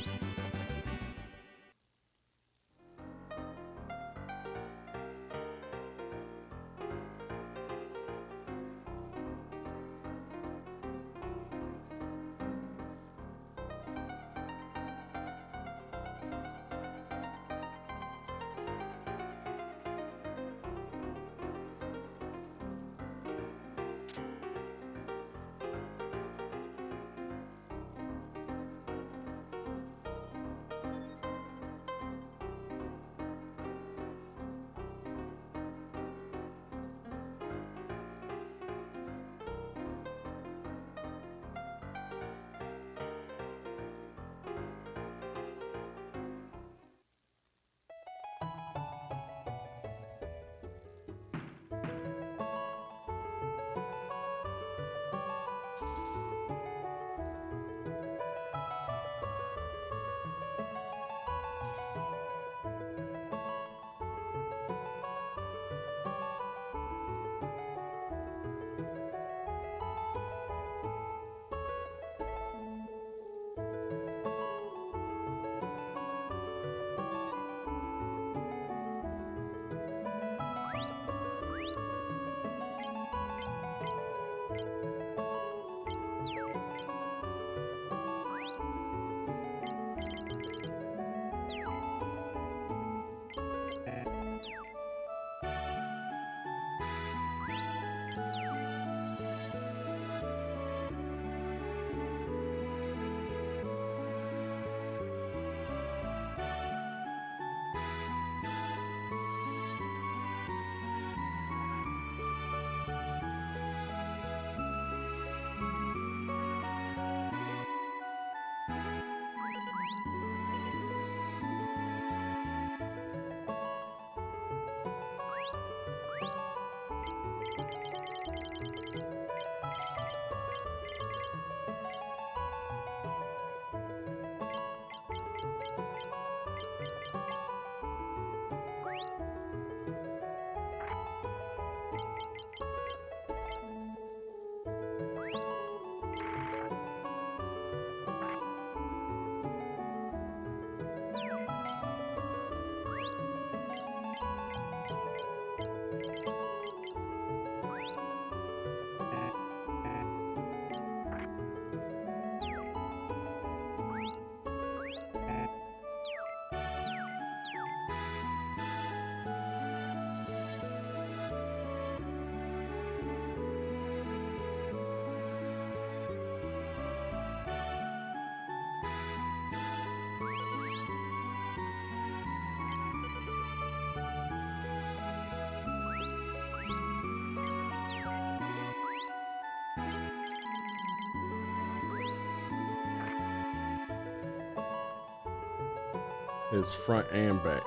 It's front and back.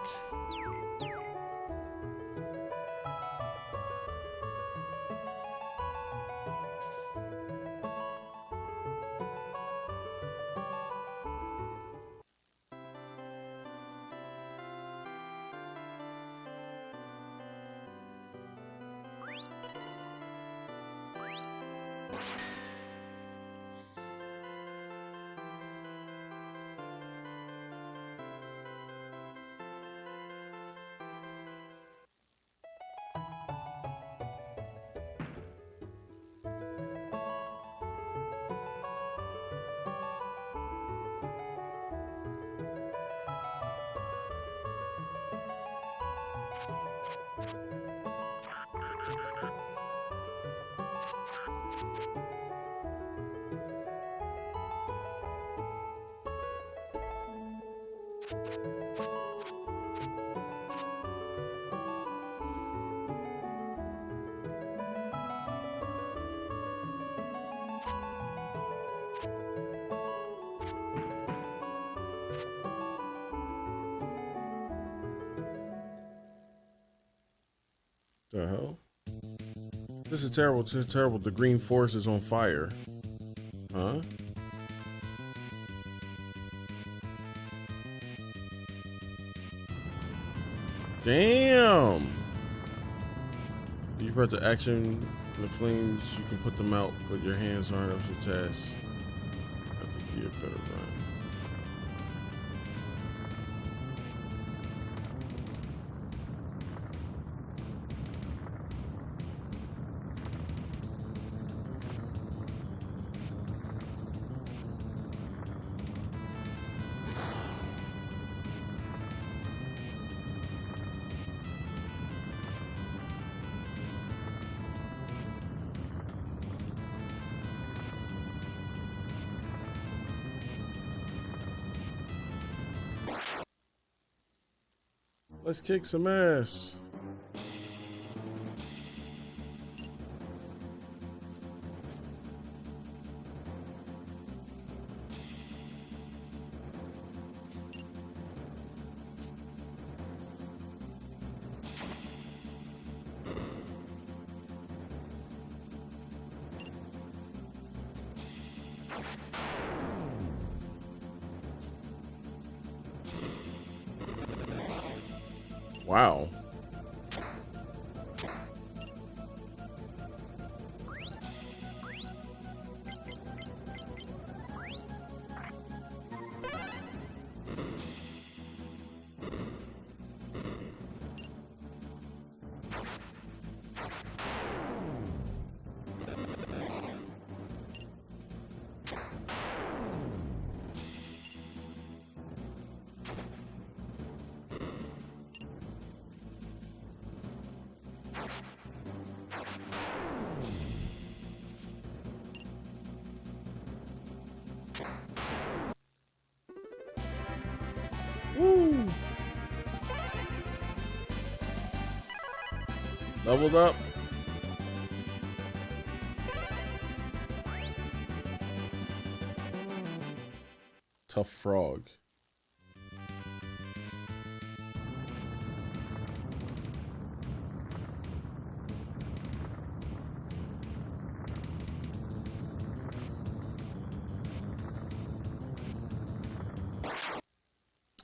The hell? This is terrible. This is terrible. The green forest is on fire. Huh? Damn! You press the action, the flames, you can put them out, but your hands aren't up to task. I think you better run. Let's kick some ass. Wow. Woo. Leveled up. Tough frog.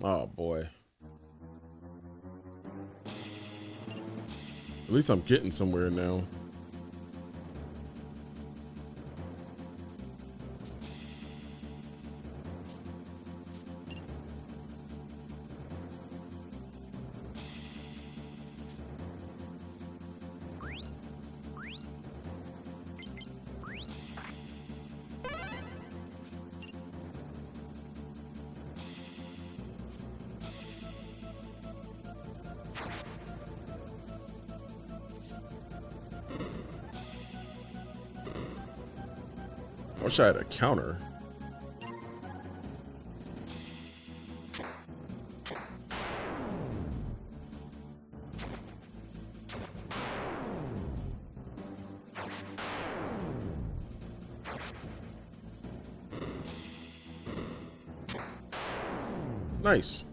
Oh boy. At least I'm getting somewhere now. I wish I had a counter. Nice.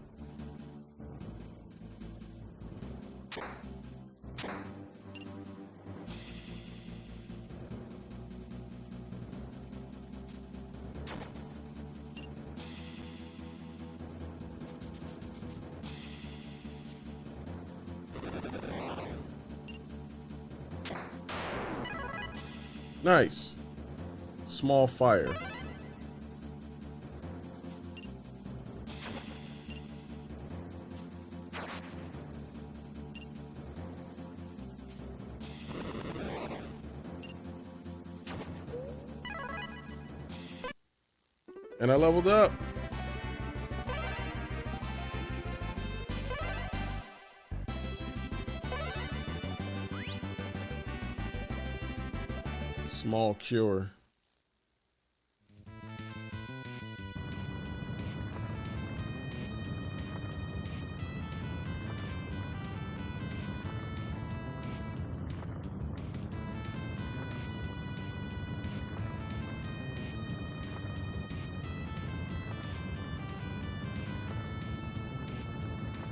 Nice. Small fire. And I leveled up. Small cure.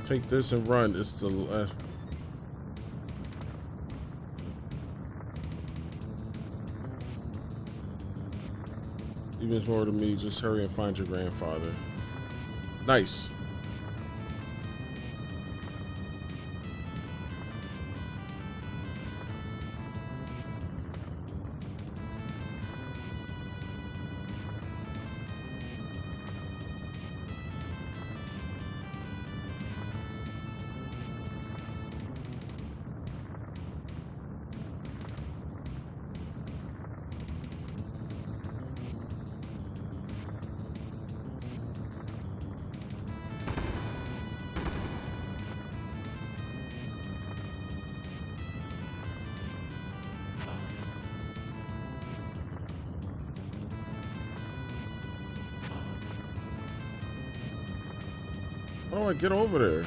Take this and run. It's the last. Even more to me, just hurry and find your grandfather. Nice. How do I get over there?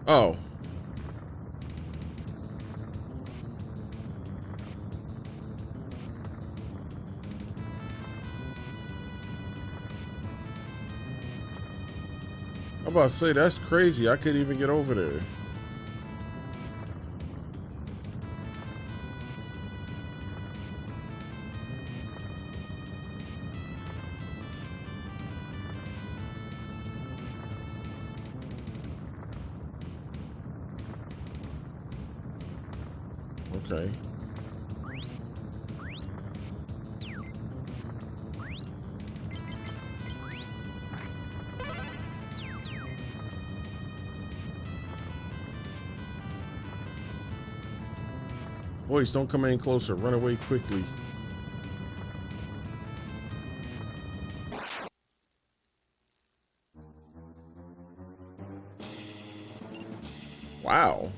Oh. I'm about to say, that's crazy. I couldn't even get over there. Okay. Boys, don't come any closer. Run away quickly. Wow.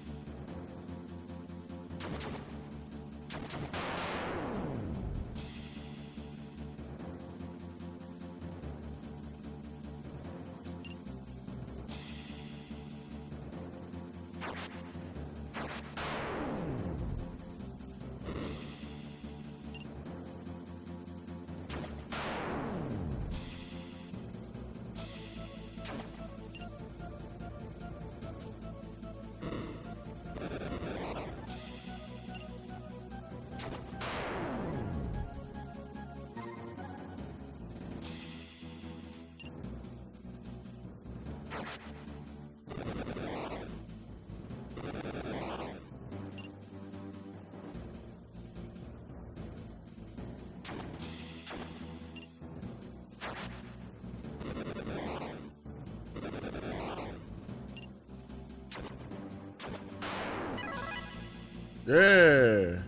Yeah.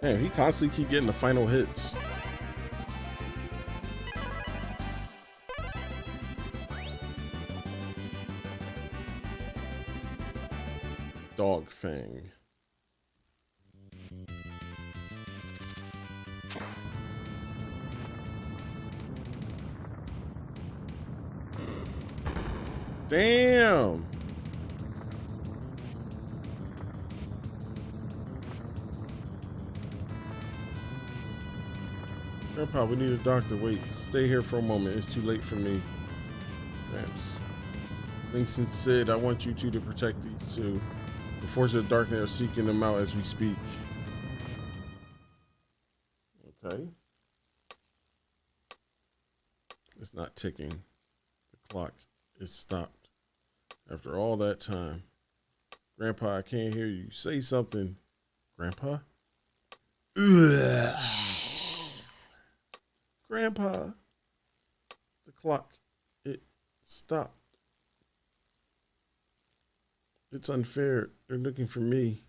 Man, he constantly keep getting the final hits. Dog Fang. Damn. Grandpa, we need a doctor. Wait, stay here for a moment. It's too late for me. Gramps. Lynx and Sid, I want you two to protect these two. The forces of darkness are seeking them out as we speak. Okay. It's not ticking. The clock is stopped. After all that time. Grandpa, I can't hear you. Say something. Grandpa? Ugh. Grandpa. The clock. It stopped. It's unfair. They're looking for me.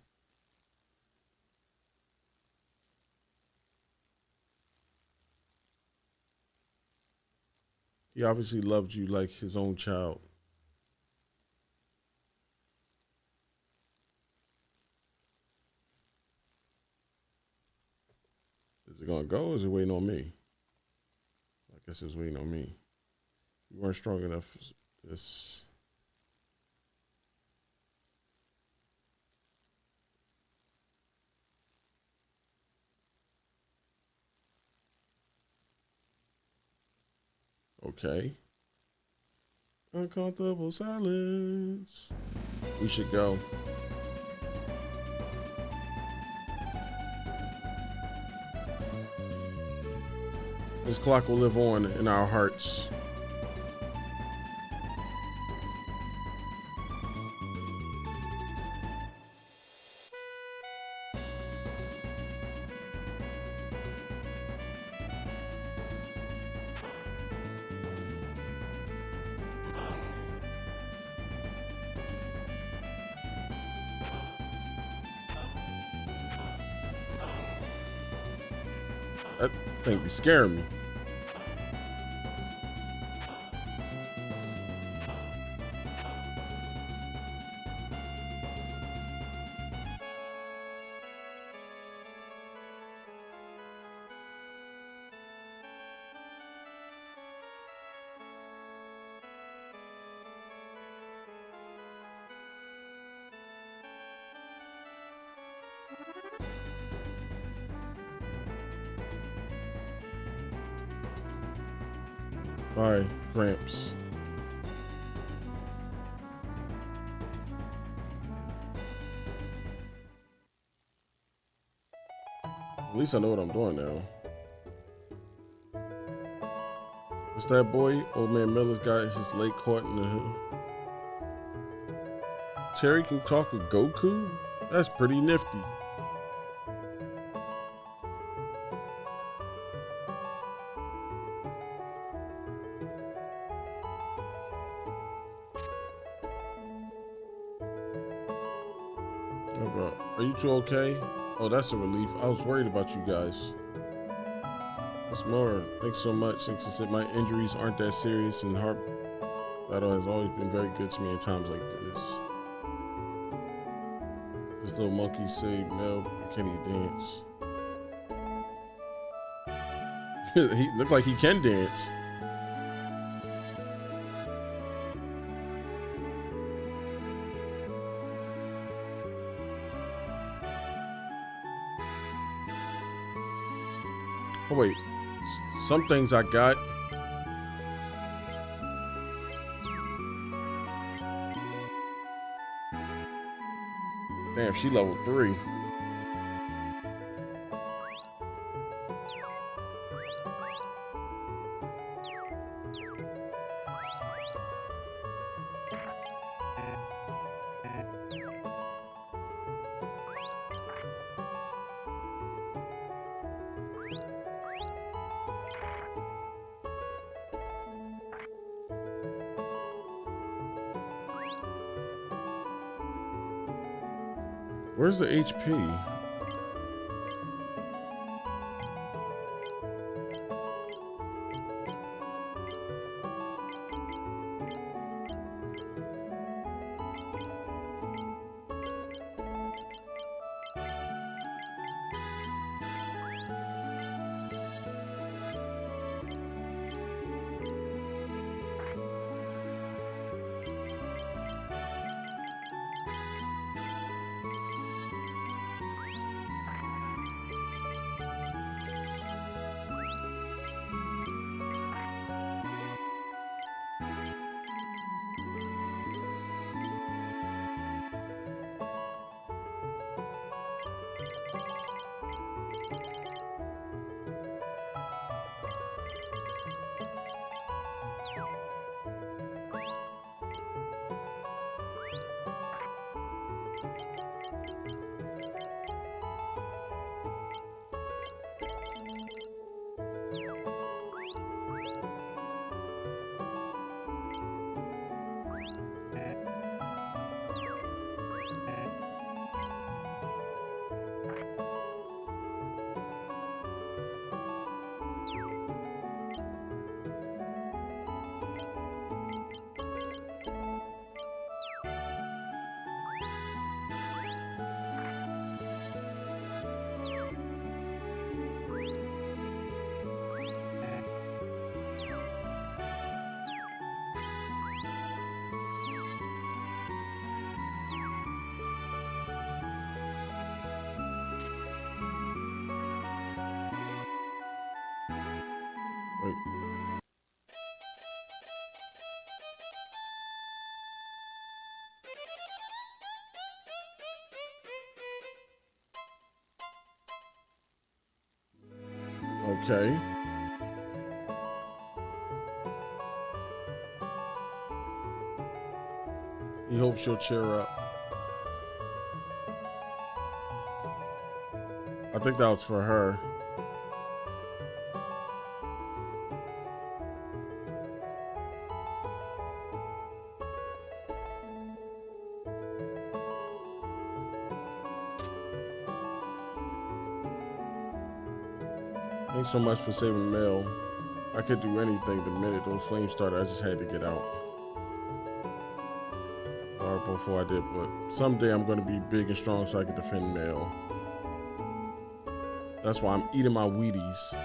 He obviously loved you like his own child. Is it gonna go or is it waiting on me? I guess it's waiting on me. You weren't strong enough. This. Okay. Uncomfortable silence. We should go. This clock will live on in our hearts. That thing be scaring me. Bye, Gramps. At least I know what I'm doing now. What's that boy? Old man Miller's got his leg caught in the hill. Terry can talk with Goku? That's pretty nifty. Oh, bro. Are you two okay? Oh, that's a relief. I was worried about you guys. What's more, thanks so much. Since I said my injuries aren't that serious and heart battle has always been very good to me in times like this. This little monkey saved Mel. Can he dance? He looked like he can dance. Oh wait, some things I got. Damn, she level 3. Where's the HP? Wait. Okay. He hopes she'll cheer up. I think that was for her. Thanks so much for saving Mel. I could do anything the minute those flames started. I just had to get out. Or before I did, but someday I'm going to be big and strong so I can defend Mel. That's why I'm eating my Wheaties.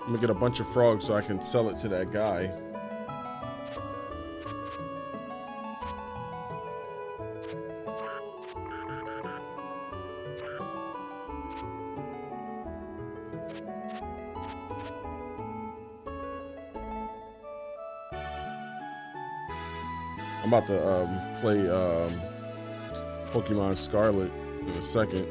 I'm gonna get a bunch of frogs so I can sell it to that guy. I'm about to play Pokemon Scarlet in a second.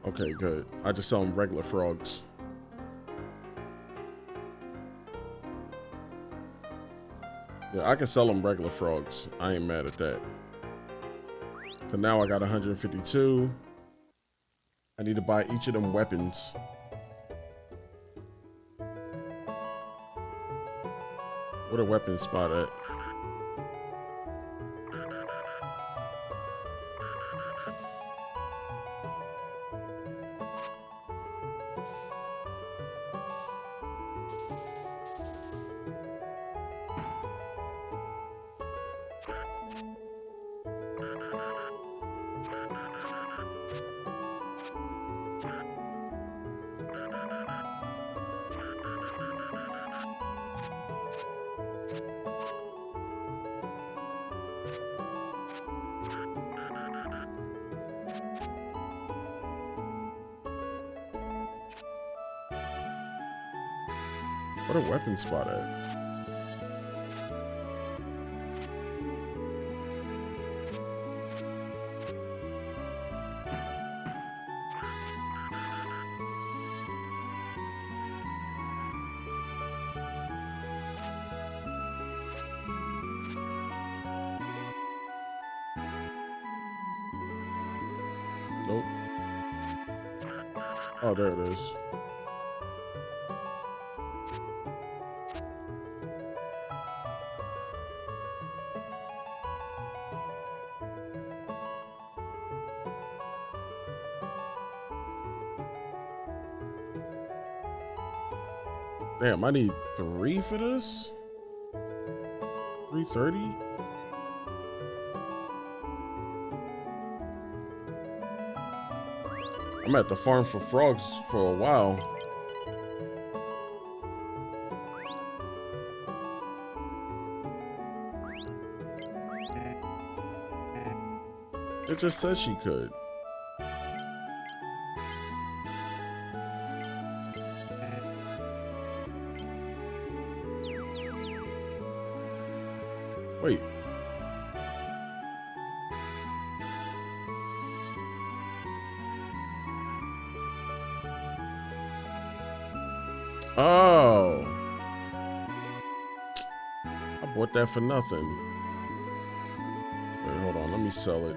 Okay, good. I just sell them regular frogs. Yeah, I can sell them regular frogs. I ain't mad at that. But now I got 152. I need to buy each of them weapons. What a weapon spot at? What a weapon spot at? Nope. Oh, there it is. Damn, I need 3 for this? 330? I'm at the farm for frogs for a while. It just said she could. Wait. Oh. I bought that for nothing. Wait, hold on. Let me sell it.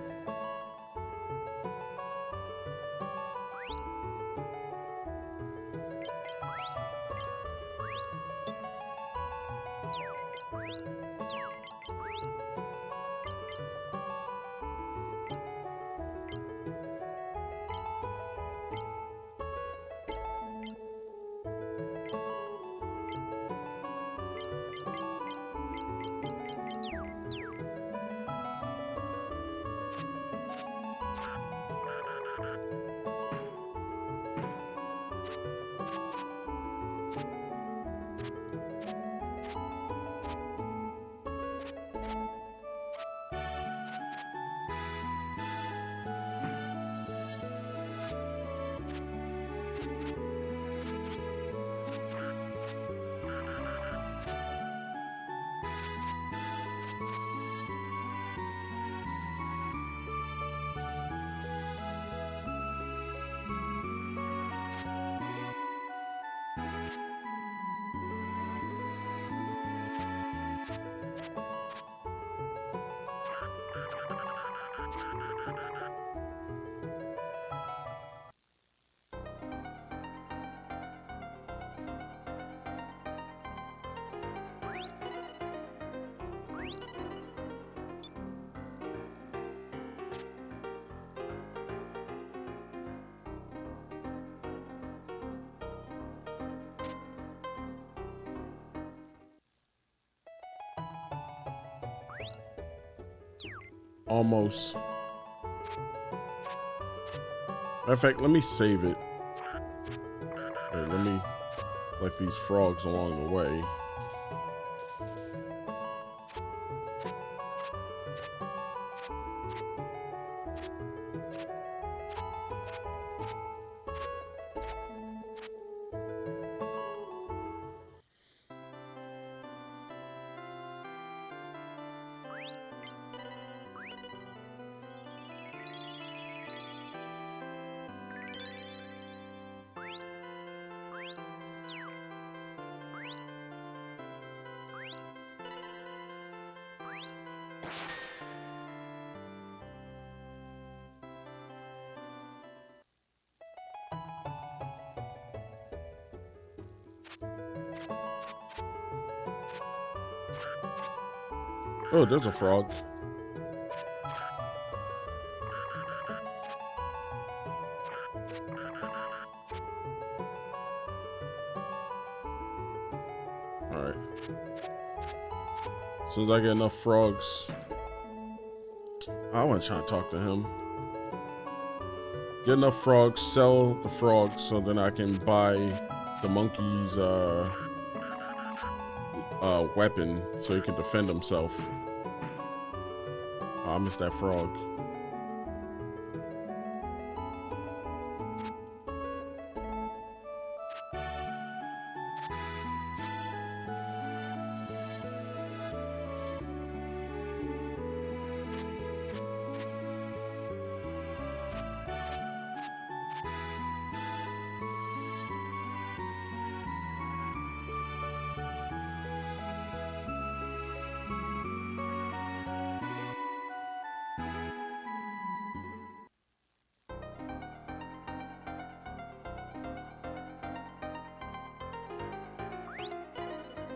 almost. Matter of fact, let me save it. Wait, let me collect these frogs along the way. Oh, there's a frog. All right. As soon as I get enough frogs, I want to try to talk to him. Get enough frogs, sell the frogs, so then I can buy the monkey's weapon so he can defend himself. Oh, I missed that frog.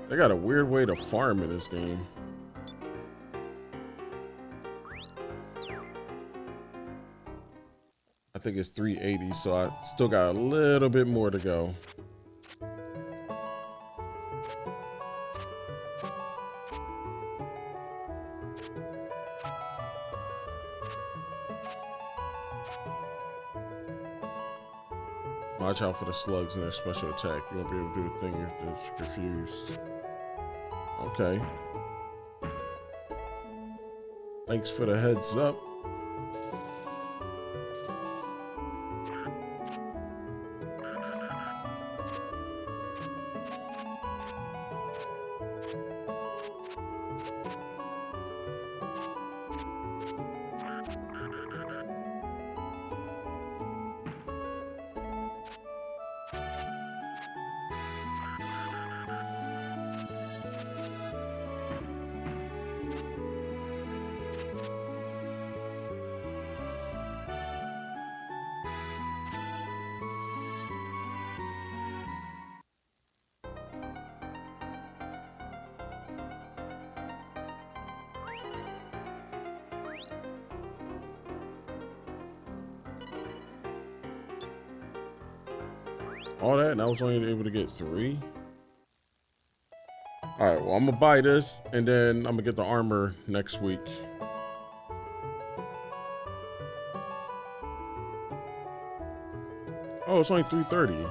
They got a weird way to farm in this game. I think it's 380, so I still got a little bit more to go. Watch out for the slugs and their special attack. You won't be able to do a thing if they're confused. Okay. Thanks for the heads up. All that, and I was only able to get 3. All right, well, I'm gonna buy this, and then I'm gonna get the armor next week. Oh, it's only 330.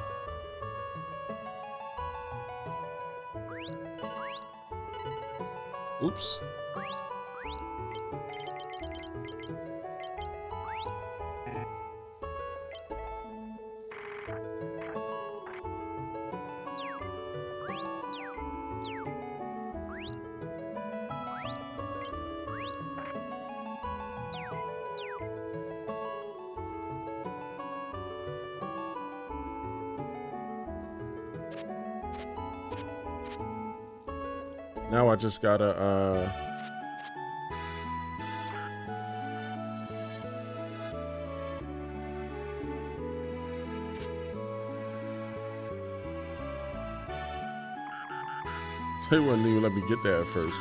Oops. Now I just gotta they wouldn't even let me get that at first.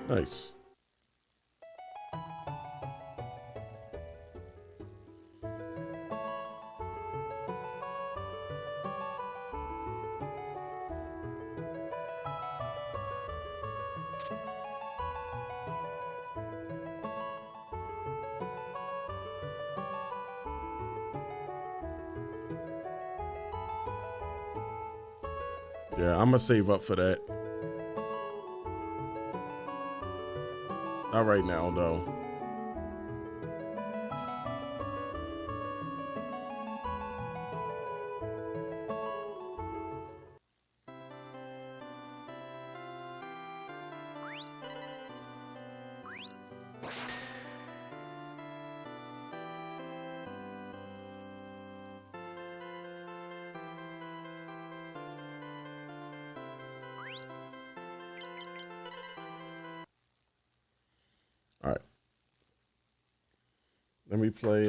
Nice. Yeah, I'm gonna save up for that. Not right now, though. All right. Let me play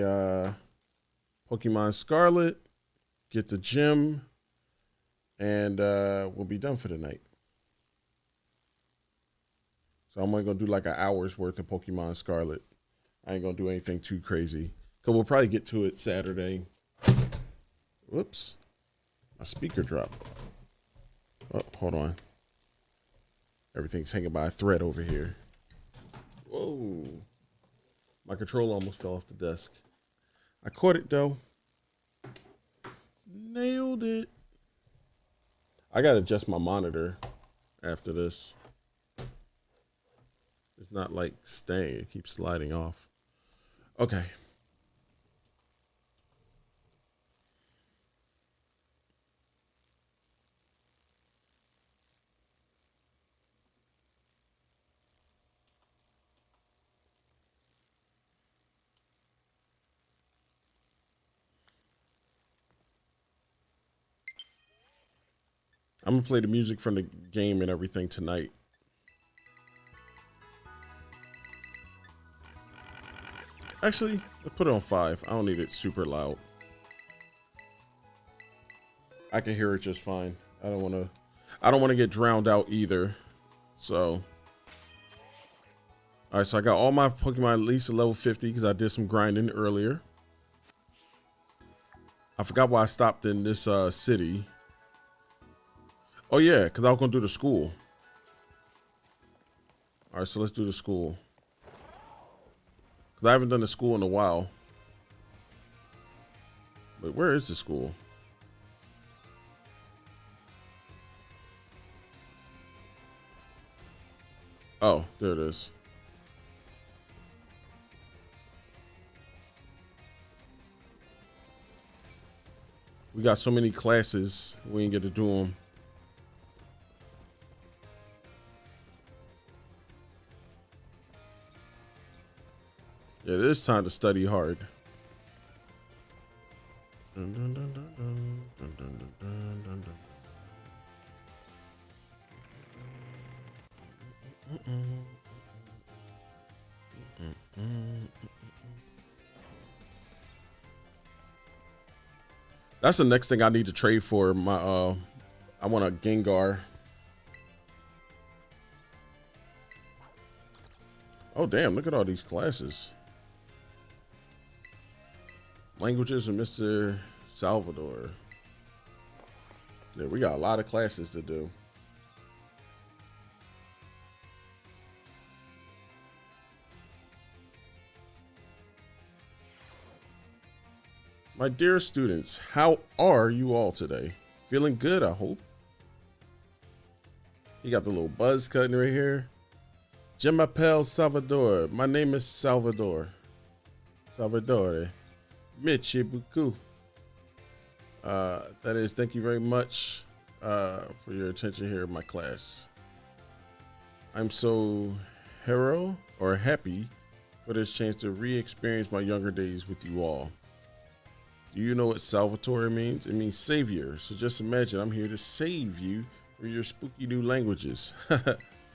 Pokemon Scarlet, get the gym, and we'll be done for the night. So I'm only going to do like an hour's worth of Pokemon Scarlet. I ain't going to do anything too crazy. Because we'll probably get to it Saturday. Whoops. My speaker dropped. Oh, hold on. Everything's hanging by a thread over here. Whoa. My controller almost fell off the desk. I caught it, though. Nailed it. I got to adjust my monitor after this. It's not like staying. It keeps sliding off. Okay. I'm going to play the music from the game and everything tonight. Actually, let's put it on 5. I don't need it super loud. I can hear it just fine. I don't want to get drowned out either. So, all right, so I got all my Pokemon at least to level 50 because I did some grinding earlier. I forgot why I stopped in this city. Oh, yeah, because I was going to do the school. All right, so let's do the school. Because I haven't done the school in a while. Wait, where is the school? Oh, there it is. We got so many classes, we ain't get to do them. Yeah, it is time to study hard. Dun, dun, dun, dun, dun, dun, dun, dun, dun, dun. That's the next thing I need to trade for. My I want a Gengar. Oh damn, look at all these classes. Languages of Mr. Salvador. Yeah, we got a lot of classes to do. My dear students, how are you all today? Feeling good, I hope. He got the little buzz cutting right here. Je m'appelle Salvador. My name is Salvador. Salvador. Merci beaucoup. That is, thank you very much for your attention here in my class. I'm so happy for this chance to re-experience my younger days with you all. Do you know what Salvatore means? It means savior. So just imagine I'm here to save you from your spooky new languages.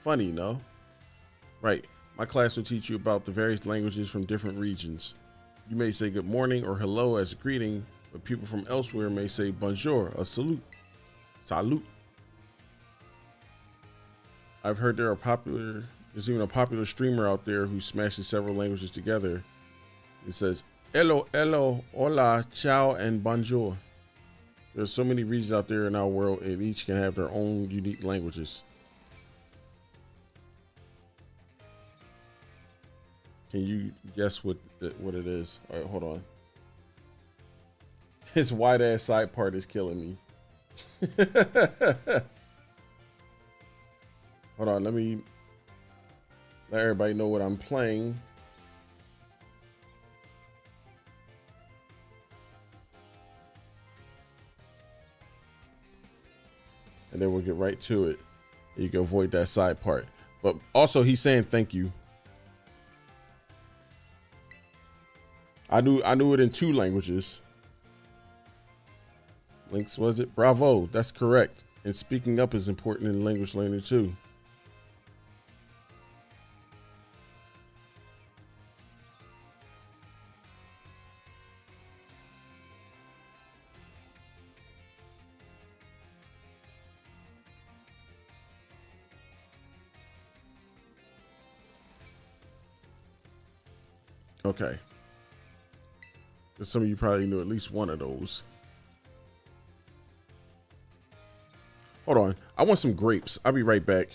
Funny, no? Right. My class will teach you about the various languages from different regions. You may say good morning or hello as a greeting, but people from elsewhere may say bonjour, a salute. Salute. I've heard there's even a popular streamer out there who smashes several languages together. It says, hello, hello, hola, ciao, and bonjour. There's so many regions out there in our world, and each can have their own unique languages. Can you guess what it is? All right, hold on. His wide ass side part is killing me. Hold on, let me let everybody know what I'm playing. And then we'll get right to it. You can avoid that side part. But also he's saying thank you. I knew it in 2 languages. Lynx, was it? Bravo, that's correct. And speaking up is important in language learning too. Okay. Some of you probably knew at least one of those. Hold on. I want some grapes. I'll be right back.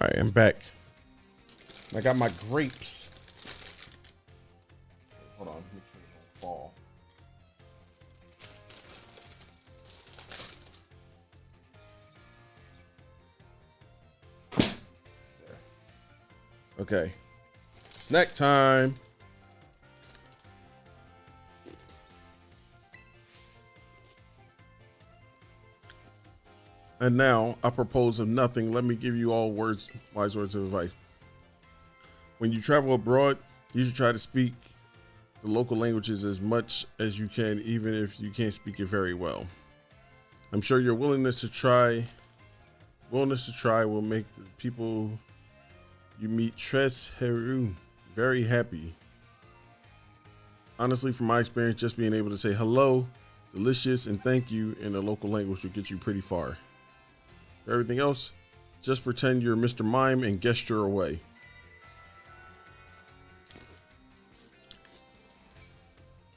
All right, I'm back. I got my grapes. Hold on, make sure it don't fall. There. Okay. Snack time. And now, I propose of nothing. Let me give you all wise words of advice. When you travel abroad, you should try to speak the local languages as much as you can, even if you can't speak it very well. I'm sure your willingness to try will make the people you meet très heureux, very happy. Honestly, from my experience, just being able to say hello, delicious, and thank you in the local language will get you pretty far. For everything else, just pretend you're Mr. Mime and gesture away.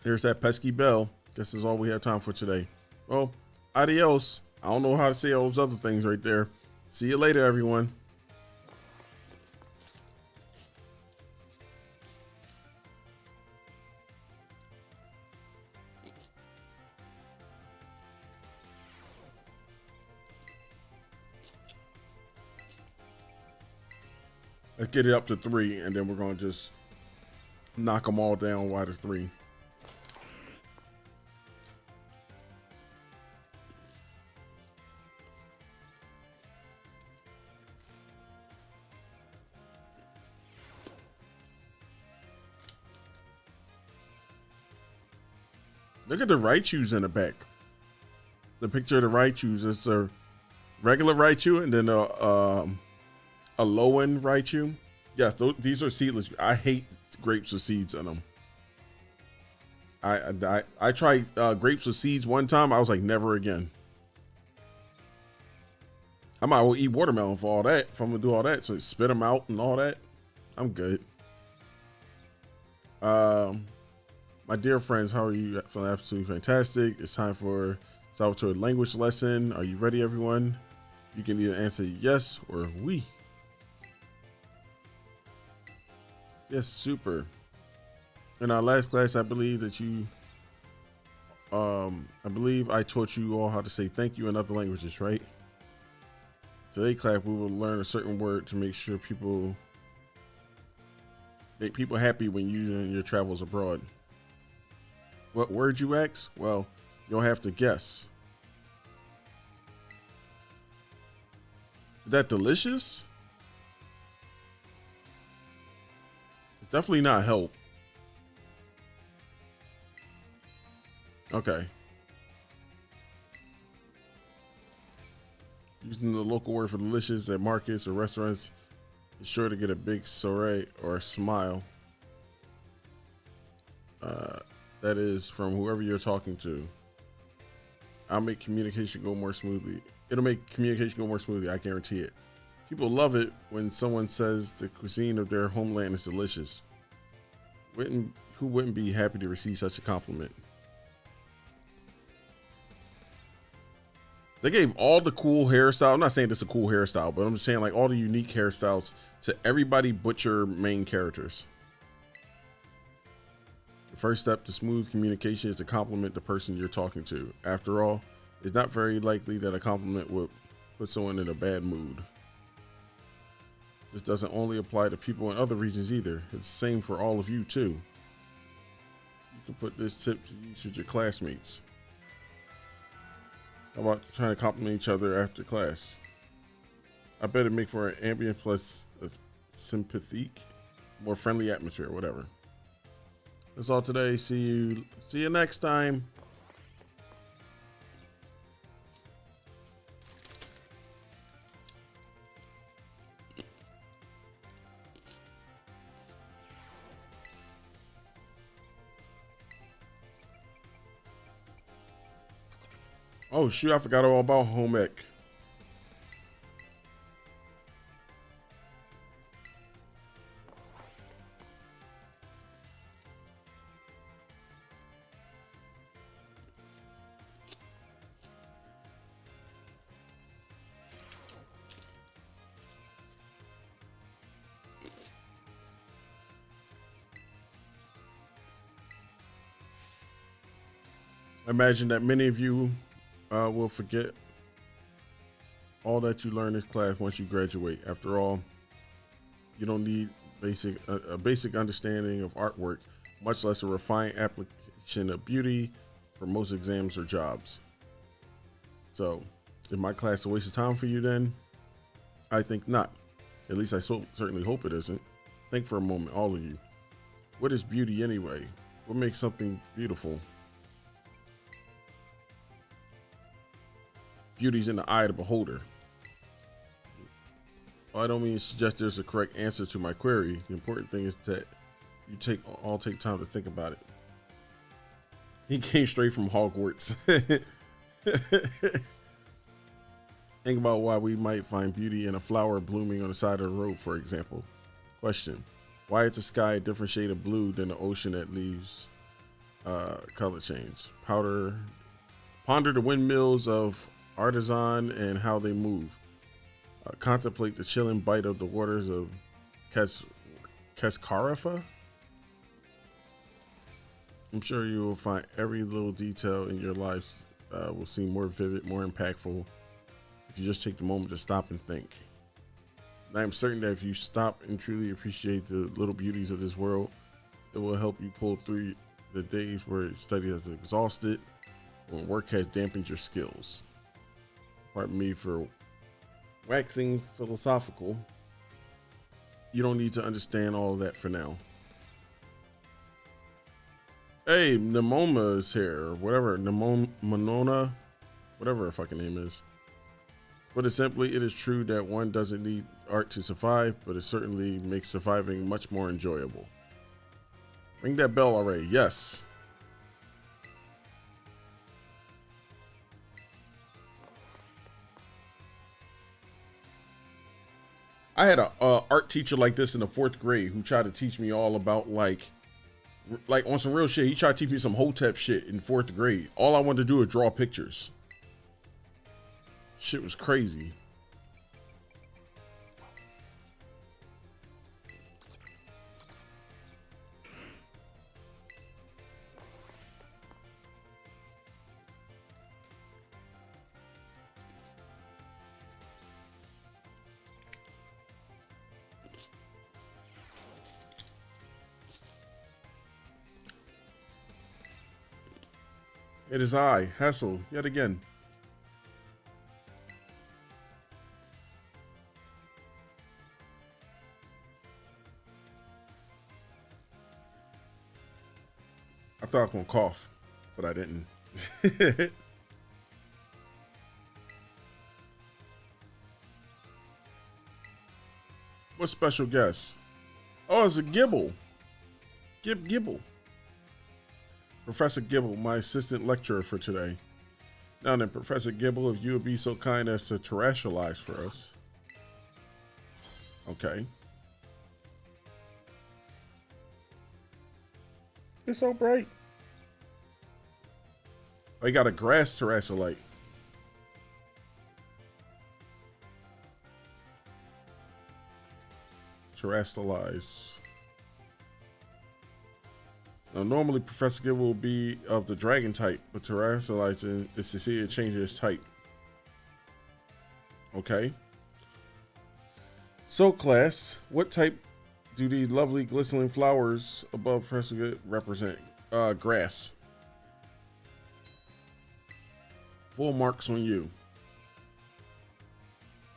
Here's that pesky bell. This is all we have time for today. Well, adios. I don't know how to say all those other things right there. See you later, everyone. Let's get it up to 3, and then we're going to just knock them all down while to 3. Look at the Raichus in the back. the picture of the Raichus. It's a regular Raichu and then a low end Raichu. Yes, these are seedless. I hate grapes with seeds in them. I tried grapes with seeds one time. I was like, never again. I might well eat watermelon for all that. If I'm gonna do all that, so spit them out and all that, I'm good. My dear friends, how are you? Feeling absolutely fantastic. It's time for Salvatore language lesson. Are you ready, everyone? You can either answer yes or oui. Yes, super. In our last class, I believe that you, I believe I taught you all how to say thank you in other languages, right? Today, class, we will learn a certain word to make sure make people happy when you and your travels abroad. What word, you ask? Well, you'll have to guess. Is that delicious? It's definitely not help. Okay. Using the local word for delicious at markets or restaurants is sure to get a big soiree or a smile. That is from whoever you're talking to. I'll make communication go more smoothly. It'll make communication go more smoothly, I guarantee it. People love it when someone says the cuisine of their homeland is delicious. Who wouldn't be happy to receive such a compliment? They gave all the cool hairstyle. I'm not saying this is a cool hairstyle, but I'm just saying like all the unique hairstyles to everybody but your main characters. The first step to smooth communication is to compliment the person you're talking to. After all, it's not very likely that a compliment would put someone in a bad mood. This doesn't only apply to people in other regions either. It's the same for all of you too. You can put this tip to use with your classmates. How about trying to compliment each other after class? I bet it make for an ambient plus a sympathetic, more friendly atmosphere, whatever. That's all today. See you next time. Oh shoot, I forgot all about home ec. I imagine that many of you will forget all that you learn in this class once you graduate. After all, you don't need a basic understanding of artwork, much less a refined application of beauty for most exams or jobs. So, is my class a waste of time for you then? I think not. At least I certainly hope it isn't. Think for a moment, all of you. What is beauty anyway? What makes something beautiful? Beauty's in the eye of the beholder. Well, I don't mean to suggest there's a correct answer to my query. The important thing is that you take time to think about it. He came straight from Hogwarts. Think about why we might find beauty in a flower blooming on the side of the road, for example. Question: why is the sky a different shade of blue than the ocean that leaves color change? Ponder the windmills of Artisan and how they move. Contemplate the chilling bite of the waters of Cascarafa. I'm sure you will find every little detail in your lives will seem more vivid, more impactful if you just take the moment to stop and think. And I'm certain that if you stop and truly appreciate the little beauties of this world, it will help you pull through the days where study has exhausted, when work has dampened your skills. Pardon me for waxing philosophical. You don't need to understand all of that for now. Hey, Nemoma is here, or whatever. Monona. whatever her fucking name is. Put it simply, it is true that one doesn't need art to survive, but it certainly makes surviving much more enjoyable. Ring that bell already. Yes. I had a art teacher like this in the 4th grade who tried to teach me all about like on some real shit. He tried to teach me some Hotep shit in 4th grade. All I wanted to do was draw pictures. Shit was crazy. It is I, Hessel, yet again. I thought I was gonna cough, but I didn't. What special guest? Oh, it's a Gibble. Gibble. Professor Gibble, my assistant lecturer for today. Now then, Professor Gibble, if you would be so kind as to terrestrialize for us. Okay. It's so bright. Oh, you got a grass terrestrialite. Terrestrialize. Now, normally Professor Gill will be of the dragon type, but terrestrializing is to see it change its type. Okay. So, class, what type do these lovely glistening flowers above Professor Gill represent? Grass. Full marks on you.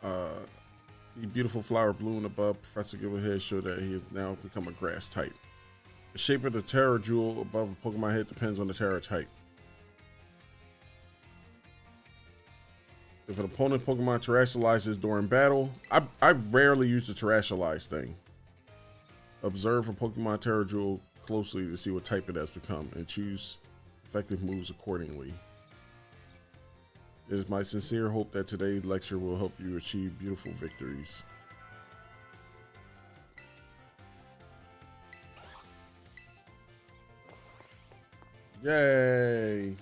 The beautiful flower blooming above Professor Gibble's head show that he has now become a grass type. The shape of the Terra Jewel above a Pokemon head depends on the Terra type. If an opponent Pokemon terrestrializes during battle, I've rarely used the terrestrialize thing. Observe a Pokemon Terra Jewel closely to see what type it has become and choose effective moves accordingly. It is my sincere hope that today's lecture will help you achieve beautiful victories. Yay!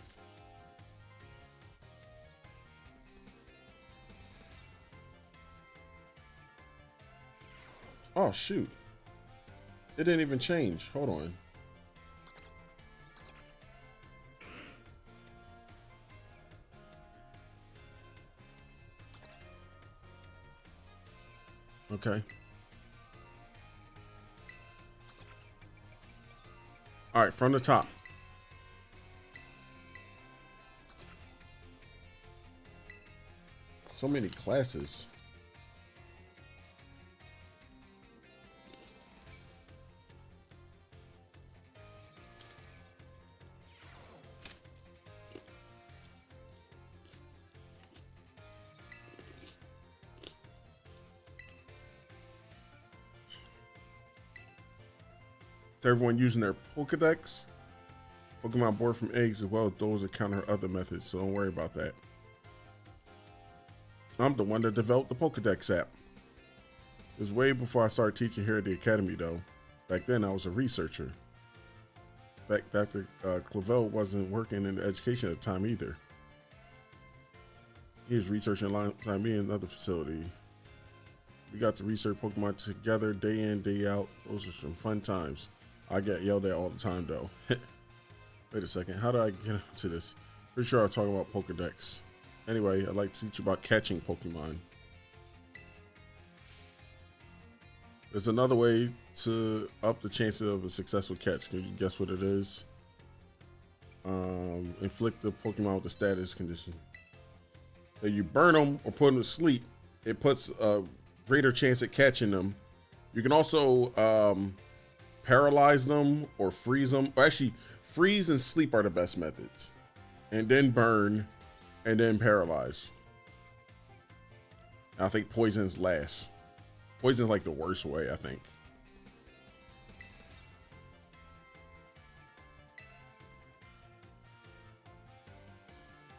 Oh, shoot. It didn't even change. Hold on. Okay. All right, from the top. So many classes. Is everyone using their Pokedex? Pokemon board from eggs as well as those that counter other methods, so don't worry about that. I'm the one that developed the Pokedex app. It was way before I started teaching here at the academy though. Back then I was a researcher. In fact, Dr. Clavel wasn't working in education at the time either. He was researching alongside me in another facility. We got to research Pokemon together day in, day out. Those were some fun times. I get yelled at all the time though. Wait a second, how did I get into this? Pretty sure I was talking about Pokedex. Anyway, I'd like to teach you about catching Pokemon. There's another way to up the chances of a successful catch. Can you guess what it is? Inflict the Pokemon with a status condition. If you burn them or put them to sleep, it puts a greater chance at catching them. You can also paralyze them or freeze them. Actually, freeze and sleep are the best methods. And then burn and then paralyzed. And I think poison's last. Poison's like the worst way, I think.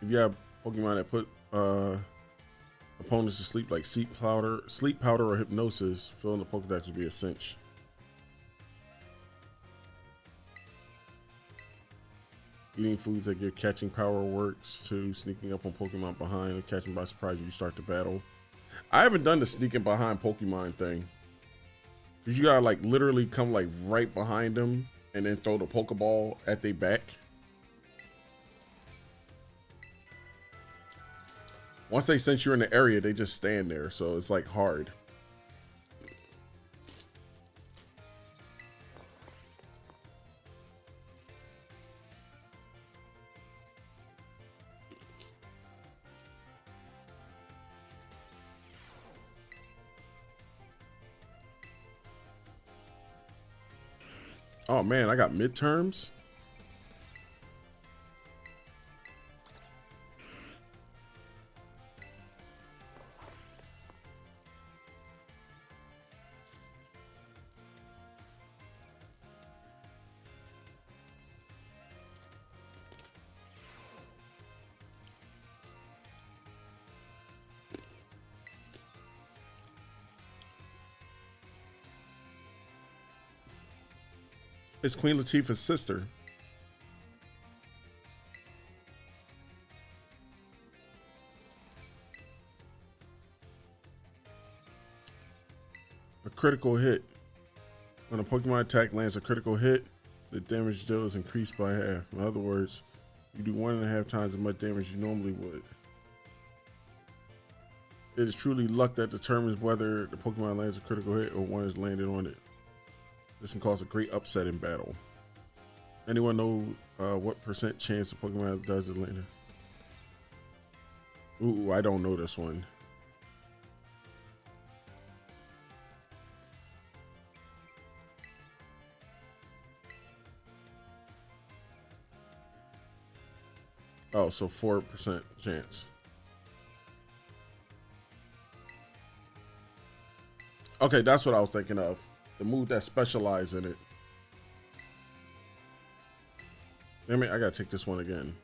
If you have Pokemon that put opponents to sleep, like sleep powder, or hypnosis, filling the Pokedex would be a cinch. Eating foods that give catching power works too. Sneaking up on Pokemon behind and catching by surprise if you start the battle. I haven't done the sneaking behind Pokemon thing. Cause you gotta like literally come like right behind them and then throw the Pokeball at their back. Once they sense you're in the area, they just stand there. So it's like hard. Oh man, I got midterms. It's Queen Latifah's sister. A critical hit. When a Pokemon attack lands a critical hit, the damage dealt is increased by half. In other words, you do 1.5 times as much damage you normally would. It is truly luck that determines whether the Pokemon lands a critical hit or one is landed on it. This can cause a great upset in battle. Anyone know what % chance the Pokemon does it land? Ooh, I don't know this one. Oh, so 4% chance. Okay, that's what I was thinking of. The move that specializes in it. Damn it, I gotta take this one again.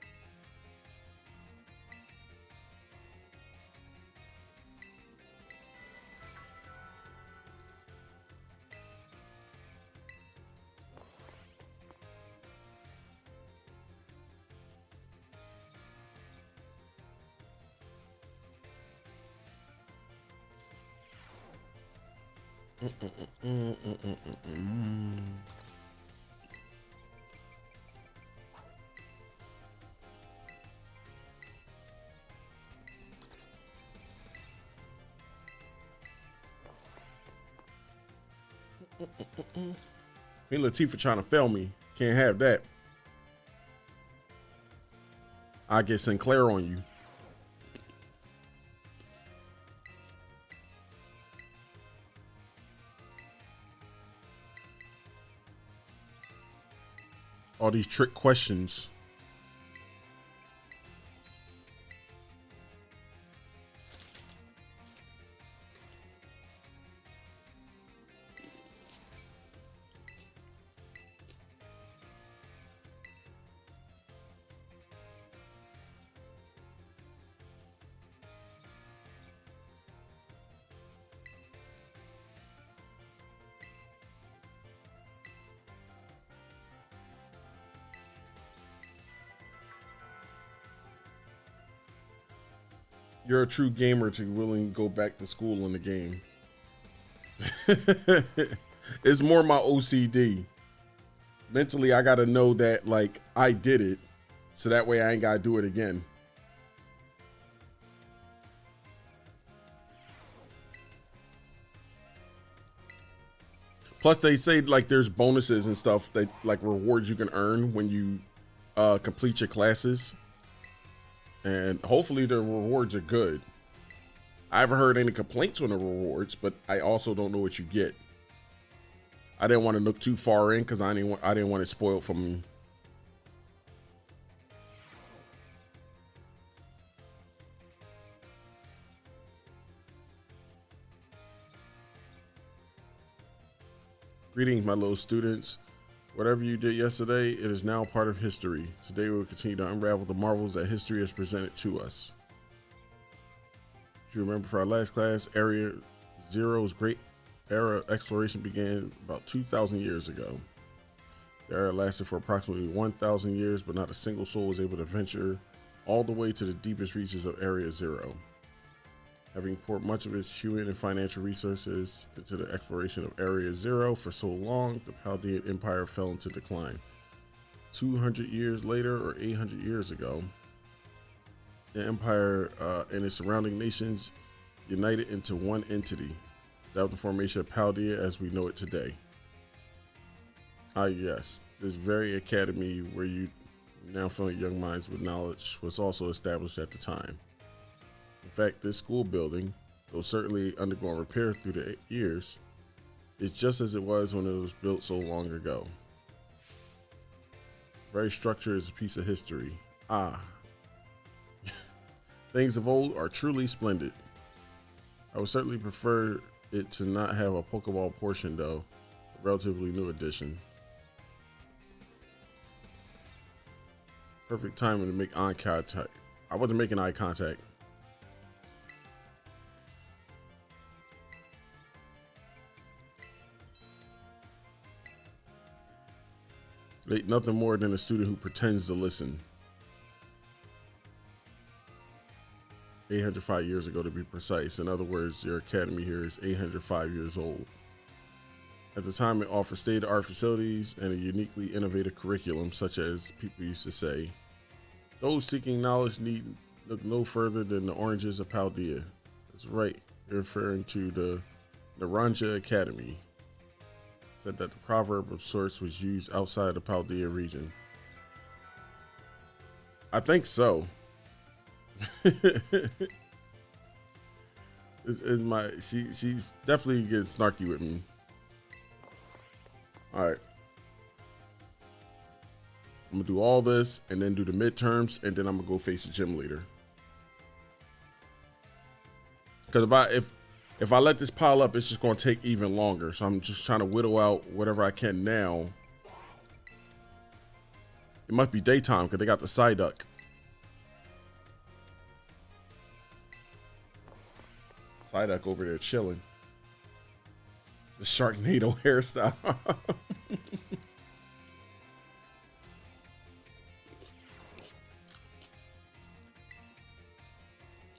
Queen Latifah trying to fail me. Can't have that. I get Sinclair on you. All these trick questions. You're a true gamer to willing to go back to school in the game. It's more my OCD. Mentally, I gotta know that like I did it, so that way I ain't gotta do it again. Plus, they say like there's bonuses and stuff that like rewards you can earn when you complete your classes. And hopefully the rewards are good. I haven't heard any complaints on the rewards, but I also don't know what you get. I didn't want to look too far in because I didn't want it spoiled for me. Greetings, my little students. Whatever you did yesterday, it is now part of history. Today we will continue to unravel the marvels that history has presented to us. If you remember for our last class, Area Zero's great era exploration began about 2,000 years ago. The era lasted for approximately 1,000 years, but not a single soul was able to venture all the way to the deepest reaches of Area Zero. Having poured much of its human and financial resources into the exploration of Area Zero for so long, the Chaldean Empire fell into decline. 200 years later, or 800 years ago, the empire and its surrounding nations united into one entity. That was the formation of Chaldea as we know it today. Yes, this very academy where you now fill young minds with knowledge was also established at the time. In fact, this school building, though certainly undergoing repair through the years, is just as it was when it was built so long ago. Very structure is a piece of history. Things of old are truly splendid. I would certainly prefer it to not have a Pokeball portion though, a relatively new addition. Perfect timing to make eye contact. I wasn't making eye contact. Nothing more than a student who pretends to listen. 805 years ago to be precise. In other words, your academy here is 805 years old. At the time, it offered state-of-the-art facilities and a uniquely innovative curriculum, such as people used to say, those seeking knowledge need look no further than the oranges of Chaldea. That's right, you're referring to the Naranja Academy. Said that the proverb of sorts was used outside the Chaldea region. I think so. She definitely gets snarky with me. All right, I'm gonna do all this and then do the midterms, and then I'm gonna go face the gym leader. Because if I let this pile up, it's just gonna take even longer. So I'm just trying to whittle out whatever I can now. It must be daytime because they got the Psyduck. Psyduck over there chilling. The Sharknado hairstyle.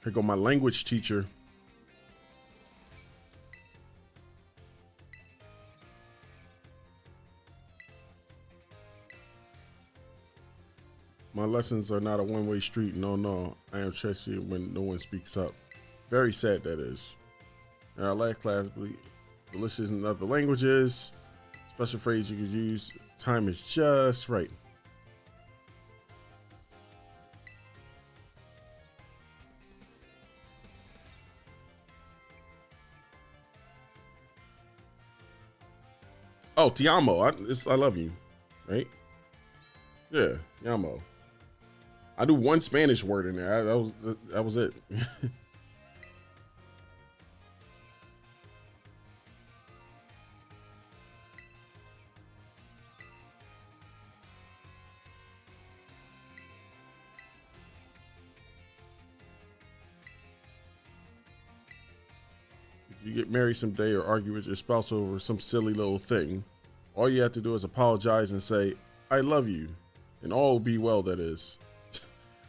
Here go my language teacher. My lessons are not a one-way street. No. I am trusted when no one speaks up. Very sad that is. In our last class, delicious in other languages. Special phrase you could use. Time is just right. Oh, ti amo. I love you, right? Yeah, ti amo. I do one Spanish word in there. That was it. If you get married someday or argue with your spouse over some silly little thing, all you have to do is apologize and say, I love you. And all will be well, that is.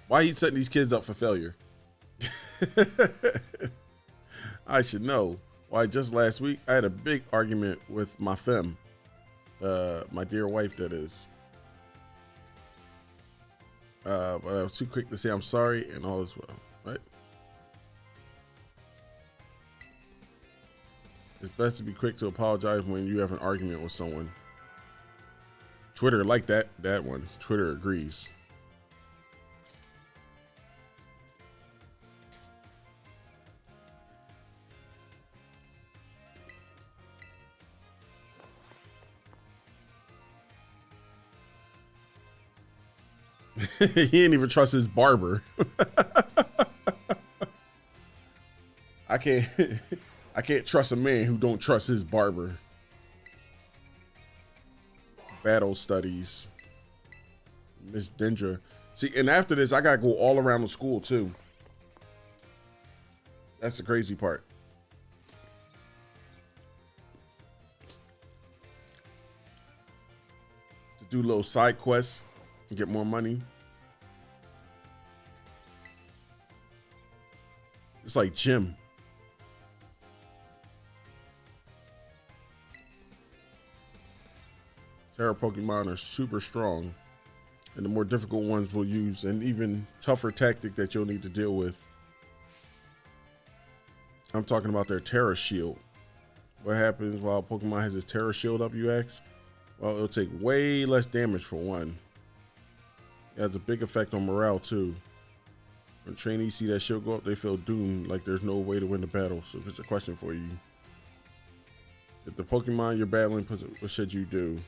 Why he setting these kids up for failure? I should know. Why, just last week, I had a big argument with my femme. My dear wife, that is. But I was too quick to say I'm sorry and all is well, right? It's best to be quick to apologize when you have an argument with someone. Twitter like that one. Twitter agrees. He didn't even trust his barber. I can't trust a man who don't trust his barber. battle studies. Miss Dendra. See, and after this, I gotta go all around the school too. That's the crazy part. To do little side quests and get more money. It's like gym. Terra Pokemon are super strong, and the more difficult ones will use an even tougher tactic that you'll need to deal with. I'm talking about their Terra Shield. What happens while Pokemon has his Terra Shield up, you ask? Well, it'll take way less damage for one. It has a big effect on morale too. When trainees see that shield go up, they feel doomed, like there's no way to win the battle. So here's a question for you. If the Pokemon you're battling, what should you do?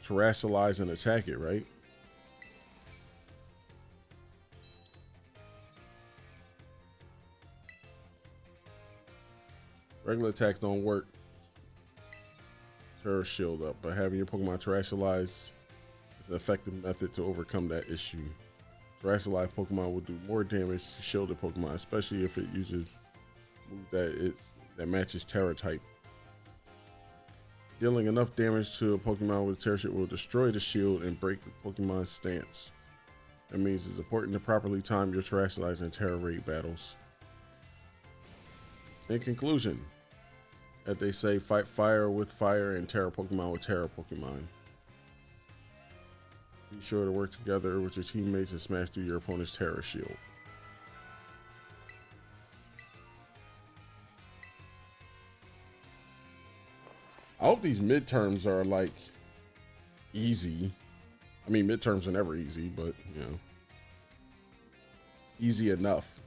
Terrasilize and attack it, right? Regular attacks don't work. Terra Shield up, but having your Pokemon Terrasilize is an effective method to overcome that issue. Terrasilize Pokemon will do more damage to shielded Pokemon, especially if it uses move that matches Terra type. Dealing enough damage to a Pokemon with Terra Shield will destroy the shield and break the Pokemon's stance. That means it's important to properly time your Terrasilize and Terra raid battles. In conclusion, as they say, fight fire with fire and Terra Pokemon with Terra Pokemon. Be sure to work together with your teammates and smash through your opponent's Terra Shield. I hope these midterms are like easy. I mean, midterms are never easy, but you know, easy enough.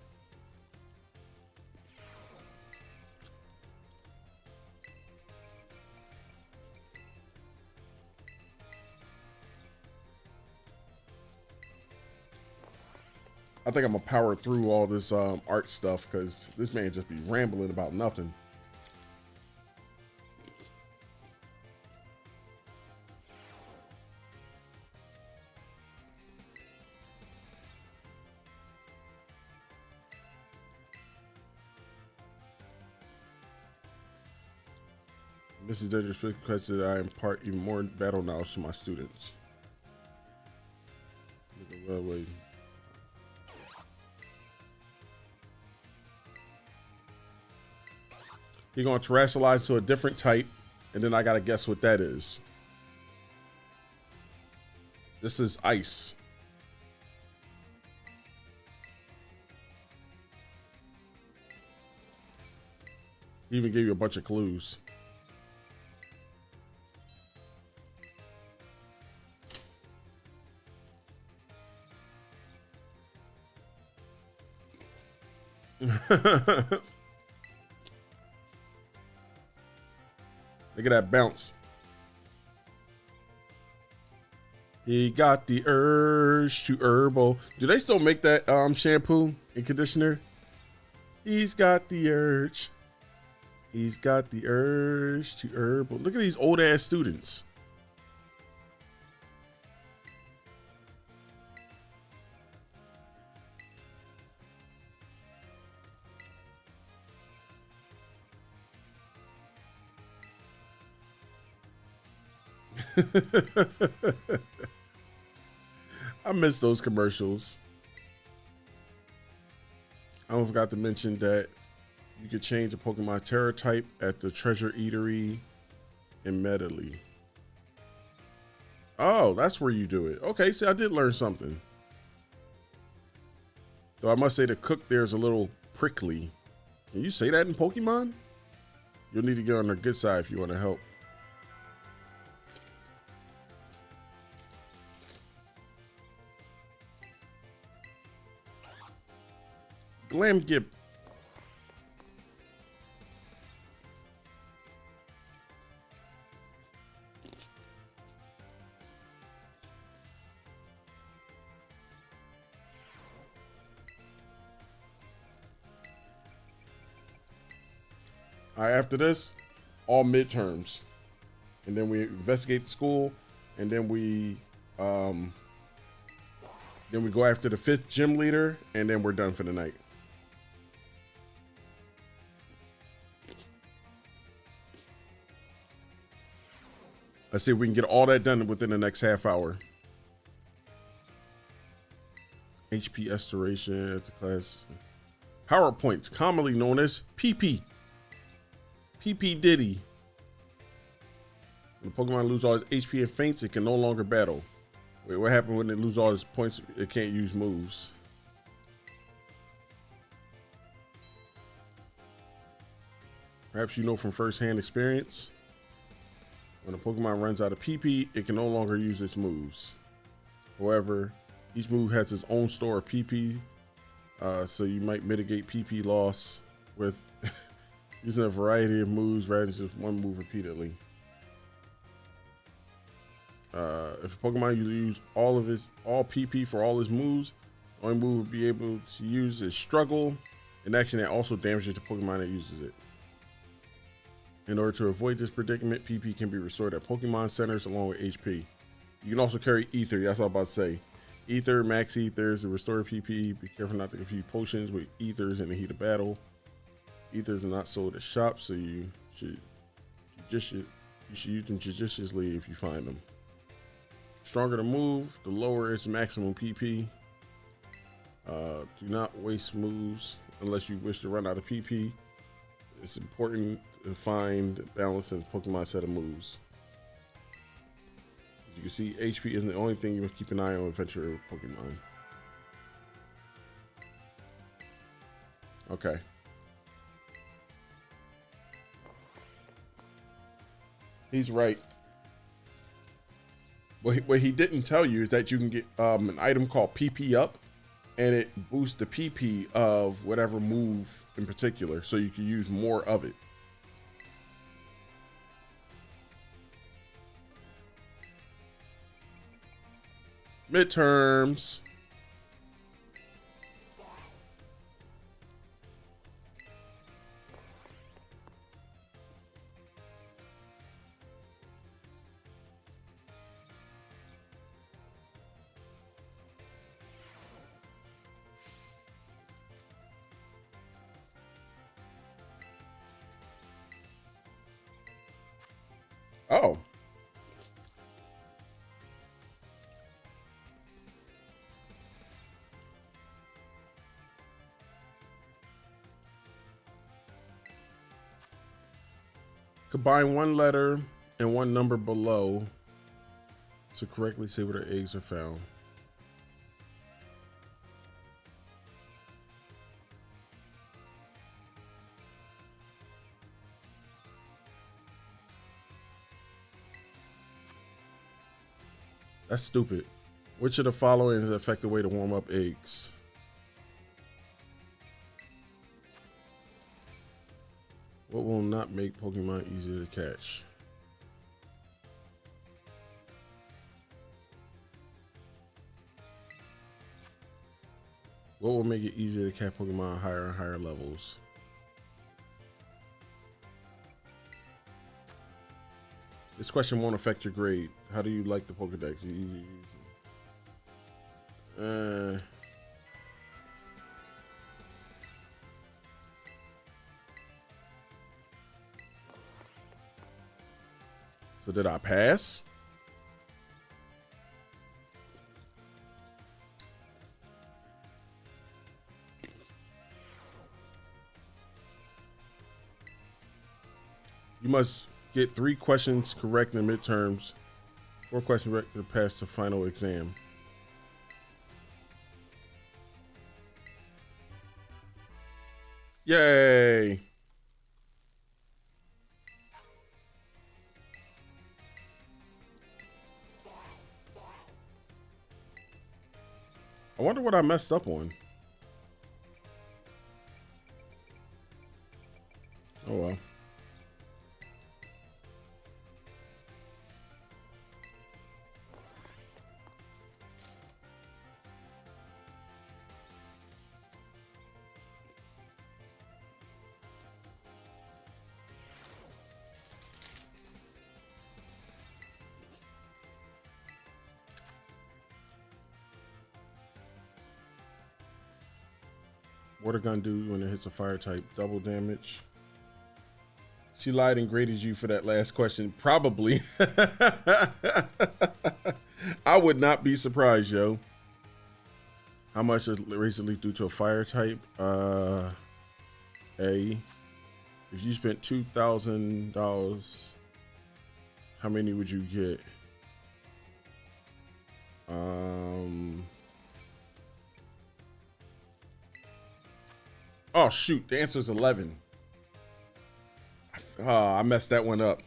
I think I'm gonna power through all this art stuff because this man just be rambling about nothing. Mrs. Dangerous requested that I impart even more battle knowledge to my students. You're going to terrestrialize to a different type, and then I got to guess what that is. This is ice. He even gave you a bunch of clues. Look at that bounce. He got the urge to herbal. Do they still make that shampoo and conditioner? He's got the urge. He's got the urge to herbal. Look at these old ass students. I miss those commercials. I forgot to mention that you could change a Pokemon Terra type at the Treasure Eatery in Medley. Oh, that's where you do it. Okay, see, I did learn something. Though I must say the cook there is a little prickly. Can you say that in Pokemon? You'll need to get on their good side if you want to help. Glam Gib. All right, after this, all midterms. and then we investigate the school, and then we go after the 5th gym leader, and then we're done for the night. Let's see if we can get all that done within the next half hour. HP Restoration at the class. Power points, commonly known as PP. PP Diddy. When the Pokemon lose all its HP and faints, it can no longer battle. Wait, what happened when it loses all its points? It can't use moves. Perhaps you know from first-hand experience. When a Pokemon runs out of PP, it can no longer use its moves. However, each move has its own store of PP, so you might mitigate PP loss with using a variety of moves rather than just one move repeatedly. If a Pokemon you use all PP for all his moves, the only move will be able to use is Struggle, an action that also damages the Pokemon that uses it. In order to avoid this predicament, PP can be restored at Pokemon centers along with HP. You can also carry Ether. That's what I was about to say. Ether, Max Ethers, to restore PP. Be careful not to confuse potions with Ethers in the heat of battle. Ethers are not sold at shops, so you should use them judiciously if you find them. Stronger the move, the lower its maximum PP. Do not waste moves unless you wish to run out of PP. It's important to find balance in the Pokemon set of moves. As you can see, HP isn't the only thing you must keep an eye on with adventure Pokemon. Okay. He's right. What he didn't tell you is that you can get an item called PP Up, and it boosts the PP of whatever move in particular, so you can use more of it. Midterms. Oh. Combine one letter and one number below to correctly say where the eggs are found. That's stupid. Which of the following is an effective way to warm up eggs? What will not make Pokemon easier to catch? What will make it easier to catch Pokemon at higher and higher levels? This question won't affect your grade. How do you like the Pokedex? Easy. So did I pass? You must get 3 questions correct in the midterms, 4 questions correct to pass the final exam. Yay! I wonder what I messed up on. Oh well. Water gun do when it hits a fire type? Double damage. She lied and graded you for that last question. Probably. I would not be surprised, yo. How much does razor leaf do to a fire type? A. If you spent $2,000, how many would you get? Oh shoot, the answer is 11. I messed that one up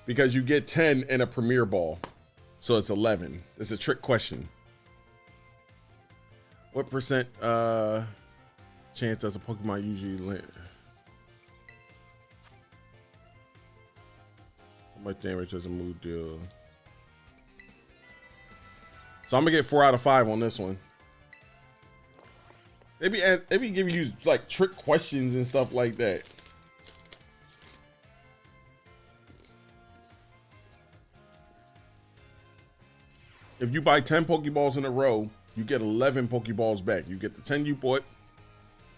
because you get 10 in a premier ball, so it's 11. It's a trick question. What percent chance does a Pokemon usually land? How much damage does a move deal? So I'm gonna get 4 out of 5 on this one. Maybe give you like trick questions and stuff like that. If you buy 10 Pokeballs in a row, you get 11 Pokeballs back. You get the 10 you bought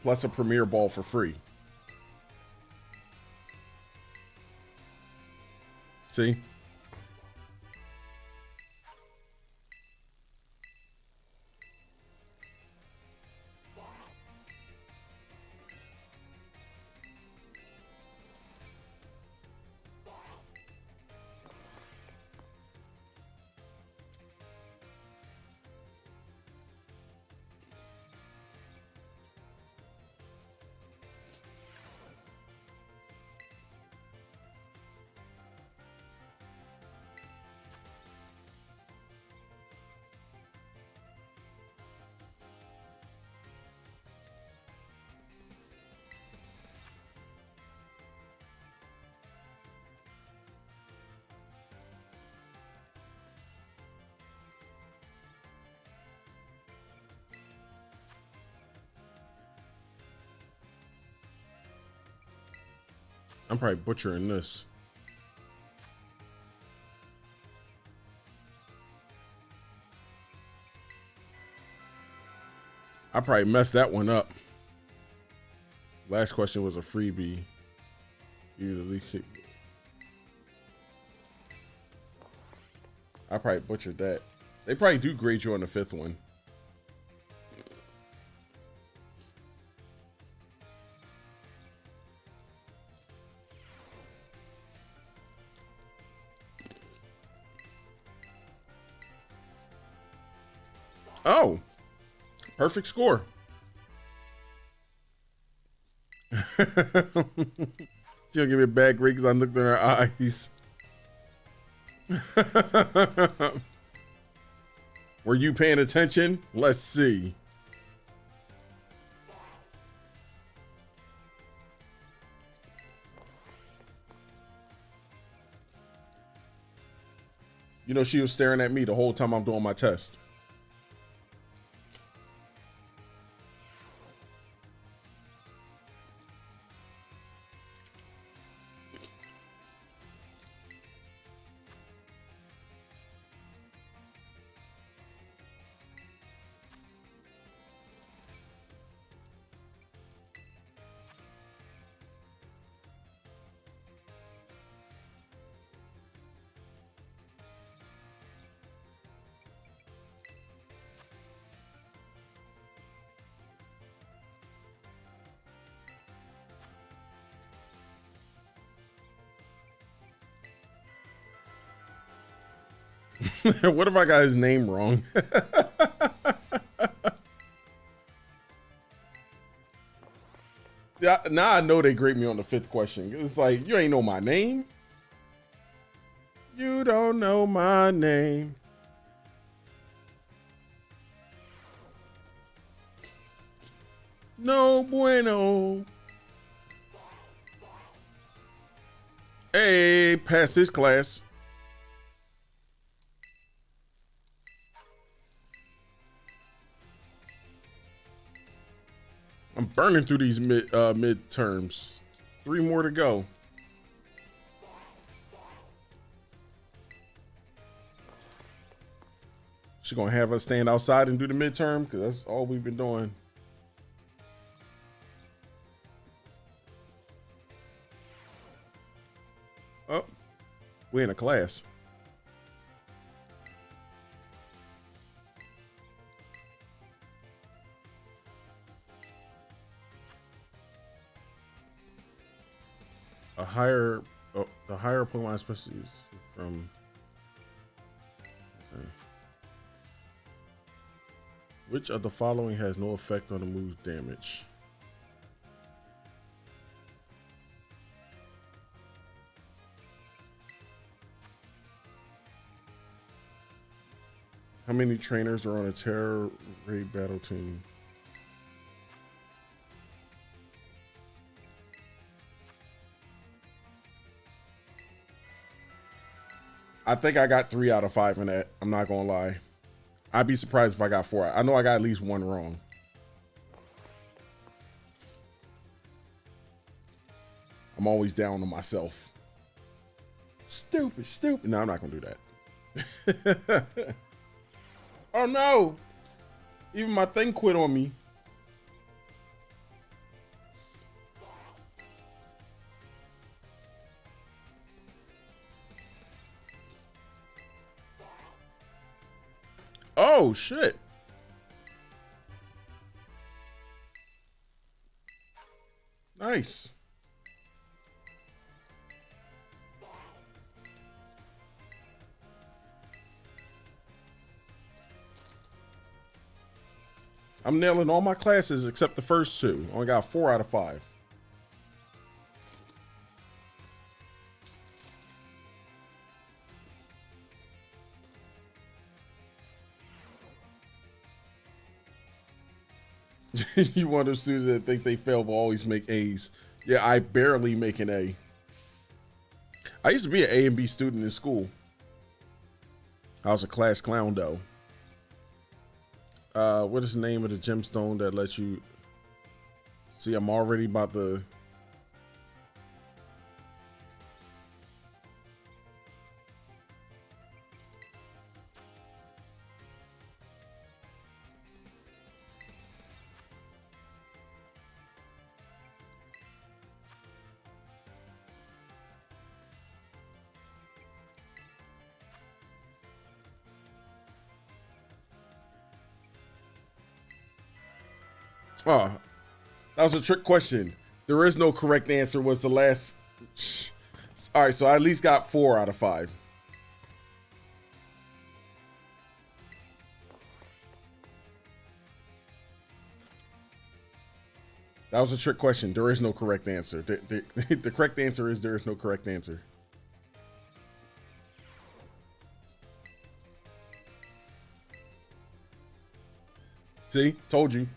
plus a Premier Ball for free. See? I'm probably butchering this. I probably messed that one up. Last question was a freebie. You at least I probably butchered that. They probably do grade you on the 5th one. Oh, perfect score. She'll give me a bad grade because I looked in her eyes. Were you paying attention? Let's see. You know, she was staring at me the whole time I'm doing my test. What if I got his name wrong? See, now I know they grade me on the 5th question. It's like, you ain't know my name. You don't know my name. No bueno. Hey, pass this class. I'm burning through these midterms. 3 more to go. She gonna have us stand outside and do the midterm because that's all we've been doing. Oh, we in a class. The higher Pokemon species from. Okay. Which of the following has no effect on the move's damage? How many trainers are on a Terra Raid battle team? I think I got 3 out of 5 in that. I'm not gonna lie. I'd be surprised if I got 4. I know I got at least 1 wrong. I'm always down on myself. Stupid, stupid. No, I'm not gonna do that. Oh no! Even my thing quit on me. Oh shit. Nice. I'm nailing all my classes except the first 2. Only got 4 out of 5. You one of those students that think they fail but always make A's. Yeah, I barely make an A. I used to be an A and B student in school. I was a class clown though. What is the name of the gemstone that lets you see? I'm already about to. Oh, that was a trick question. There is no correct answer. Was the last. All right, so I at least got 4 out of 5. That was a trick question. There is no correct answer. The correct answer is there is no correct answer. See, told you.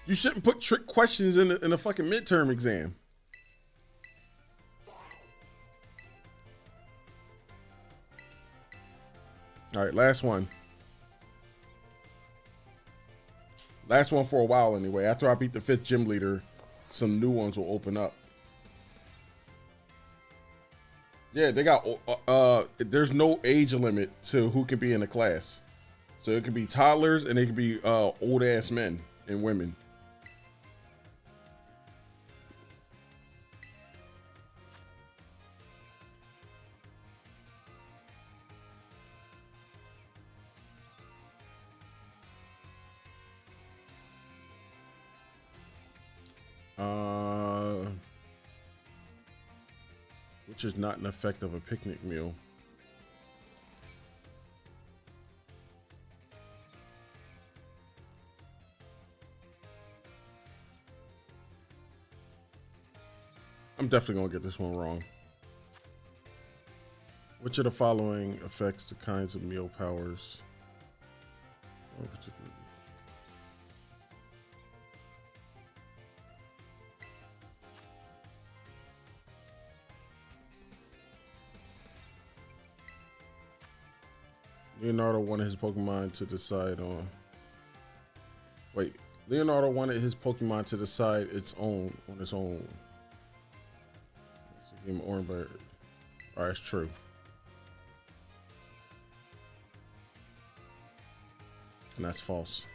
You shouldn't put trick questions in a fucking midterm exam. All right, last one. Last one for a while anyway. After I beat the 5th gym leader, some new ones will open up. Yeah, they got, there's no age limit to who can be in the class. So it could be toddlers and it could be old ass men and women. Which is not an effect of a picnic meal. I'm definitely gonna get this one wrong. Which of the following affects the kinds of meal powers? Oh, particularly. Leonardo wanted his Pokemon to decide on. Wait, Leonardo wanted his Pokemon to decide on its own. So give him orange bird. All right, it's true. And that's false.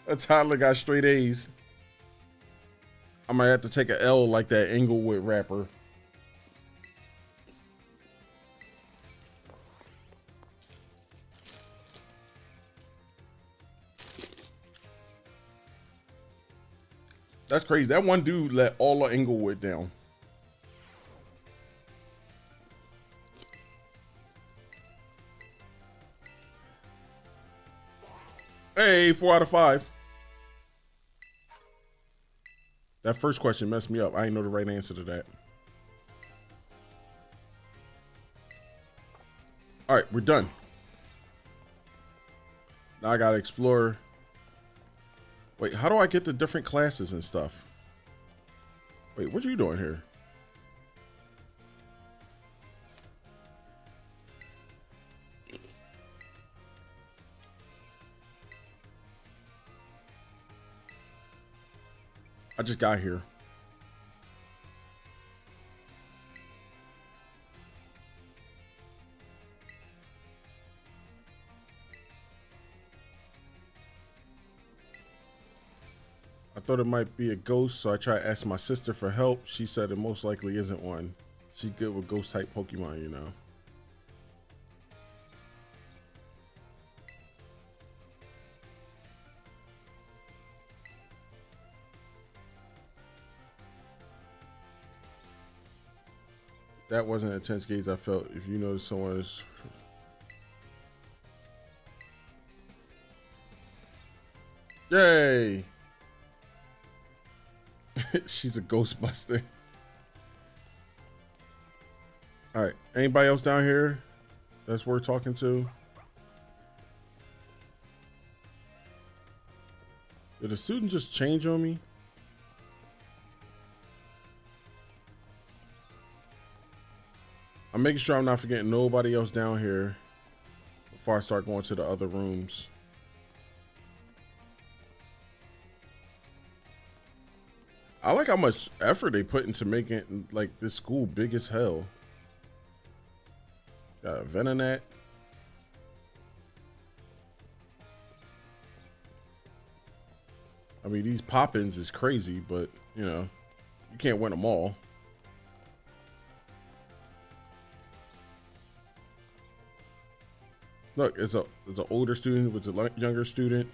A toddler got straight A's. I might have to take an L like that Inglewood rapper. That's crazy. That one dude let all of Inglewood down. Hey, 4 out of 5. That first question messed me up. I didn't know the right answer to that. All right, we're done. Now I gotta explore. Wait, how do I get the different classes and stuff? Wait, what are you doing here? I just got here. I thought it might be a ghost, so I tried to ask my sister for help. She said it most likely isn't one. She's good with ghost type Pokemon, you know. That wasn't an intense gaze I felt. If you notice someone is... Yay! She's a Ghostbuster. All right. Anybody else down here that's worth talking to? Did the student just change on me? I'm making sure I'm not forgetting nobody else down here before I start going to the other rooms. I like how much effort they put into making like this school big as hell. Got a Venonat. I mean, these pop-ins is crazy, but you know, you can't win them all. Look, it's an older student with a younger student.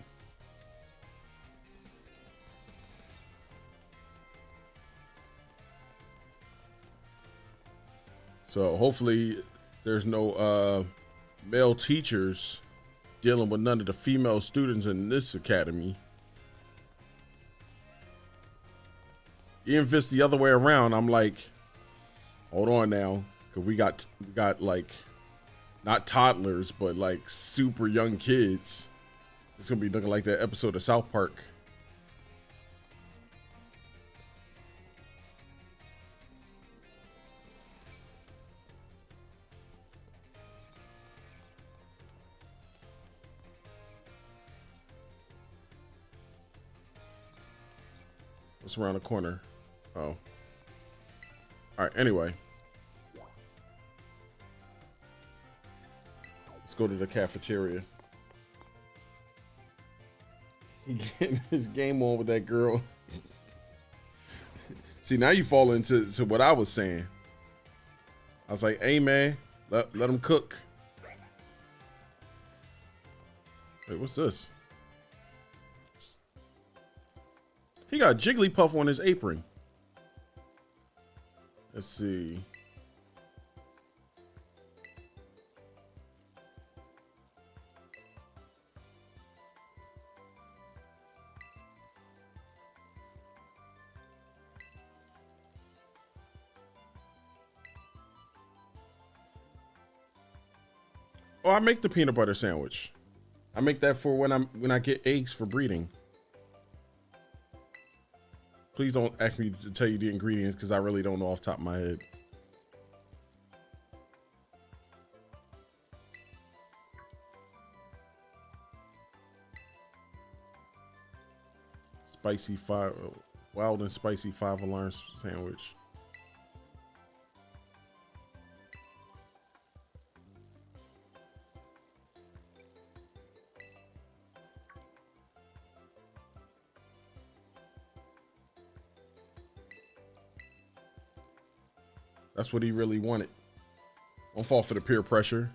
So hopefully there's no male teachers dealing with none of the female students in this academy. Even if it's the other way around, I'm like, hold on now, because we got like not toddlers, but like super young kids. It's gonna be looking like that episode of South Park. What's around the corner? Oh. All right, anyway. Let's go to the cafeteria. He getting his game on with that girl. See, now you fall into what I was saying. I was like, hey man, let him cook. Wait, what's this? He got Jigglypuff on his apron. Let's see. Oh, I make the peanut butter sandwich. I make that for when I get eggs for breeding. Please don't ask me to tell you the ingredients because I really don't know off the top of my head. Wild and spicy 5-alarm sandwich. That's what he really wanted. Don't fall for the peer pressure.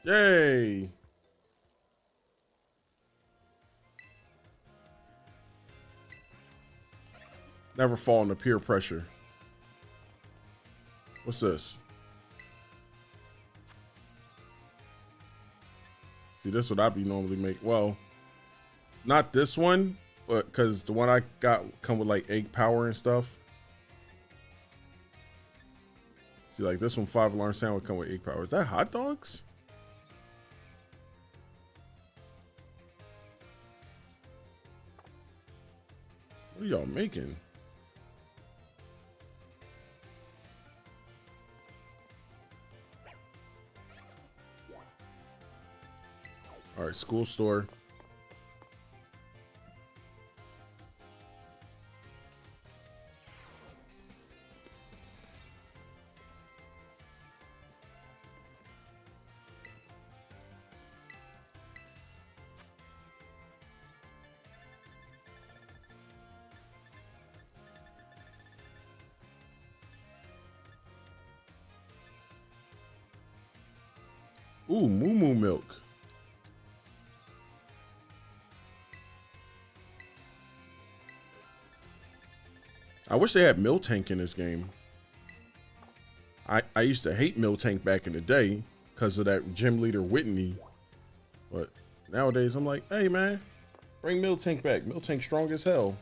Yay. Never fall into peer pressure. What's this? See, this is what I be normally make. Well, not this one, but because the one I got come with like egg power and stuff. See, like this one, 5-alarm sandwich come with egg power. Is that hot dogs? What are y'all making? All right, school store. Ooh, moo moo milk. I wish they had Milk Tank in this game. I used to hate Milk Tank back in the day because of that gym leader Whitney. But nowadays I'm like, hey man, bring Milk Tank back. Milk Tank strong as hell.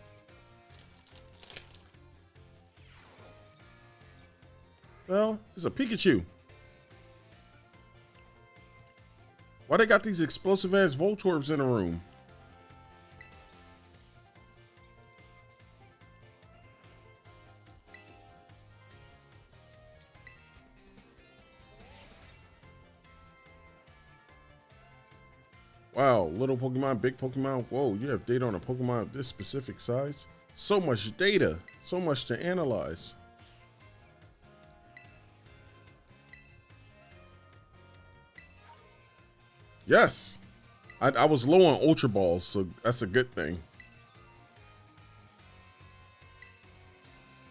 Well, it's a Pikachu. Why they got these explosive ass Voltorbs in the room? Wow, little Pokemon, big Pokemon. Whoa, you have data on a Pokemon of this specific size? So much data, so much to analyze. Yes, I was low on Ultra Balls, so that's a good thing.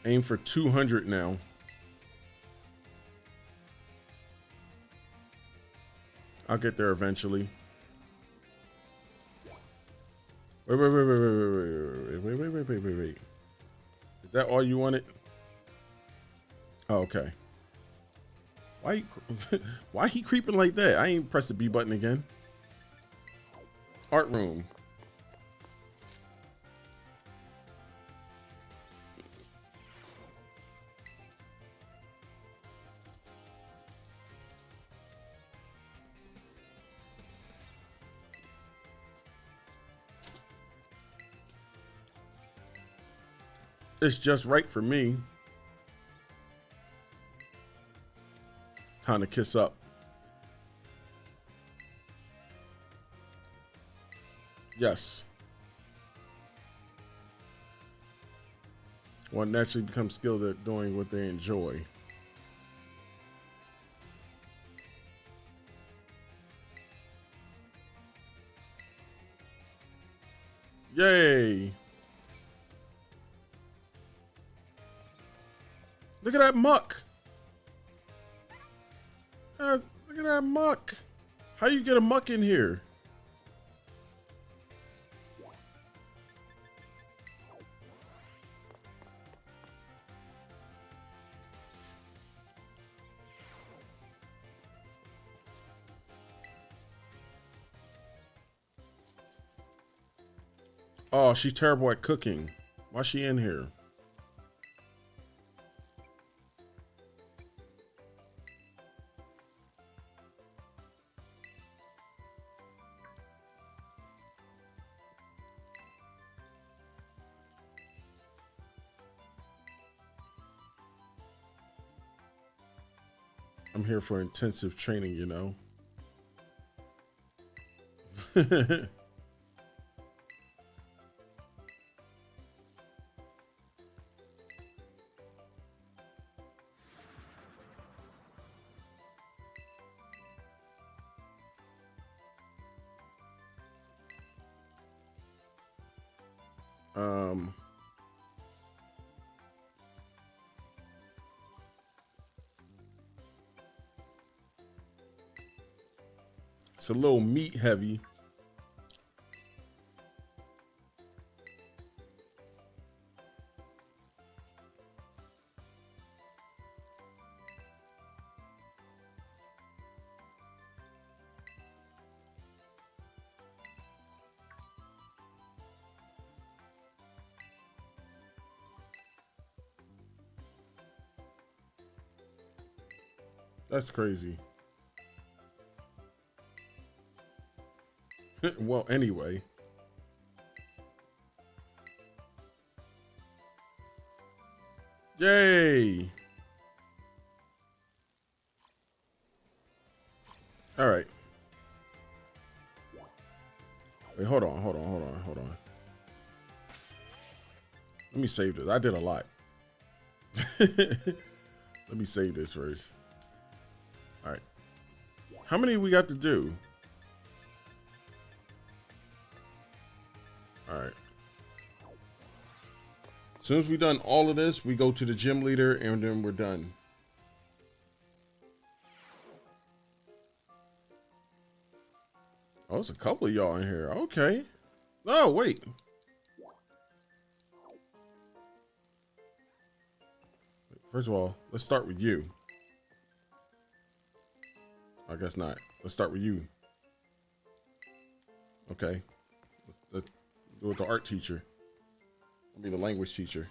Aim for 200 now. I'll get there eventually. Wait. Is that all you wanted? Oh, okay. Why he creeping like that? I ain't pressed the B button again. Art room. It's just right for me. Time to kiss up. Yes. One naturally becomes skilled at doing what they enjoy. Yay. Look at that muck. Look at that muck. How you get a muck in here? Oh, she's terrible at cooking. Why's she in here? I'm here for intensive training, you know. It's a little meat heavy. That's crazy. Well, anyway. Yay. All right. Wait, hold on. Let me save this. I did a lot. Let me save this first. All right. How many we got to do? All right. As soon as we've done all of this, we go to the gym leader and then we're done. Oh, there's a couple of y'all in here. Okay. Oh, wait. First of all, let's start with you. I guess not. Let's start with you. Okay. Let's do it with the art teacher. I mean, the language teacher.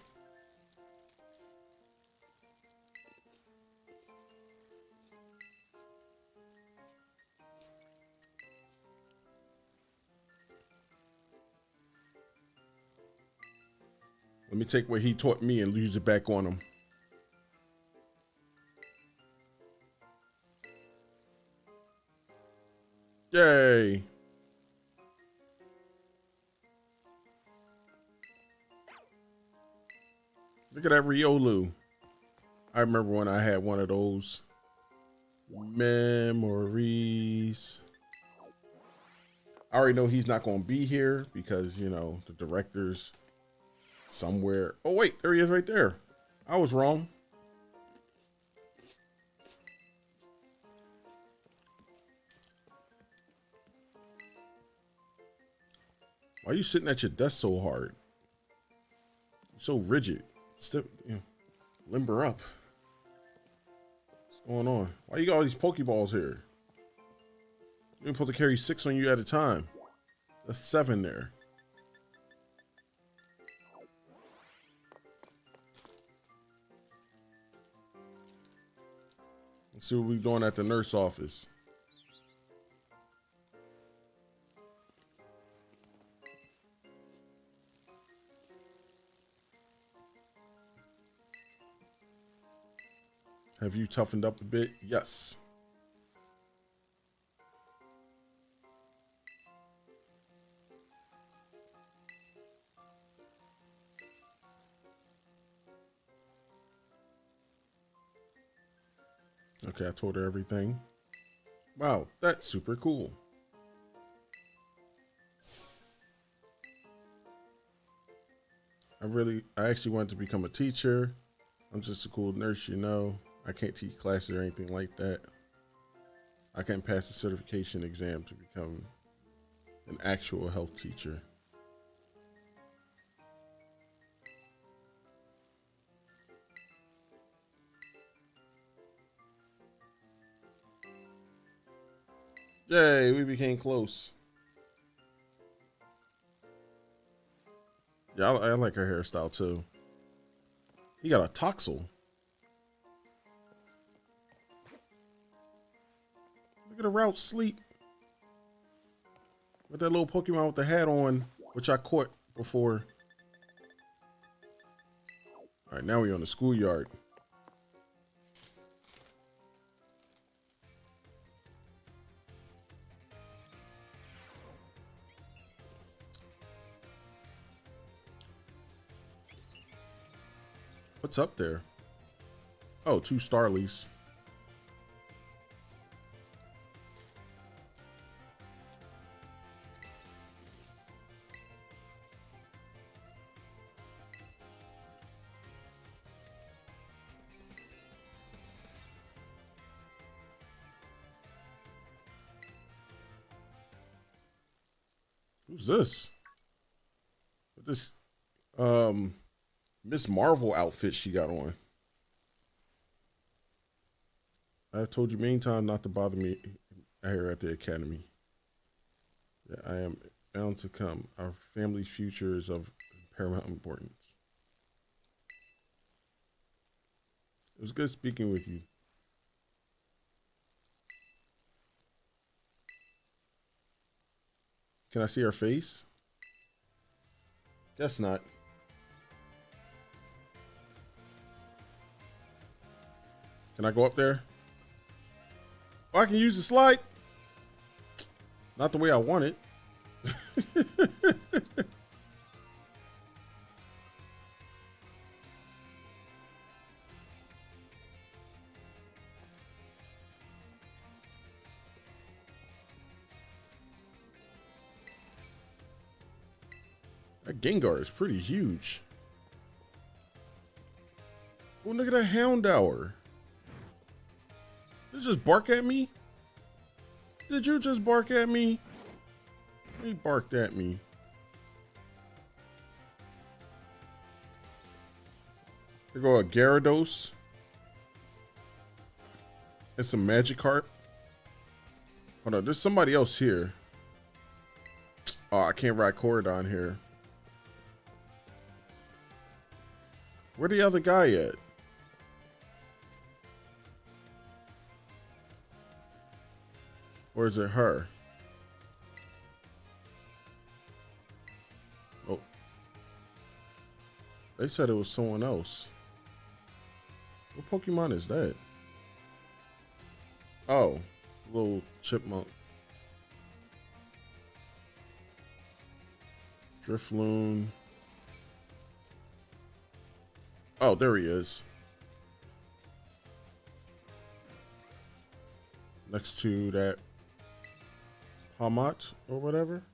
Let me take what he taught me and use it back on him. Yay. Look at that Riolu. I remember when I had one of those memories. I already know he's not going to be here because, you know, the director's somewhere. Oh, wait, there he is right there. I was wrong. Why are you sitting at your desk so hard? You're so rigid. Step, you know, limber up. What's going on? Why you got all these Pokeballs here? You're supposed to carry 6 on you at a time. That's 7 there. Let's see what we're doing at the nurse office. Have you toughened up a bit? Yes. Okay, I told her everything. Wow, that's super cool. I actually wanted to become a teacher. I'm just a cool nurse, you know. I can't teach classes or anything like that. I can't pass the certification exam to become an actual health teacher. Yay, we became close. Yeah, I like her hairstyle too. He got a Toxel. Look at the route sleep. With that little Pokemon with the hat on, which I caught before. All right, now we're on the schoolyard. What's up there? Oh, 2 Starlies. Who's this? What this Miss Marvel outfit she got on? I've told you many times not to bother me here at the academy. Yeah, I am bound to come. Our family's future is of paramount importance. It was good speaking with you. Can I see her face? Guess not. Can I go up there? Oh, I can use the slide. Not the way I want it. That Gengar is pretty huge. Oh, look at that Houndour. Did you just bark at me? Did you just bark at me? He barked at me. There go a Gyarados. And some Magikarp. Hold on, there's somebody else here. Oh, I can't ride Corridon here. Where the other guy at? Or is it her? Oh. They said it was someone else. What Pokemon is that? Oh, little chipmunk. Drifloon. Oh, there he is. Next to that Palmot or whatever.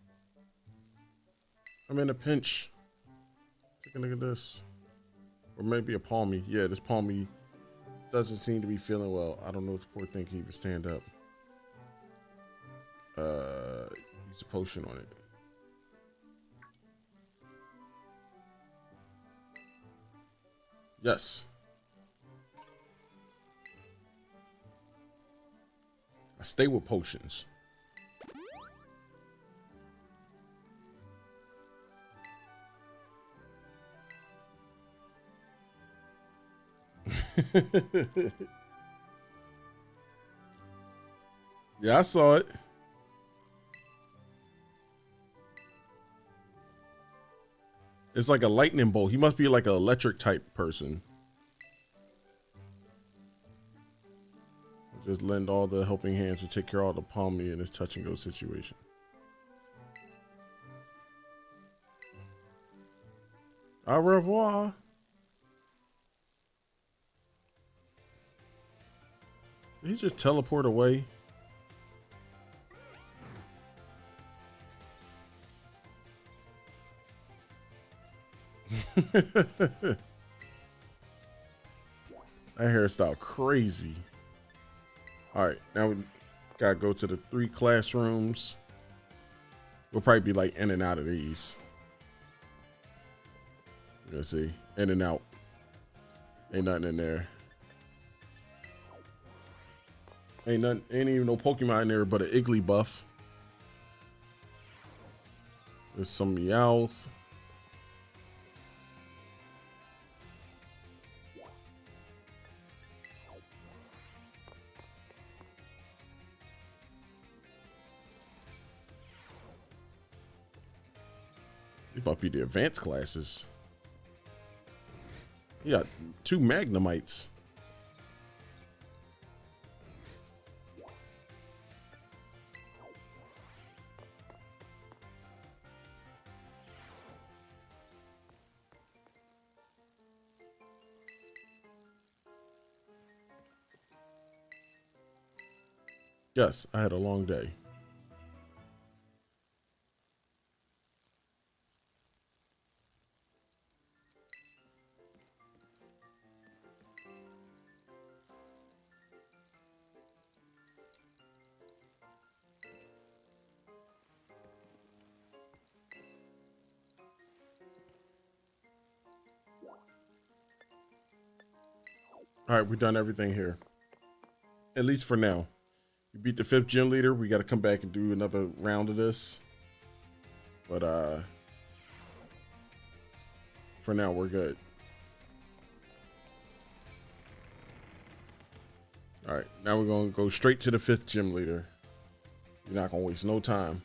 I'm in a pinch. Take a look at this. Or maybe a Palmy. Yeah, this Palmy doesn't seem to be feeling well. I don't know if the poor thing can even stand up. Use a potion on it. Yes. I stay with potions. Yeah, I saw it. It's like a lightning bolt. He must be like an electric type person. Just lend all the helping hands to take care of all the Palmy in this touch and go situation. Au revoir. Did he just teleport away? That hairstyle crazy. All right, now we gotta go to the 3 classrooms. We'll probably be like in and out of these. Let's see, in and out. Ain't nothing in there. Ain't even no Pokemon in there but an Igglybuff. There's some Meowth. These might be the advanced classes. You got 2 Magnemites. Yes, I had a long day. All right, we've done everything here. At least for now. We beat the 5th gym leader. We got to come back and do another round of this. But for now, we're good. All right, now we're going to go straight to the 5th gym leader. You're not going to waste no time.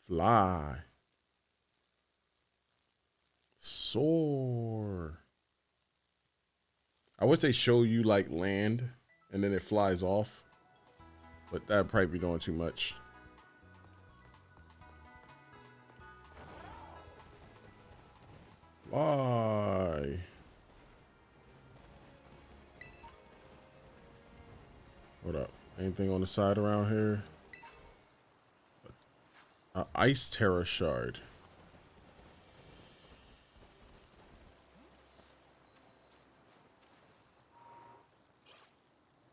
Fly. Soar. I wish they show you like land and then it flies off, but that'd probably be doing too much. Fly. Hold up. Anything on the side around here? Ice Terra Shard.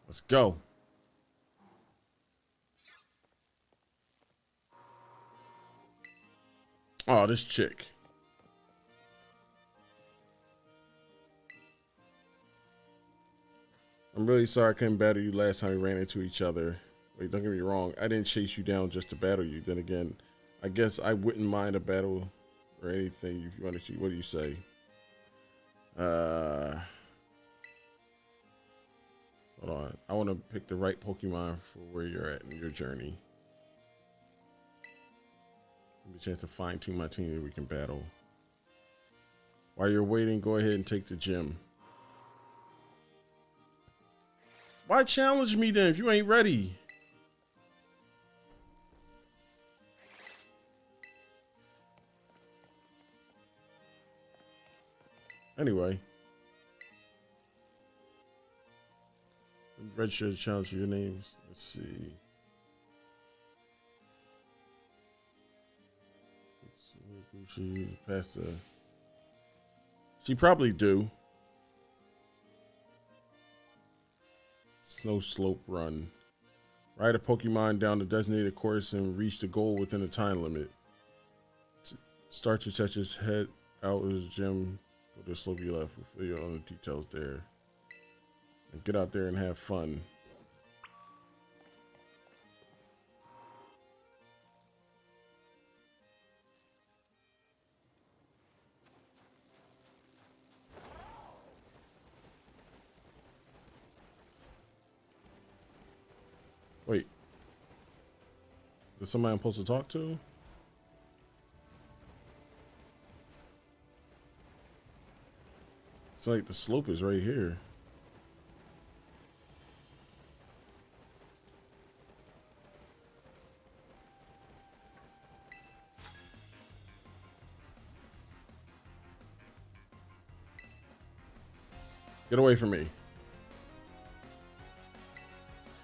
Let's go. Oh, this chick. I'm really sorry I couldn't battle you last time we ran into each other. Wait, don't get me wrong. I didn't chase you down just to battle you. Then again, I guess I wouldn't mind a battle or anything if you wanted to. What do you say? Hold on. I want to pick the right Pokemon for where you're at in your journey. Give me a chance to fine tune my team that we can battle. While you're waiting, go ahead and take the gym. Why challenge me then if you ain't ready? Anyway. Register to challenge your names. Let's see. She passed the. She probably do. Snow slope run. Ride a Pokemon down the designated course and reach the goal within a time limit. Start to touch his head out of his gym. Go to the slope you left. We'll fill you on the details there. And get out there and have fun. Wait. Is somebody I'm supposed to talk to? It's like the slope is right here. Get away from me.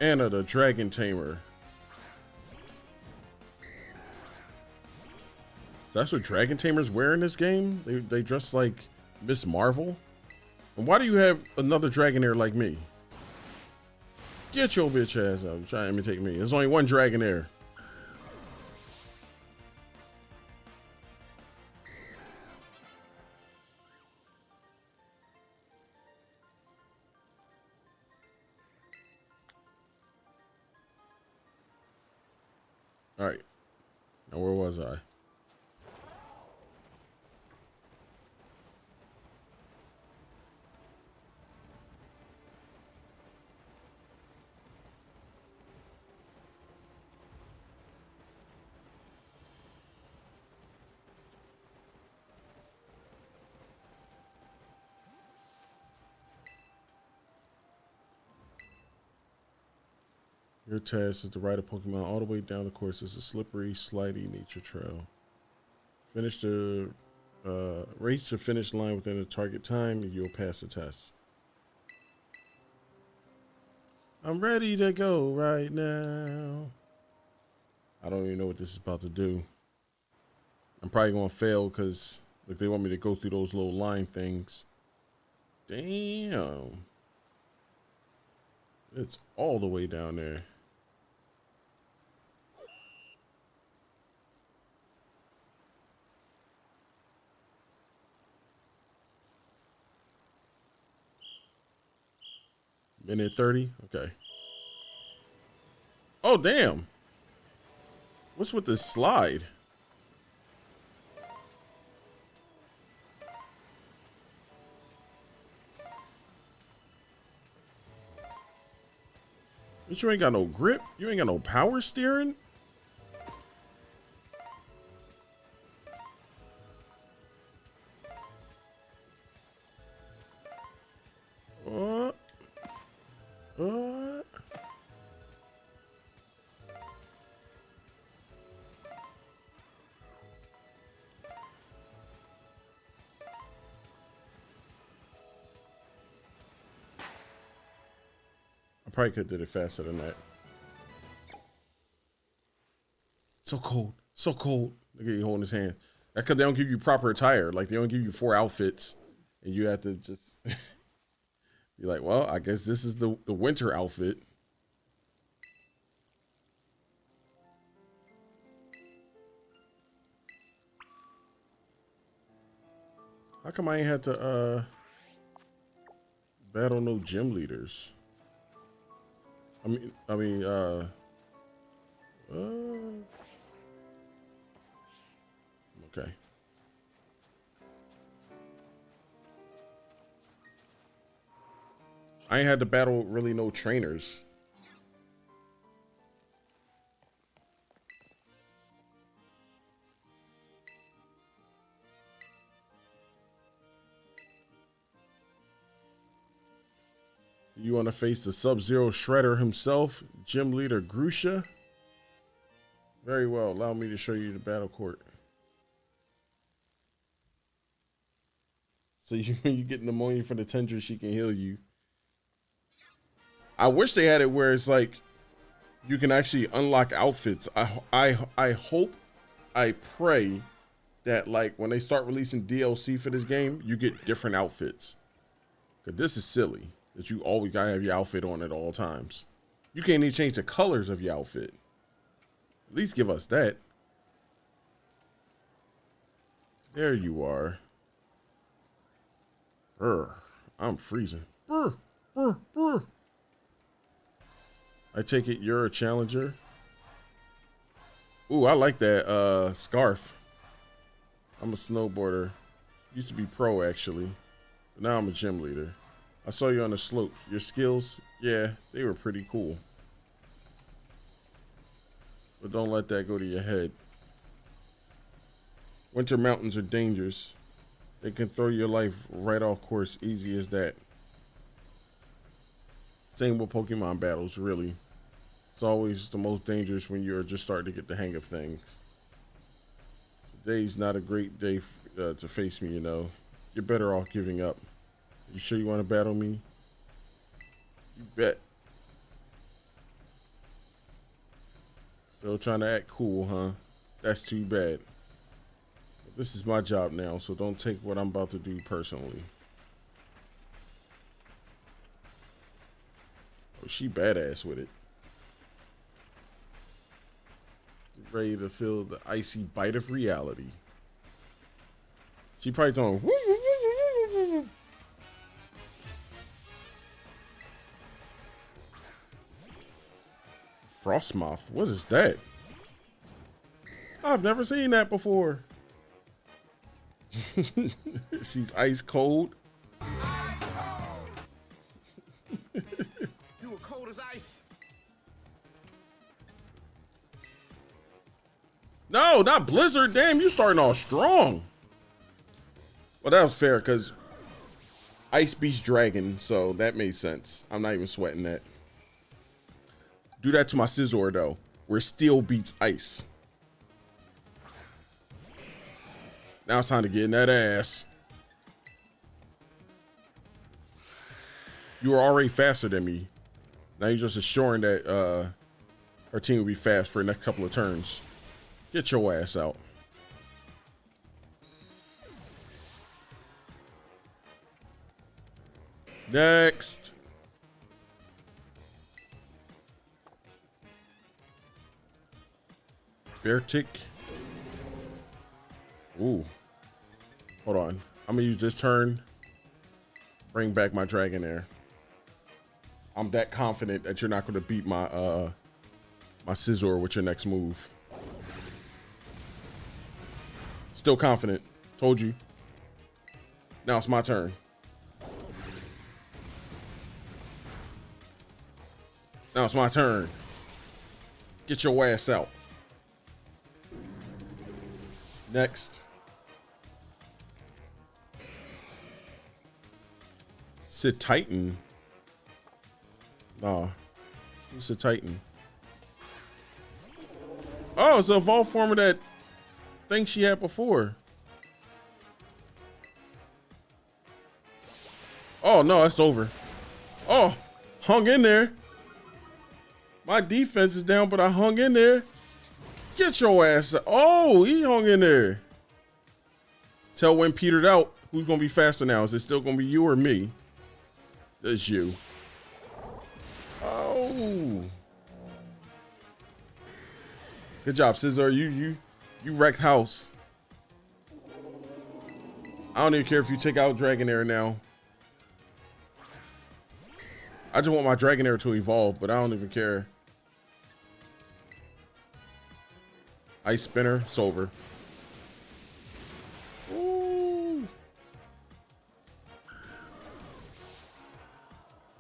Anna, the Dragon Tamer. So that's what Dragon Tamers wear in this game? They dress like Miss Marvel? And why do you have another Dragonair like me? Get your bitch ass out. Try to imitate me. There's only one Dragonair. All right. Now where was I? Your task is to ride a Pokemon all the way down the course. It's a slippery, slidey nature trail. Finish the reach the finish line within the target time, and you'll pass the test. I'm ready to go right now. I don't even know what this is about to do. I'm probably gonna fail because Like they want me to go through those little line things. Damn. It's all the way down there. Minute 30? Okay. Oh, damn. What's with this slide? But you ain't got no grip? You ain't got no power steering? What? What? I probably could have did it faster than that. So cold. So cold. Look at you holding his hand. That's because they don't give you proper attire. Like, they don't give you 4 outfits. And you have to just be like, well, I guess this is the winter outfit. How come I ain't had to battle no gym leaders? Okay. I ain't had to battle really no trainers. You want to face the Sub-Zero Shredder himself, Gym Leader Grusha? Very well. Allow me to show you the battle court. So when you get pneumonia from the tendrils, she can heal you. I wish they had it where it's like you can actually unlock outfits. I hope, I pray that like when they start releasing DLC for this game, you get different outfits. Cause this is silly that you always gotta have your outfit on at all times. You can't even change the colors of your outfit. At least give us that. There you are. I'm freezing. I take it you're a challenger. Ooh, I like that scarf. I'm a snowboarder. Used to be pro actually, but now I'm a gym leader. I saw you on the slope. Your skills, yeah, they were pretty cool. But don't let that go to your head. Winter mountains are dangerous. They can throw your life right off course, easy as that. Same with Pokemon battles, really. It's always the most dangerous when you're just starting to get the hang of things. Today's not a great day to face me, you know. You're better off giving up. You sure you want to battle me? You bet. Still trying to act cool, huh? That's too bad. This is my job now, so don't take what I'm about to do personally. Oh, she badass with it. Ready to feel the icy bite of reality. She probably going, woo, woo, woo, woo, woo. Frostmoth, what is that? I've never seen that before. She's ice cold. You were cold as ice. No, not Blizzard. Damn, you starting off strong. Well, that was fair because Ice beats Dragon, so that made sense. I'm not even sweating that. Do that to my Scizor, though, where Steel beats Ice. Now it's time to get in that ass. You were already faster than me. Now you're just assuring that her team will be fast for the next couple of turns. Get your ass out. Next. Vertic. Ooh. Hold on. I'm gonna use this turn. Bring back my Dragonair. I'm that confident that you're not gonna beat my my Scizor with your next move. Still confident. Told you. Now it's my turn. Now it's my turn. Get your ass out. Next. Sid Titan. Nah. Who's Sid Titan? Oh, it's an evolved form of that thing she had before. Oh, no, that's over. Oh, hung in there. My defense is down, but I hung in there. Get your ass out. Oh, he hung in there. Tailwind petered out. Who's going to be faster now? Is it still going to be you or me? It's you. Oh. Good job, Scizor. You wrecked house. I don't even care if you take out Dragonair now. I just want my Dragonair to evolve, but I don't even care. Ice Spinner, it's over. Ooh.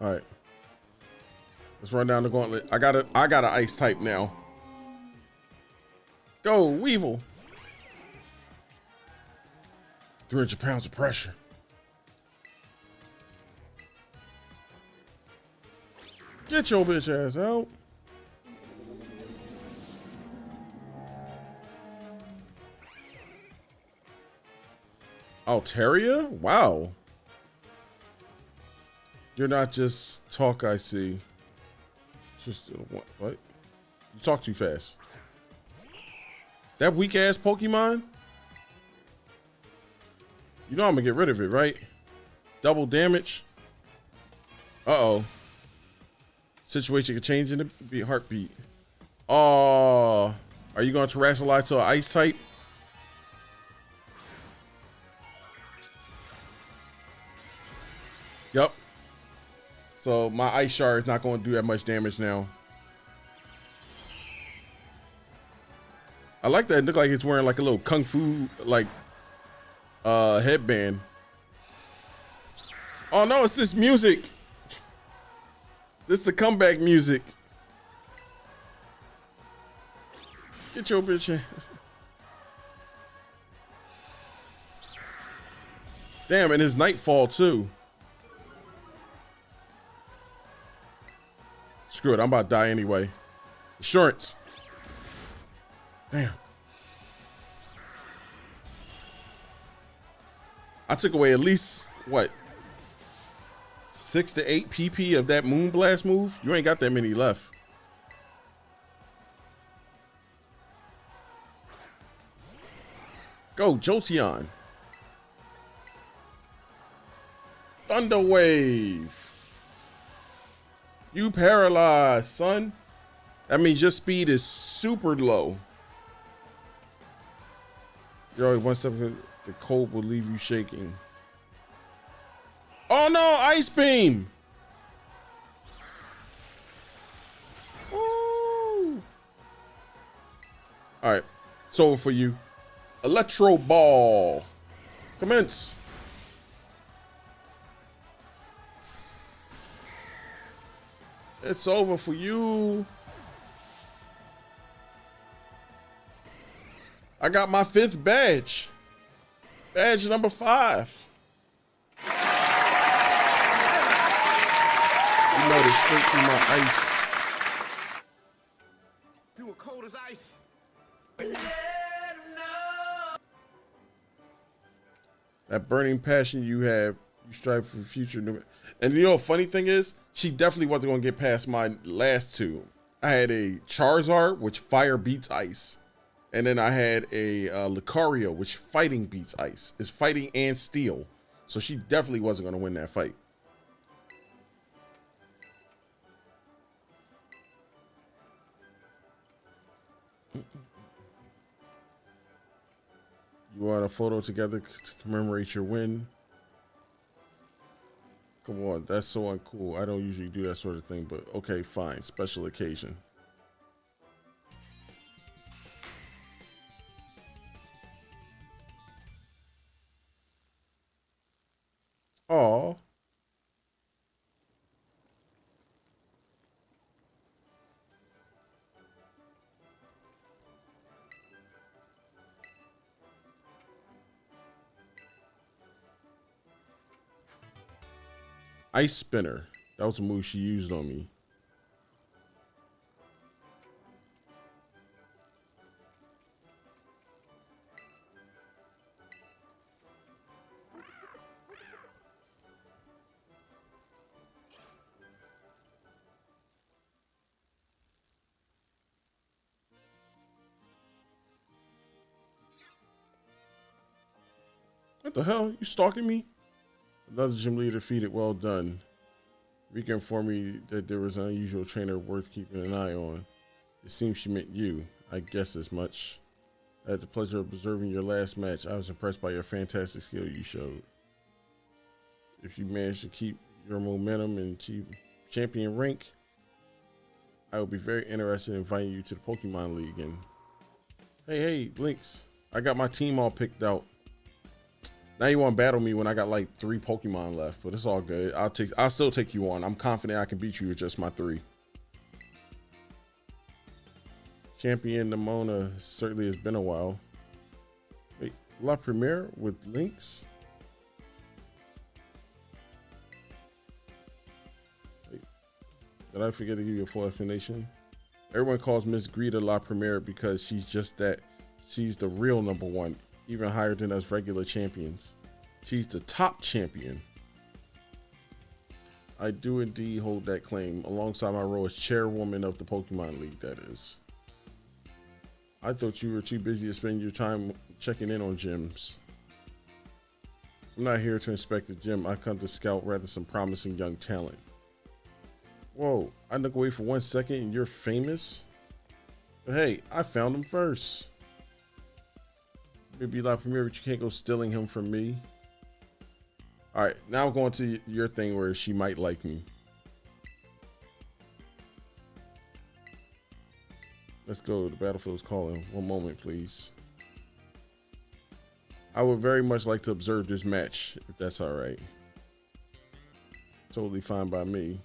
All right. Let's run down the gauntlet. I got an ice type now. Go, Weevil. 300 pounds of pressure. Get your bitch ass out. Altaria? Wow. You're not just talk, I see. Just what? You talk too fast. That weak ass Pokemon? You know I'm gonna get rid of it, right? Double damage. Uh-oh. Situation could change in a heartbeat. Oh, are you gonna Terrassalize to an ice type? Yep. So my ice shard is not gonna do that much damage now. I like that. It looked like it's wearing like a little kung fu like headband. Oh no, it's this music. This is the comeback music. Get your bitch in. Damn, and his nightfall too. Screw it, I'm about to die anyway. Insurance. Damn. I took away at least, what? 6 to 8 PP of that Moonblast move? You ain't got that many left. Go, Jolteon. Thunder Wave. You paralyzed, son. That means your speed is super low. You're always one step ahead. The cold will leave you shaking. Oh no, Ice Beam! Ooh. All right, it's over for you. Electro Ball. Commence. It's over for you. I got my 5th badge. Badge number 5. You know they straight through my ice. You were cold as ice. That burning passion you have, you strive for the future. And you know, funny thing is, she definitely wasn't gonna get past my last 2. I had a Charizard, which fire beats ice. And then I had a Lucario, which fighting beats ice. It's fighting and steel. So she definitely wasn't gonna win that fight. You want a photo together to commemorate your win? Come on, that's so uncool. I don't usually do that sort of thing, but okay, fine. Special occasion. Aw. Ice spinner. That was a move she used on me. What the hell? You stalking me? Another gym leader defeated. Well done. Rika informed me that there was an unusual trainer worth keeping an eye on. It seems she meant you. I guess as much. I had the pleasure of observing your last match. I was impressed by your fantastic skill you showed. If you manage to keep your momentum and achieve champion rank, I will be very interested in inviting you to the Pokemon League. And hey, Lynx, I got my team all picked out. Now you want to battle me when I got like 3 Pokemon left, but it's all good. I'll still take you on. I'm confident I can beat you with just my 3. Champion Nimona certainly has been a while. Wait, La Premiere with Lynx? Wait, did I forget to give you a full explanation? Everyone calls Miss Greta La Premiere because she's just that. She's the real #1. Even higher than us regular champions. She's the top champion. I do indeed hold that claim, alongside my role as chairwoman of the Pokemon League, that is. I thought you were too busy to spend your time checking in on gyms. I'm not here to inspect the gym. I come to scout rather some promising young talent. Whoa, I look away for 1 second and you're famous? But hey, I found him first. Maybe La Premiere, but you can't go stealing him from me. All right, now I'm going to your thing where she might like me. Let's go. The battlefield is calling. One moment, please. I would very much like to observe this match, if that's all right. Totally fine by me.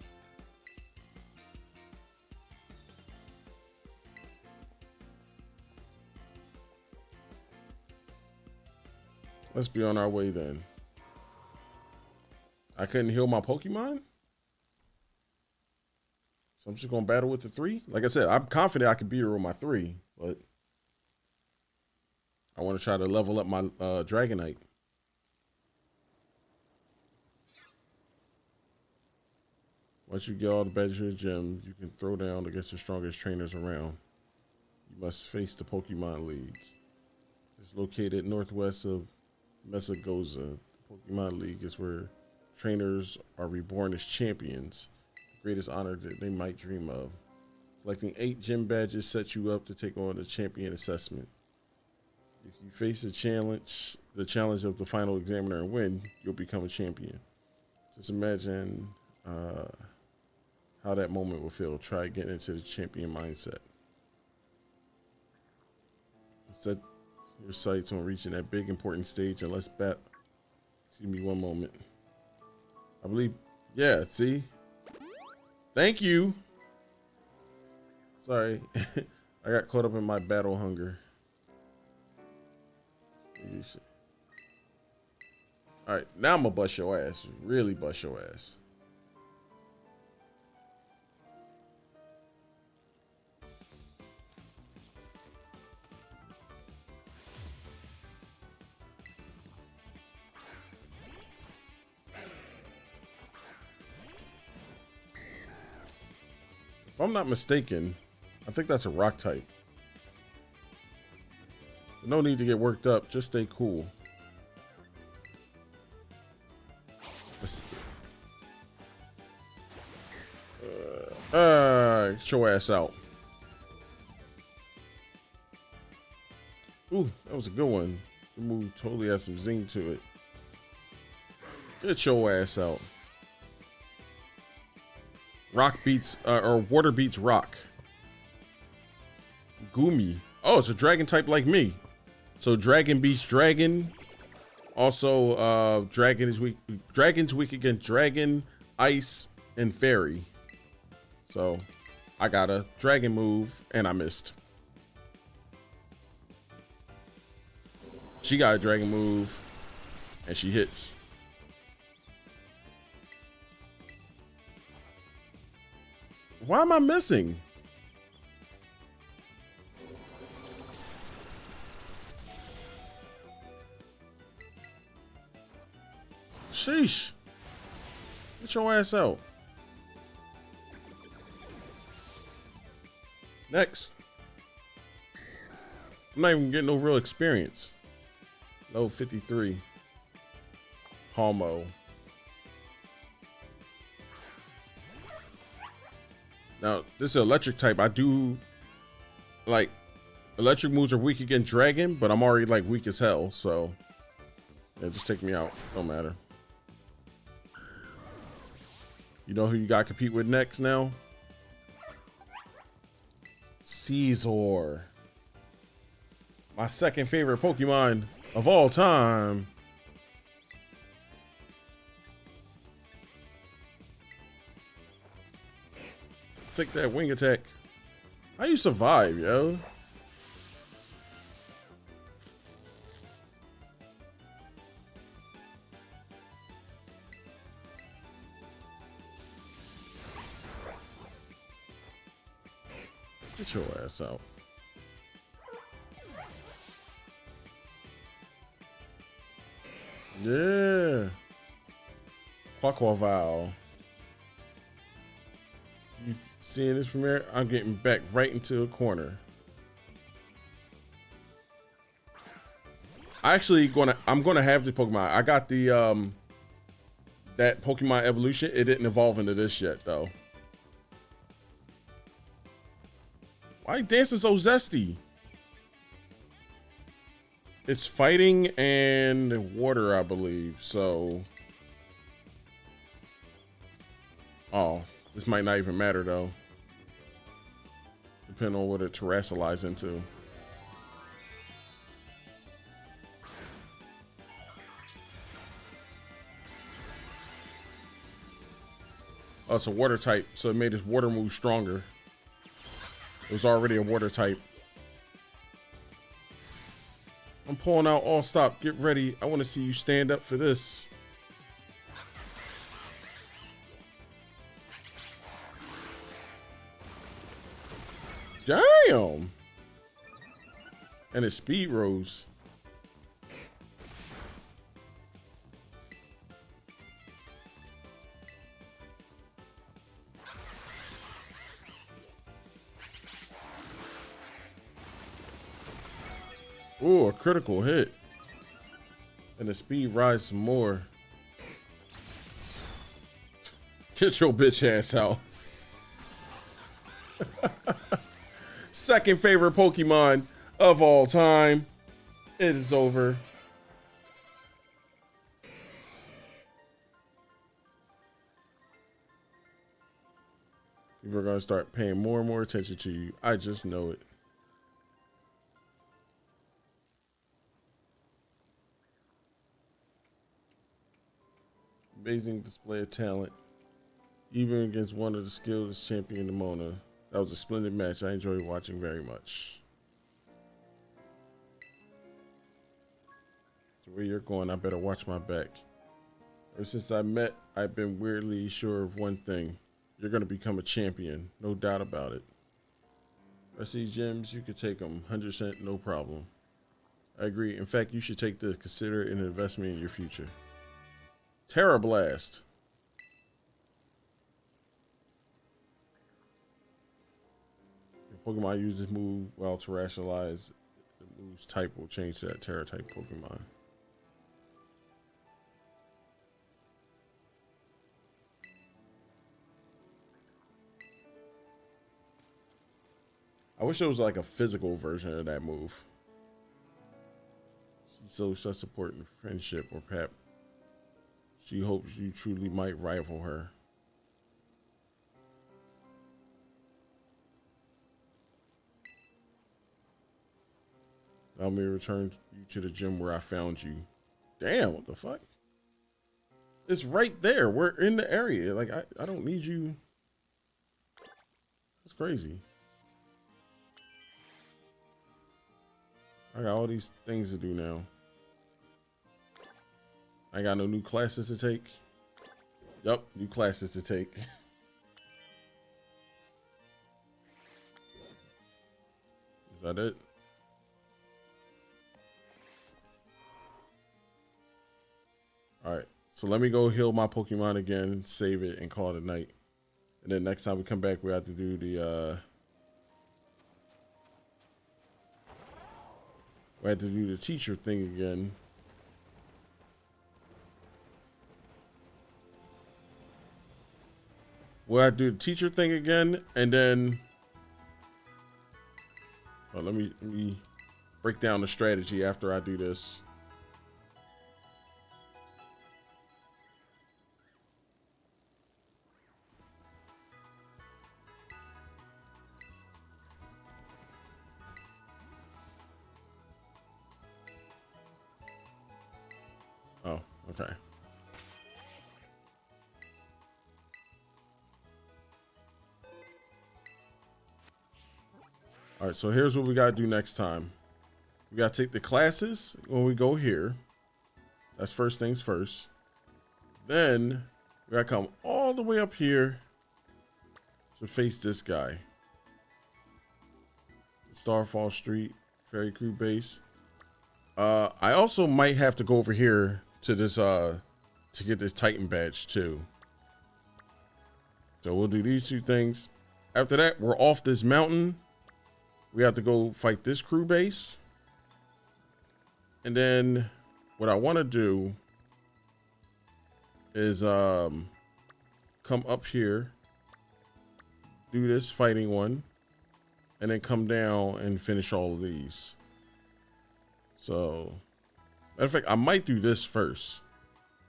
Let's be on our way then. I couldn't heal my Pokemon? So I'm just going to battle with the 3? Like I said, I'm confident I can beat her with my 3, but I want to try to level up my Dragonite. Once you get all the badges in the gym, you can throw down against the strongest trainers around. You must face the Pokemon League. It's located northwest of Mesagoza. The Pokemon League is where trainers are reborn as champions, the greatest honor that they might dream of. Collecting 8 gym badges sets you up to take on the champion assessment. If you face the challenge of the final examiner and win, you'll become a champion. Just imagine how that moment will feel. Try getting into the champion mindset. Set your sights on reaching that big important stage and let's bet. Excuse me one moment. I believe, yeah, see? Thank you. Sorry. I got caught up in my battle hunger. All right, now I'm gonna bust your ass. Really bust your ass. If I'm not mistaken, I think that's a rock type. No need to get worked up. Just stay cool. Get your ass out. Ooh, that was a good one. The move totally has some zing to it. Get your ass out. Rock beats, or water beats rock. Gumi. Oh, it's a dragon type like me. So dragon beats dragon. Also, dragon is weak. Dragon's weak against dragon, ice, and fairy. So I got a dragon move and I missed. She got a dragon move and she hits. Why am I missing? Sheesh. Get your ass out. Next. I'm not even getting no real experience. Level 53. Homo. Now, this is electric type. I do like electric moves are weak against dragon, but I'm already like weak as hell, so yeah, just take me out. Don't matter. You know who you gotta compete with next now? Caesar. My second favorite Pokemon of all time. Take that wing attack. How you survive, yo? Get your ass out. Yeah. Quaquaval. You seeing this premiere? I'm getting back right into a corner. I'm gonna have the Pokemon. I got the that Pokemon evolution. It didn't evolve into this yet though. Why are you dancing so zesty? It's fighting and water, I believe. So, oh, this might not even matter though. Depending on what it terrestrializes into. Oh, it's a water type, so it made his water move stronger. It was already a water type. I'm pulling out all stop. Get ready. I want to see you stand up for this. Damn. And his speed rose. Ooh, a critical hit. And the speed rise some more. Get your bitch ass out. Second favorite Pokemon of all time. It is over. People are going to start paying more and more attention to you. I just know it. Amazing display of talent, even against one of the skilled champion, Nimona. That was a splendid match. I enjoyed watching very much. So where you're going, I better watch my back. Ever since I met, I've been weirdly sure of one thing. You're going to become a champion. No doubt about it. I see gems, you could take them 100%, no problem. I agree. In fact, you should take this. Consider it an investment in your future. Terra Blast. If Pokemon uses move while terrestrialized, the move's type will change to that Terra type Pokemon. I wish there was like a physical version of that move. She shows such support and friendship, or Pap. She hopes you truly might rival her. Allow me to return you to the gym where I found you. Damn, what the fuck? It's right there. We're in the area. Like, I don't need you. That's crazy. I got all these things to do now. I got no new classes to take. Yup, new classes to take. Is that it? Alright, so let me go heal my Pokemon again, save it, and call it a night. And then next time we come back, we have to do the we have to do the teacher thing again. We'll have to do the teacher thing again, and then let me break down the strategy after I do this. Oh, okay. All right, so here's what we got to do next time. We got to take the classes when we go here. That's first things first. Then we got to come all the way up here to face this guy. Starfall Street, Ferry Crew Base. I also might have to go over here to this to get this Titan badge too. So we'll do these two things. After that, we're off this mountain. We have to go fight this crew base. And then what I want to do is come up here, do this fighting one, and then come down and finish all of these. So, matter of fact, I might do this first,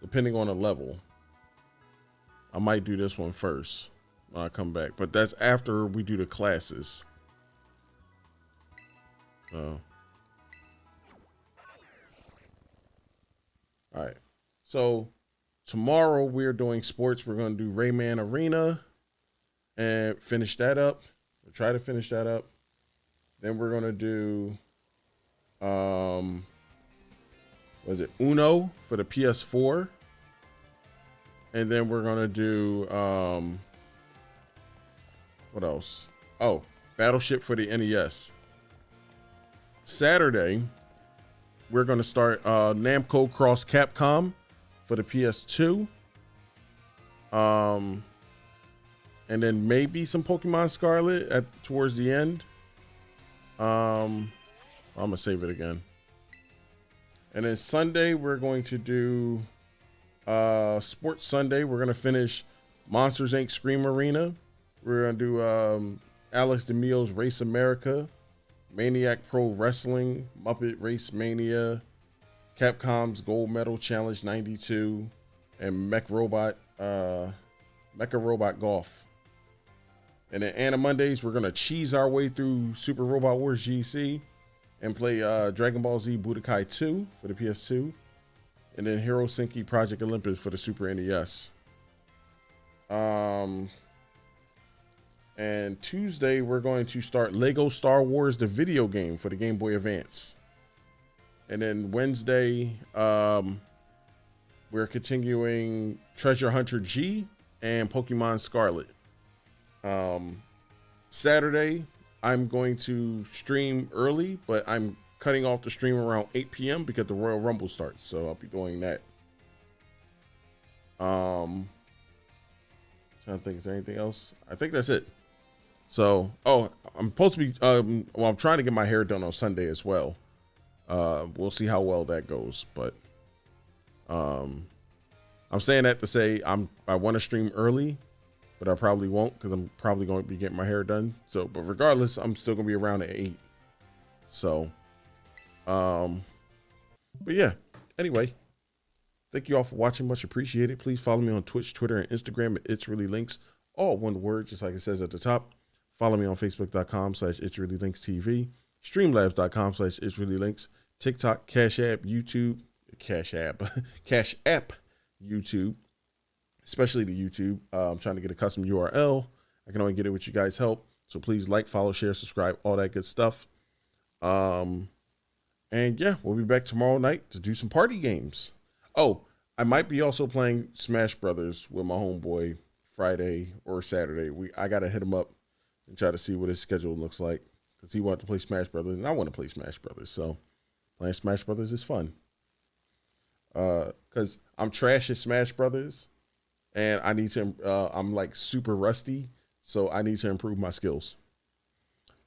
depending on the level. I might do this one first when I come back, but that's after we do the classes. All right. So tomorrow we're doing sports. We're going to do Rayman Arena and finish that up. We'll try to finish that up. Then we're going to do, was it Uno for the PS4? And then we're going to do, what else? Oh, Battleship for the NES. Saturday, we're going to start Namco Cross Capcom for the PS2. And then maybe some Pokemon Scarlet towards the end. I'm going to save it again. And then Sunday, we're going to do Sports Sunday. We're going to finish Monsters Inc. Scream Arena. We're going to do Alex DeMille's Race America, Maniac Pro Wrestling, Muppet Race Mania, Capcom's Gold Medal Challenge 92, and Mecha Robot Golf. And then Anna Mondays, we're going to cheese our way through Super Robot Wars GC and play Dragon Ball Z Budokai 2 for the PS2. And then Hero Senki Project Olympus for the Super NES. And Tuesday, we're going to start Lego Star Wars, the video game for the Game Boy Advance. And then Wednesday, we're continuing Treasure Hunter G and Pokemon Scarlet. Saturday, I'm going to stream early, but I'm cutting off the stream around 8 p.m. because the Royal Rumble starts. So I'll be doing that. Trying to think, is there anything else? I think that's it. So, I'm supposed to be, I'm trying to get my hair done on Sunday as well. We'll see how well that goes, but, I'm saying that to say I want to stream early, but I probably won't because I'm probably going to be getting my hair done. So, but regardless, I'm still going to be around at 8. So, But yeah, anyway, thank you all for watching. Much appreciated. Please follow me on Twitch, Twitter, and Instagram at It's Really Lynx. All one word, just like it says at the top. Follow me on Facebook.com/It's Really Lynx TV. Streamlabs.com/It's Really Lynx. TikTok, Cash App, YouTube, Cash App, YouTube, especially the YouTube. I'm trying to get a custom URL. I can only get it with you guys' help. So please like, follow, share, subscribe, all that good stuff. And yeah, we'll be back tomorrow night to do some party games. Oh, I might be also playing Smash Brothers with my homeboy Friday or Saturday. I got to hit him up and try to see what his schedule looks like, because he wanted to play Smash Brothers and I want to play Smash Brothers. So playing Smash Brothers is fun. Because I'm trash at Smash Brothers and I need to, I'm like super rusty. So I need to improve my skills.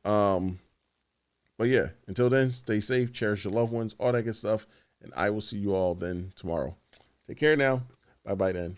But yeah, until then, stay safe, cherish your loved ones, all that good stuff. And I will see you all then tomorrow. Take care now. Bye-bye then.